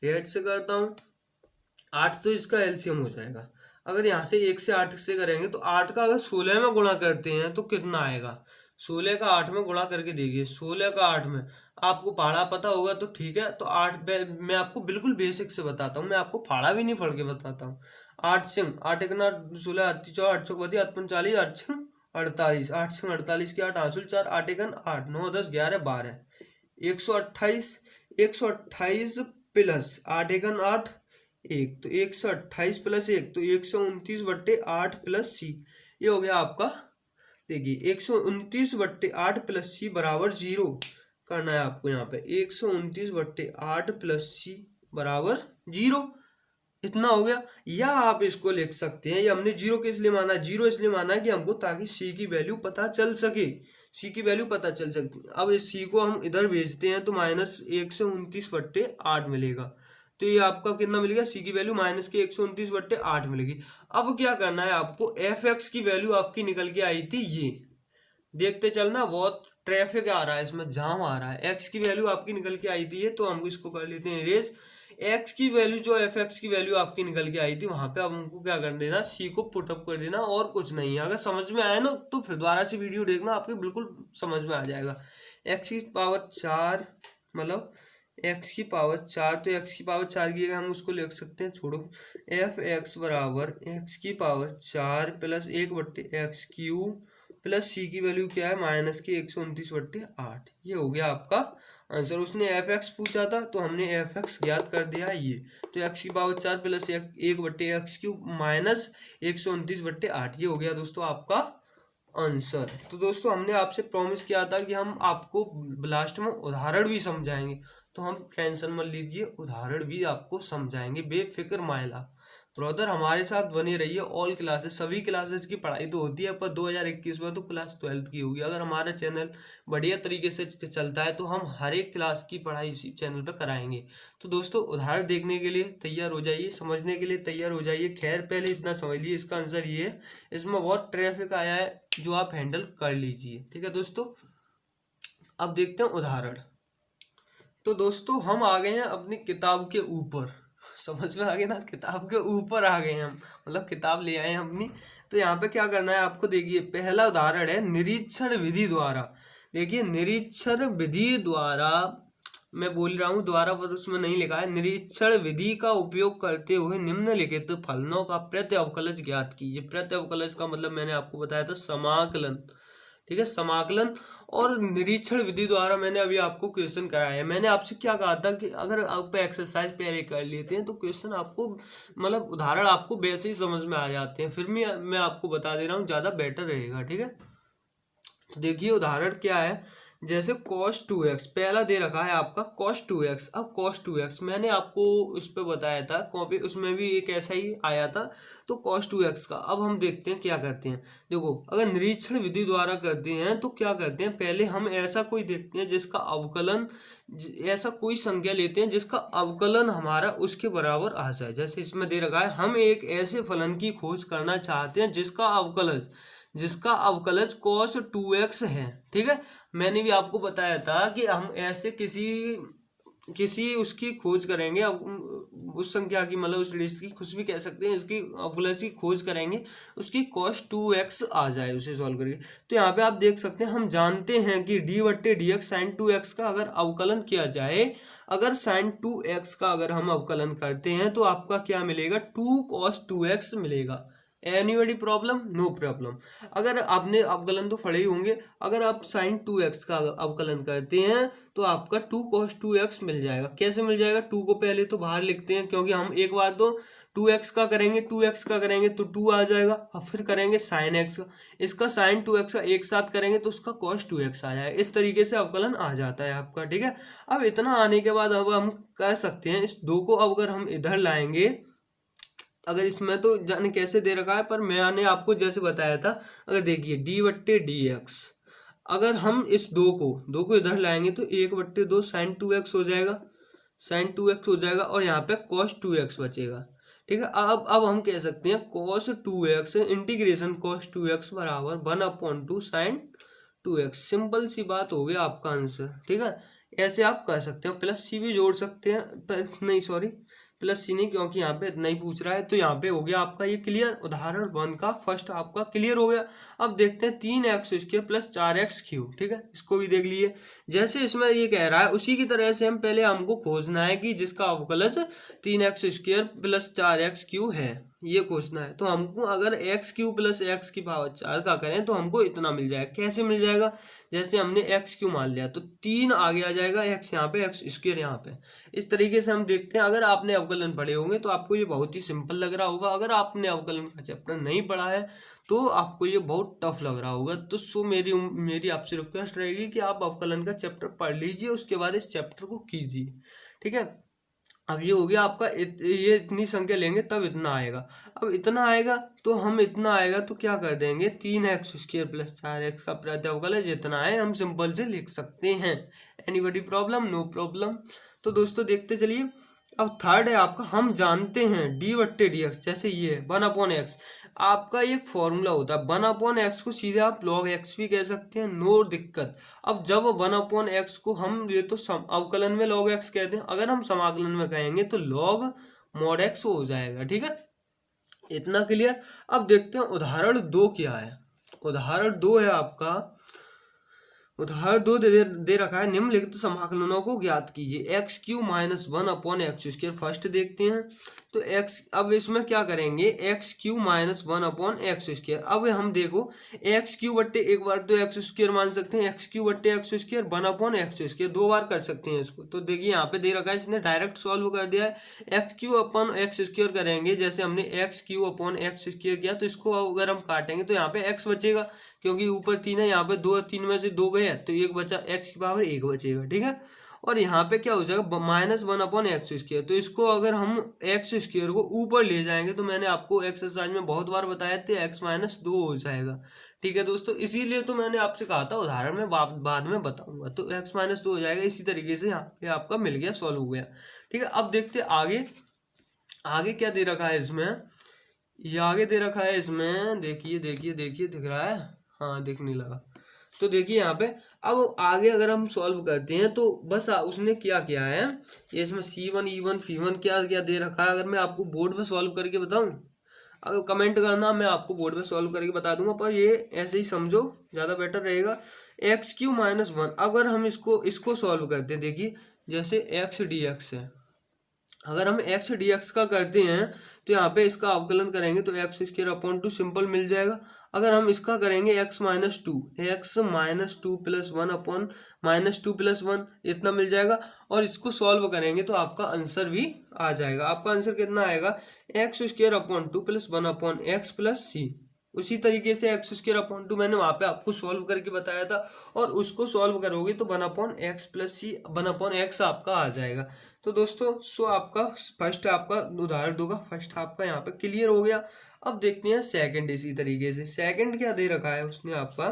8 से करता हूँ 8, तो इसका एलसीएम हो जाएगा। अगर यहाँ से 1 से 8 से करेंगे तो 8 का अगर 16 में गुणा करते हैं तो कितना आएगा, 16 का 8 में गुणा करके देखिए, 16 का 8 में, आपको फाड़ा पता होगा तो ठीक है। तो 8 मैं आपको बिल्कुल बेसिक से बताता हूँ, मैं आपको फाड़ा भी नहीं पढ़ के बताता हूँ, 8 सिंह 8 1 8 16 8 4 8 चौक 32 8 45 8 सिंह 48 8 सिंह 48 के 8 आंसुल 4 8 1 8 9 10 11 12 128 प्लस 8 1 8 1 तो 128 प्लस 1 तो 129/8 प्लस सी, ये हो गया आपका। देखिए 129/8 प्लस सी बराबर 0 करना है आपको यहाँ पे। 129/8 प्लस सी बराबर 0, इतना हो गया। या आप इसको लिख सकते हैं, ये हमने 0 किस लिए माना, 0 इसलिए माना है कि हमको ताकि सी की वैल्यू पता चल सके, सी की वैल्यू पता चल सकती है। अब इस सी को हम इधर भेजते हैं तो -129/8 मिलेगा। तो ये आपका कितना मिलेगा, सी की वैल्यू -129/8 मिलेगी। अब क्या करना है आपको, एफ एक्स की वैल्यू आपकी निकल के आई थी, ये देखते चलना, बहुत ट्रैफिक आ रहा है इसमें, जाम आ रहा है। एक्स की वैल्यू आपकी निकल के आई थी ये, तो हम इसको कर लेते हैं इरेज। एक्स की वैल्यू जो एफ एक्स की वैल्यू आपकी निकल के आई थी, वहां पे अब हमको क्या कर देना, सी को पुटअप कर देना, और कुछ नहीं है। अगर समझ में आया ना तो फिर दोबारा से वीडियो देखना, आपके बिल्कुल समझ में आ जाएगा। एक्स की पावर 4 मतलब एक्स की पावर 4, तो एक्स की पावर 4 की हम उसको लिख सकते हैं, छोड़ो, एफ एक्स बराबर एक्स की पावर 4 प्लस 1/x³ प्लस सी की वैल्यू क्या है, -129/8। ये हो गया आपका आंसर। उसने एफ एक्स पूछा था तो हमने एफ एक्स ज्ञात कर दिया ये। तो एक्स की पावर 4 प्लस 1/x³ माइनस 129/8, ये हो गया दोस्तों आपका आंसर। तो दोस्तों हमने आपसे प्रॉमिस किया था कि हम आपको लास्ट में उदाहरण भी समझाएंगे, तो हम टेंशन मत लीजिए, उदाहरण भी आपको समझाएंगे, बेफिक्र माइला ब्रदर हमारे साथ बने रहिए। ऑल क्लासेस, सभी क्लासेस की पढ़ाई तो होती है, पर 2021 में तो क्लास 12th की होगी। अगर हमारा चैनल बढ़िया तरीके से चलता है तो हम हर एक क्लास की पढ़ाई इसी चैनल पर कराएंगे। तो दोस्तों उदाहरण देखने के लिए तैयार हो जाइए, समझने के लिए तैयार हो जाइए। खैर पहले इतना समझ लीजिए, इसका आंसर ये है, इसमें बहुत ट्रैफिक आया है जो आप हैंडल कर लीजिए, ठीक है दोस्तों। अब देखते हैं उदाहरण। तो दोस्तों हम आ गए हैं अपनी किताब के ऊपर, समझ में आ गया ना, किताब के ऊपर आ गए हैं हम, मतलब किताब ले आए हैं अपनी। तो यहाँ पे क्या करना है आपको, देखिए पहला उदाहरण है निरीक्षण विधि द्वारा। देखिए निरीक्षण विधि द्वारा, मैं बोल रहा हूँ द्वारा पर उसमें नहीं लिखा है, निरीक्षण विधि का उपयोग करते हुए निम्नलिखित फलनों का प्रत्यवकलज ज्ञात कीजिए। प्रत्यवकलज का मतलब मैंने आपको बताया था समाकलन, ठीक है, समाकलन। और निरीक्षण विधि द्वारा मैंने अभी आपको क्वेश्चन कराया है। मैंने आपसे क्या कहा था कि अगर आप एक्सरसाइज पहले कर लेते हैं तो क्वेश्चन आपको, मतलब उदाहरण आपको वैसे ही समझ में आ जाते हैं। फिर भी मैं आपको बता दे रहा हूँ, ज़्यादा बेटर रहेगा, ठीक है। तो देखिए उदाहरण क्या है, जैसे cos 2x पहला दे रखा है आपका cos 2x। अब cos 2x मैंने आपको उस पर बताया था कॉपी, उसमें भी एक ऐसा ही आया था। तो cos 2x का अब हम देखते हैं क्या करते हैं। देखो अगर निरीक्षण विधि द्वारा करते हैं तो क्या करते हैं, पहले हम ऐसा कोई देखते हैं जिसका अवकलन, ऐसा कोई संख्या लेते हैं जिसका अवकलन हमारा उसके बराबर आ जाए। जैसे इसमें दे रखा है, हम एक ऐसे फलन की खोज करना चाहते हैं जिसका अवकलज cos 2x है, ठीक है। मैंने भी आपको बताया था कि हम ऐसे किसी उसकी खोज करेंगे, उस संख्या की, मतलब उस डिजिट की, कुछ भी कह सकते हैं, इसकी अवकलज की खोज करेंगे, उसकी cos 2x आ जाए उसे सॉल्व करके। तो यहाँ पे आप देख सकते हैं, हम जानते हैं कि d/dx sin 2x का अगर अवकलन किया जाए, अगर sin 2x का अगर हम अवकलन करते हैं तो आपका क्या मिलेगा, 2 cos 2x मिलेगा। Anybody problem, no problem. अगर आपने अवकलन तो पढ़े ही होंगे, अगर आप sin 2x का अवकलन करते हैं तो आपका 2 cos 2x मिल जाएगा। कैसे मिल जाएगा, 2 को पहले तो बाहर लिखते हैं, क्योंकि हम एक बार तो 2x का करेंगे तो 2 आ जाएगा, और फिर करेंगे sin x का, इसका sin 2x का एक साथ करेंगे तो उसका cos 2x आ जाएगा। इस तरीके से अवकलन आ जाता है आपका, ठीक है। अब इतना आने के बाद अब हम कह सकते हैं, इस 2 को अब अगर हम इधर लाएंगे, अगर इसमें तो जाने कैसे दे रखा है, पर मैंने आपको जैसे बताया था, अगर देखिए d/dx, अगर हम इस 2 को इधर लाएंगे तो 1/2 sin 2x हो जाएगा, और यहाँ पे cos 2x बचेगा, ठीक है। अब हम कह सकते हैं cos 2x integration cos 2x बराबर 1/2 sin 2x। सिंपल सी बात हो गया आपका आंसर, ठीक है। ऐसे आप कर सकते हो, प्लस सी भी जोड़ सकते हैं, नहीं सॉरी, प्लस सी नहीं, क्योंकि यहाँ पे नहीं पूछ रहा है। तो यहाँ पे हो गया आपका ये क्लियर, उदाहरण 1 का फर्स्ट आपका क्लियर हो गया। अब देखते हैं 3x² प्लस 4x³ ठीक है, इसको भी देख लिए। जैसे इसमें ये कह रहा है उसी की तरह से हम पहले हमको खोजना है कि जिसका अवकलज 3x² प्लस 4x³ है, ये खोजना है। तो हमको अगर x³ प्लस x की पावर 4 का करें तो हमको इतना मिल जाएगा। कैसे मिल जाएगा, जैसे हमने x³ मान लिया तो 3 आगे आ जाएगा, x यहाँ पे x² यहाँ पे। इस तरीके से हम देखते हैं। अगर आपने अवकलन पढ़े होंगे तो आपको ये बहुत ही सिंपल लग रहा होगा। अगर आपने अवकलन का चैप्टर नहीं पढ़ा है तो आपको ये बहुत टफ लग रहा होगा। तो मेरी आपसे रिक्वेस्ट रहेगी कि आप अवकलन का चैप्टर पढ़ लीजिए, उसके बाद इस चैप्टर को कीजिए, ठीक है। अब ये हो गया आपका ये इतनी संख्या लेंगे तब इतना आएगा। अब इतना आएगा तो हम इतना आएगा तो क्या कर देंगे, 3x² प्लस 4x का प्रत्यावकलन जितना है हम सिंपल से लिख सकते हैं। Anybody problem? No problem. तो दोस्तों देखते चलिए। अब थर्ड है आपका, हम जानते हैं d/dx, जैसे ये है 1/x। आपका एक फॉर्मूला होता है 1/x को सीधे आप log x भी कह सकते हैं, नो दिक्कत। अब जब 1/x को हम ये तो अवकलन में log x कहते हैं, अगर हम समाकलन में कहेंगे तो log mod x हो जाएगा, ठीक है। इतना क्लियर। अब देखते हैं उदाहरण 2 क्या है। उदाहरण 2 है आपका, उदाहरण 2 दे रखा है, निम्नलिखित समाकलनों को ज्ञात कीजिए। x³ minus 1/x²। फर्स्ट देखते हैं तो x, अब इसमें क्या करेंगे, x³ माइनस 1/x²। अब हम देखो x³ बट्टे एक बार तो x² मान सकते हैं, x³ बट्टे x², 1/x², 2 बार कर सकते हैं इसको। तो देखिए यहाँ पे दे रखा है, इसने डायरेक्ट सॉल्व कर दिया है। x³ करेंगे, जैसे हमने x³ किया तो इसको अगर हम काटेंगे तो यहाँ पे x बचेगा, क्योंकि ऊपर 3 है, यहाँ पे 2 3 में से 2 गए तो 1 बचा, x की पावर 1 बचेगा, ठीक है। और यहाँ पे क्या हो जाएगा, माइनस 1/x²। तो इसको अगर हम x² को ऊपर ले जाएंगे तो मैंने आपको एक्सरसाइज में बहुत बार बताया था x-2 हो जाएगा, ठीक है दोस्तों। इसीलिए तो मैंने आपसे कहा था उदाहरण में बाद में बताऊंगा। तो x-2 हो जाएगा। इसी तरीके से यहाँ पे आपका मिल गया, सॉल्व हो गया, ठीक है। अब देखते आगे, आगे क्या दे रखा है इसमें, ये आगे दे रखा है इसमें, देखिए दिख रहा है, हाँ दिखने लगा। तो देखिए यहाँ पे अब आगे अगर हम सॉल्व करते हैं तो बस उसने क्या किया है, ये इसमें C1 E1 F1 क्या क्या दे रखा है, अगर मैं आपको बोर्ड पे सॉल्व करके बताऊं, अगर कमेंट करना मैं आपको बोर्ड पे सॉल्व करके बता दूंगा, पर ये ऐसे ही समझो ज़्यादा बेटर रहेगा। x³ माइनस 1, अगर हम इसको सॉल्व करते हैं, देखिए जैसे x/dx है, अगर हम x/dx का करते हैं तो यहाँ पे इसका अवकलन करेंगे तो x² सिंपल मिल जाएगा। अगर हम इसका करेंगे x-2 प्लस 1/-2 प्लस 1 इतना मिल जाएगा, और इसको सॉल्व करेंगे तो आपका आंसर भी आ जाएगा। आपका आंसर कितना आएगा, x² plus 1/x plus c। उसी तरीके से x² मैंने वहाँ पे आपको सॉल्व करके बताया था, और उसको सॉल्व करोगे तो 1/x प्लस c 1/x आपका आ जाएगा। तो दोस्तों आपका फर्स्ट आपका उदाहरण 2 का फर्स्ट आपका यहाँ पे क्लियर हो गया। अब देखते हैं सेकंड। इसी तरीके से सेकंड क्या दे रखा है उसने, आपका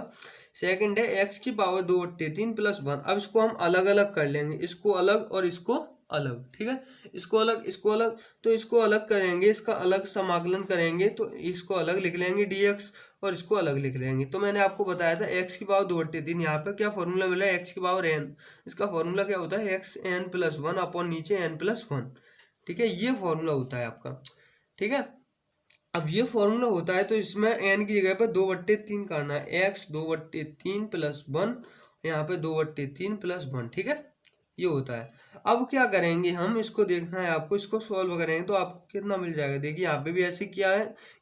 सेकंड है x⁴ प्लस 1। अब इसको हम अलग अलग कर लेंगे, इसको अलग और इसको अलग, ठीक है। इसको अलग तो इसको अलग करेंगे, इसका अलग समाकलन करेंगे तो इसको अलग लिख लेंगे dx, और इसको अलग लिख लेंगे। तो मैंने आपको बताया था x⁴ यहाँ पे क्या फॉर्मूला मिला है, x⁴n। इसका फॉर्मूला क्या होता है, xn प्लस 1 अपॉन नीचे n प्लस 1, ठीक है। ये फॉर्मूला होता है आपका, ठीक है। अब ये फॉर्मूला होता है तो इसमें n की जगह पर 2/3 करना है, x 2/3 प्लस 1, यहाँ पे 2/3 प्लस 1, ठीक है, ये होता है। अब क्या करेंगे हम, इसको देखना है आपको, इसको सॉल्व करेंगे तो आपको कितना मिल जाएगा। देखिए यहाँ पे भी ऐसे किया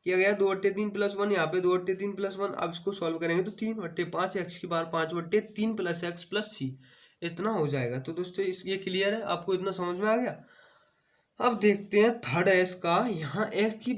गया 2/3 प्लस 1, यहाँ पे 2/3 प्लस 1। अब इसको सॉल्व करेंगे तो 3/5 x⁴ plus x plus c इतना हो जाएगा। तो दोस्तों ये क्लियर है, आपको इतना समझ में आ गया। अब देखते हैं थर्ड है इसका, यहाँ x⁴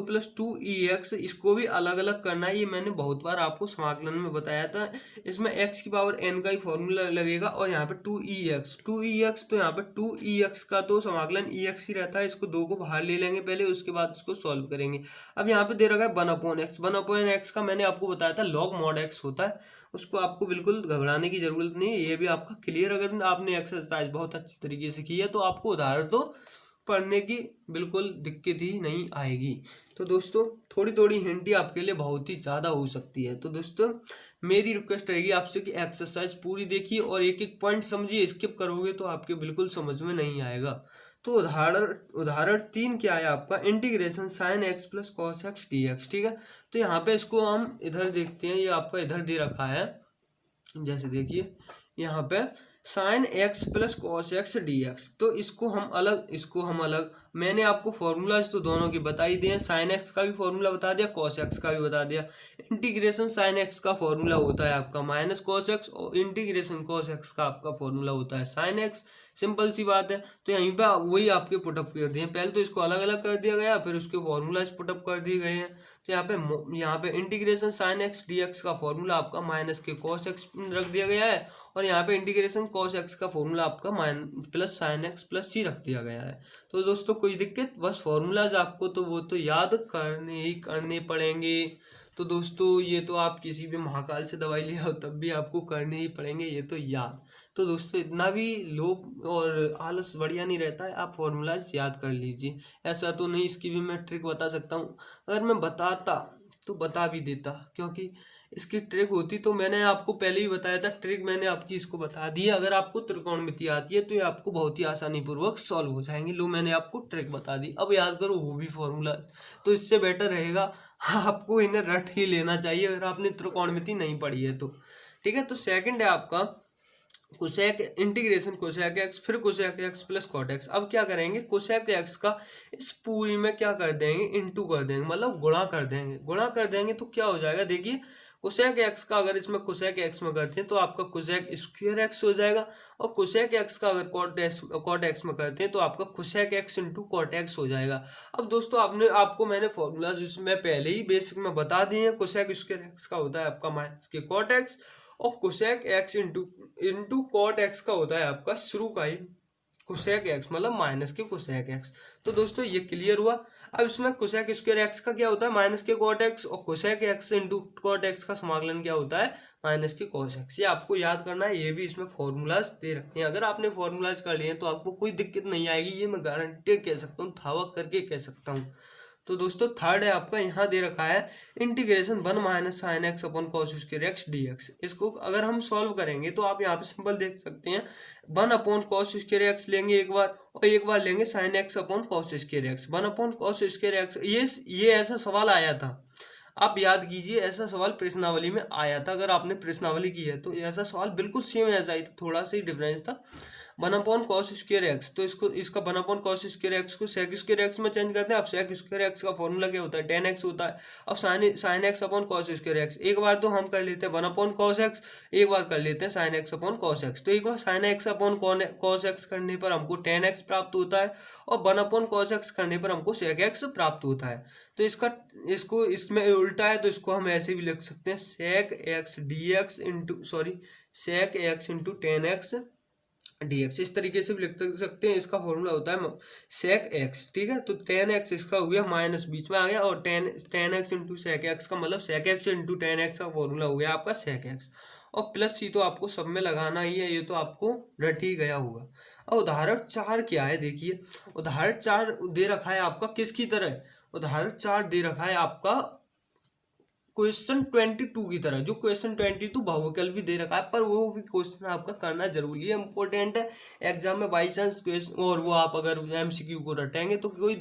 प्लस 2ex, इसको भी अलग अलग करना है। ये मैंने बहुत बार आपको समाकलन में बताया था। इसमें x⁴n का ही फॉर्मूला लगेगा, और यहाँ पे 2ex तो यहाँ पे 2ex का तो समाकलन ex ही रहता है। इसको 2 को बाहर ले लेंगे पहले, उसके बाद इसको सॉल्व करेंगे। अब यहाँ पे दे रखा है 1/x का मैंने आपको बताया था log mod x होता है, उसको आपको बिल्कुल घबराने की जरूरत नहीं है। ये भी आपका क्लियर, अगर आपने एक्सरसाइज बहुत अच्छी तरीके से की है तो आपको उदाहरण तो पढ़ने की बिल्कुल दिक्कत ही नहीं आएगी। तो दोस्तों थोड़ी हिंट ही आपके लिए बहुत ही ज़्यादा हो सकती है। तो दोस्तों मेरी रिक्वेस्ट रहेगी आपसे कि एक्सरसाइज पूरी देखिए और एक एक पॉइंट समझिए। स्किप करोगे तो आपके बिल्कुल समझ में नहीं आएगा। तो उदाहरण 3 क्या है आपका, integration sine x plus cos x d x. ठीक है, तो यहाँ पे इसको हम इधर देखते हैं, ये आपका इधर दे रखा है, जैसे देखिए यहाँ पे sine x plus cos x d x. तो इसको हम अलग मैंने आपको फॉर्मूलाज तो दोनों की बता ही दिए, साइन एक्स का भी फॉर्मूला बता दिया, कॉस एक्स का भी बता दिया। इंटीग्रेशन साइन एक्स का फॉर्मूला होता है आपका माइनस कॉस एक्स, और इंटीग्रेशन कॉस एक्स का आपका फॉर्मूला होता है साइन एक्स। सिंपल सी बात है। तो यहीं पे वही आपके पुटअप कर दिए, पहले तो इसको अलग अलग कर दिया गया, फिर उसके फॉर्मूलाज पुटअप कर दिए गए हैं। तो यहाँ पे integration sine x d x का फॉर्मूला आपका माइनस के कॉस एक्स रख दिया गया है, और यहाँ पे इंटीग्रेशन कॉस एक्स का फॉर्मूला आपका प्लस साइन एक्स प्लस सी रख दिया गया है। तो दोस्तों कोई दिक्कत, बस फॉर्मूलाज आपको तो वो तो याद करने पड़ेंगे। तो दोस्तों ये तो आप किसी भी महाकाल से दवाई ले आओ तब भी आपको करने ही पड़ेंगे, ये तो याद। तो दोस्तों इतना भी लोभ और आलस बढ़िया नहीं रहता है, आप फॉर्मूलाज याद कर लीजिए। ऐसा तो नहीं, इसकी भी मैं ट्रिक बता सकता हूँ, अगर मैं बताता तो बता भी देता, क्योंकि इसकी ट्रिक होती तो मैंने आपको पहले ही बताया था। ट्रिक मैंने आपकी इसको बता दी है। अगर आपको त्रिकोणमिति आती है तो ये आपको बहुत ही आसानी पूर्वक सॉल्व हो जाएंगे। लो मैंने आपको ट्रिक बता दी, अब याद करो वो भी फॉर्मूला। तो इससे बेटर रहेगा आपको इन्हें रट ही लेना चाहिए अगर आपने त्रिकोणमिति नहीं पढ़ी है तो। ठीक है, तो सेकंड है आपका कोसेक इंटीग्रेशन कोसेक एक्स, फिर cosec x plus cot x. अब क्या करेंगे, कोसेक एक्स का इस पूरी में क्या कर देंगे, इनटू कर देंगे, मतलब गुणा कर देंगे। गुणा कर देंगे तो क्या हो जाएगा, देखिए कोसेक एक्स का अगर इसमें कोसेक एक्स में करते हैं तो आपका कोसेक स्क्वायर एक्स हो जाएगा, और कोसेक एक्स का अगर कॉट एक्स में करते हैं तो आपका cosec x into cot x हो जाएगा। अब दोस्तों आपको मैंने फॉर्मूला जिसमें पहले ही बेसिक में बता दिए हैं। कोसेक स्क्वायर एक्स का होता है आपका माइनस के कॉट एक्स, और cosec x into cot x का होता है आपका शुरू का ही कोसेक एक्स, मतलब माइनस के कोसेक एक्स। तो दोस्तों ये क्लियर हुआ। अब इसमें कोसेक स्क्वायर एक्स का क्या होता है, माइनस के कॉट एक्स, और cosec x into cot x का समाकलन क्या होता है, माइनस के कॉस एक्स। ये आपको याद करना है, ये भी इसमें फॉर्मूलाज दे रखे हैं। अगर आपने फॉर्मूलाज कर लिए तो आपको कोई दिक्कत नहीं आएगी, ये मैं गारंटेड कह सकता हूँ, थावक करके कह सकता हूँ। तो दोस्तों थर्ड है आपका, यहाँ दे रखा है integration 1 minus sine x upon cos square x d x. इसको अगर हम सॉल्व करेंगे तो आप यहाँ पे सिंपल देख सकते हैं, 1 अपॉन कॉस स्क्वायर एक्स लेंगे एक बार, और एक बार लेंगे sine x upon cos square x. 1 upon cos square x, ये ऐसा सवाल आया था, आप याद कीजिए, ऐसा सवाल प्रश्नावली में आया था। अगर आपने प्रश्नावली की है तो ऐसा सवाल बिल्कुल सेम ऐसा ही था, थोड़ा सा ही डिफरेंस था। 1 अपॉन कॉस स्क्वायर एक्स, तो इसका 1 अपॉन कॉस स्क्वायर एक्स को सेक स्क्वायर एक्स में चेंज करते हैं। अब सेक स्क्वायर एक्स का फॉर्मूला क्या होता है, tan एक्स होता है। अब sine x upon cos square x, एक बार तो हम कर लेते हैं 1 अपॉन कॉस एक्स, एक बार कर लेते हैं sine x upon cos X. तो एक बार sine x upon cos X करने पर हमको tan एक्स प्राप्त होता है, और 1 अपॉन कॉस एक्स करने पर हमको सेक एक्स प्राप्त होता है। तो इसको इसमें उल्टा है, तो इसको हम ऐसे भी लिख सकते हैं, sec x d x into sec x into tan x d x, इस तरीके से भी लिख सकते हैं। इसका फॉर्मूला होता है सेक एक्स। ठीक है, तो टेन एक्स इसका हो गया, माइनस बीच में आ गया, और tan x into sec x का मतलब sec x into tan x का फॉर्मूला हो गया आपका सेक एक्स, और प्लस सी तो आपको सब में लगाना ही है, ये तो आपको रट ही गया होगा। अब उदाहरण 4 क्या है, देखिए उदाहरण 4 दे रखा है आपका किसकी तरह, उदाहरण 4 दे रखा है आपका क्वेश्चन 22 की तरह। जो क्वेश्चन 22 बहुविकल्प भी दे रखा है, पर वो भी क्वेश्चन आपका करना जरूरी है, इंपॉर्टेंट है एग्जाम में। बाई चांस क्वेश्चन और वो आप अगर एमसीक्यू को रटेंगे तो कोई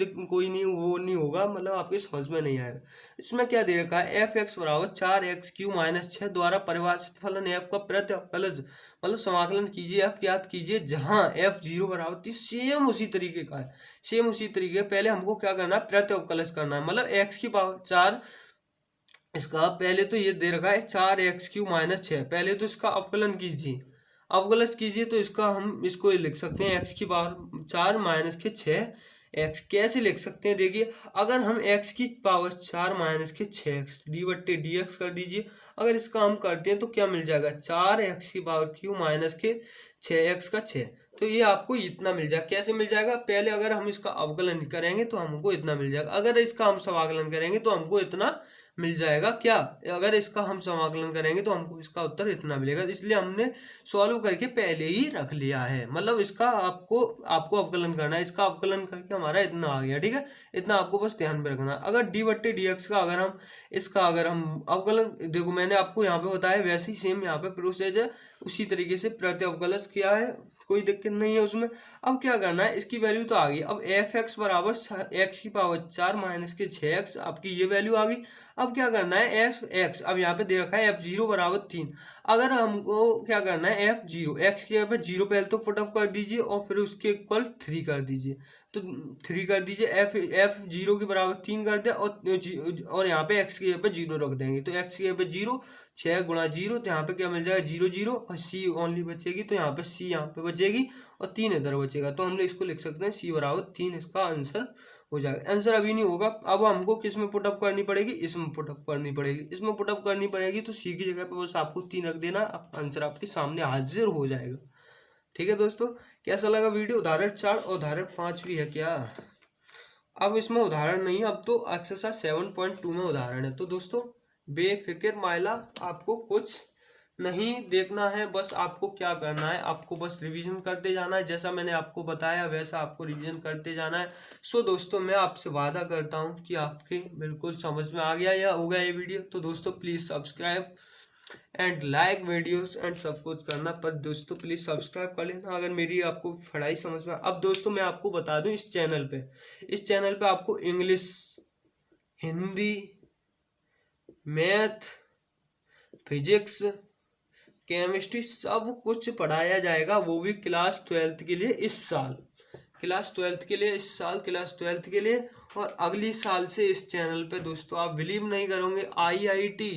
नहीं, वो नहीं होगा, मतलब आपके समझ में नहीं आएगा। इसमें क्या दे रखा है, एफ एक्स बराबर 4x³ - 6 द्वारा परिभाषित फलन एफ का प्रत्यवकलज, मतलब समाकलन कीजिए, एफ ज्ञात कीजिए, जहां एफ 0 बराबर 30। सेम उसी तरीके का है, सेम उसी तरीके। पहले हमको क्या करना है, प्रत्यवकलज करना है, मतलब x⁴ इसका पहले तो ये दे रखा है 4x³ - 6, पहले तो इसका अवकलन कीजिए, अवकलज कीजिए, तो इसका हम इसको लिख सकते हैं x⁴ - 6 x। कैसे लिख सकते हैं, देखिए अगर हम x⁴ - 6x d/dx कर दीजिए, अगर इसका हम करते हैं तो क्या मिल जाएगा, 4x³ - 6x का 6। तो ये आपको इतना मिल जाएगा। कैसे मिल जाएगा, पहले अगर हम इसका अवकलन करेंगे तो हमको इतना मिल जाएगा, अगर इसका हम समाकलन करेंगे तो हमको इतना मिल जाएगा। क्या, अगर इसका हम समाकलन करेंगे तो हमको इसका उत्तर इतना मिलेगा। इसलिए हमने सॉल्व करके पहले ही रख लिया है, मतलब इसका आपको अवकलन करना है, इसका अवकलन करके हमारा इतना आ गया। ठीक है, इतना आपको बस ध्यान में रखना है। अगर d/dx का अगर हम अवकलन, देखो मैंने आपको यहाँ पे बताया, वैसे ही सेम यहाँ पे प्रोसेस है, उसी तरीके से प्रत्यवकलज किया है, कोई दिक्कत नहीं है उसमें। अब क्या करना है, इसकी वैल्यू तो आ गई। अब एफ एक्स बराबर एक्स की पावर 4 माइनस के 6x, आपकी ये वैल्यू आ गई। अब क्या करना है, एफ एक्स, अब यहाँ पे दे रखा है f0 बराबर 3। अगर हमको क्या करना है, f0 एक्स की जगह पे 0 पहले तो पुटअप कर दीजिए और फिर उसके इक्वल 3 कर दीजिए। तो 3 कर दीजिए, f0 के बराबर 3 कर दे, और यहाँ पे x की जगह पे 0 रख देंगे। तो x की जगह पे 0, 6 गुणा 0, तो यहाँ पे क्या मिल जाएगा 0 0, और c ओनली बचेगी, तो यहाँ पे c यहाँ पे बचेगी और 3 इधर बचेगा। तो हम लोग इसको लिख सकते हैं c बराबर 3, इसका आंसर हो जाएगा। आंसर अभी नहीं होगा, अब हमको किस में पुटअप करनी पड़ेगी, इसमें पुटअप करनी पड़ेगी। इसमें पुटअप करनी पड़ेगी तो c की जगह पे बस आपको 3 रख देना, आंसर आपके सामने हाजिर हो जाएगा। ठीक है दोस्तों, कैसा लगा वीडियो? उदाहरण 4 और उदाहरण 5 भी है क्या? अब इसमें उदाहरण नहीं है, अब तो एक्सरसाइज 7.2 में उदाहरण है। तो दोस्तों बेफिक्र माइला, आपको कुछ नहीं देखना है, बस आपको क्या करना है, आपको बस रिवीजन करते जाना है। जैसा मैंने आपको बताया वैसा आपको रिवीजन करते जाना है। सो दोस्तों मैं आपसे वादा करता हूँ कि आपके बिल्कुल समझ में आ गया या होगा ये वीडियो। तो दोस्तों please subscribe and like videos and सब कुछ करना, पर दोस्तों प्लीज़ सब्सक्राइब कर लेना अगर मेरी आपको पढ़ाई समझ में। अब दोस्तों मैं आपको बता दूं, इस चैनल पे आपको English, Hindi, math, physics, chemistry सब कुछ पढ़ाया जाएगा, वो भी क्लास 12th के लिए इस साल, क्लास 12th के लिए इस साल, क्लास 12th के लिए। और अगली साल से इस चैनल पे दोस्तों आप बिलीव नहीं करोगे, IIT,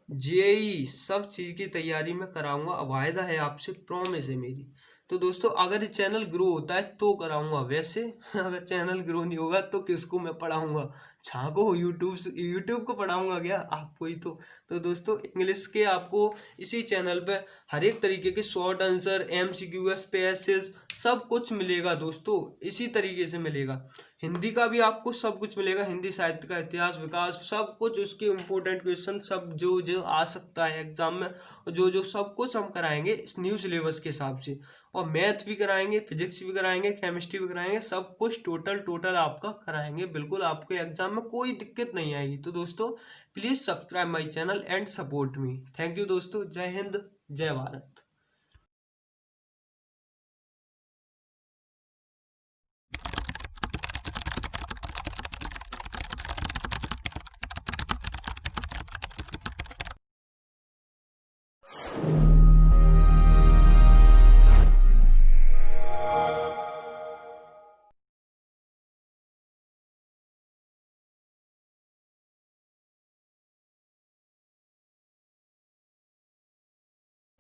जेई सब चीज़ की तैयारी में कराऊंगा, वायदा है आपसे, प्रॉमिस है मेरी। तो दोस्तों अगर ये चैनल ग्रो होता है तो कराऊंगा, वैसे अगर चैनल ग्रो नहीं होगा तो किसको मैं पढ़ाऊंगा, छाको यूट्यूब को पढ़ाऊंगा क्या आपको ही तो दोस्तों इंग्लिश के आपको इसी चैनल पे हर एक तरीके के शॉर्ट आंसर, MCQ, पैसेज सब कुछ मिलेगा दोस्तों, इसी तरीके से मिलेगा। हिंदी का भी आपको सब कुछ मिलेगा, हिंदी साहित्य का इतिहास विकास सब कुछ, उसके इम्पोर्टेंट क्वेश्चन सब जो जो आ सकता है एग्जाम में, जो जो सब कुछ हम कराएंगे इस न्यू सिलेबस के हिसाब से। और मैथ भी कराएंगे, फिजिक्स भी कराएंगे, केमिस्ट्री भी कराएंगे, सब कुछ टोटल आपका कराएंगे, बिल्कुल आपको एग्जाम में कोई दिक्कत नहीं आएगी। तो दोस्तों please subscribe my channel and support me. Thank you दोस्तों, जय हिंद, जय भारत।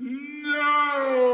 No!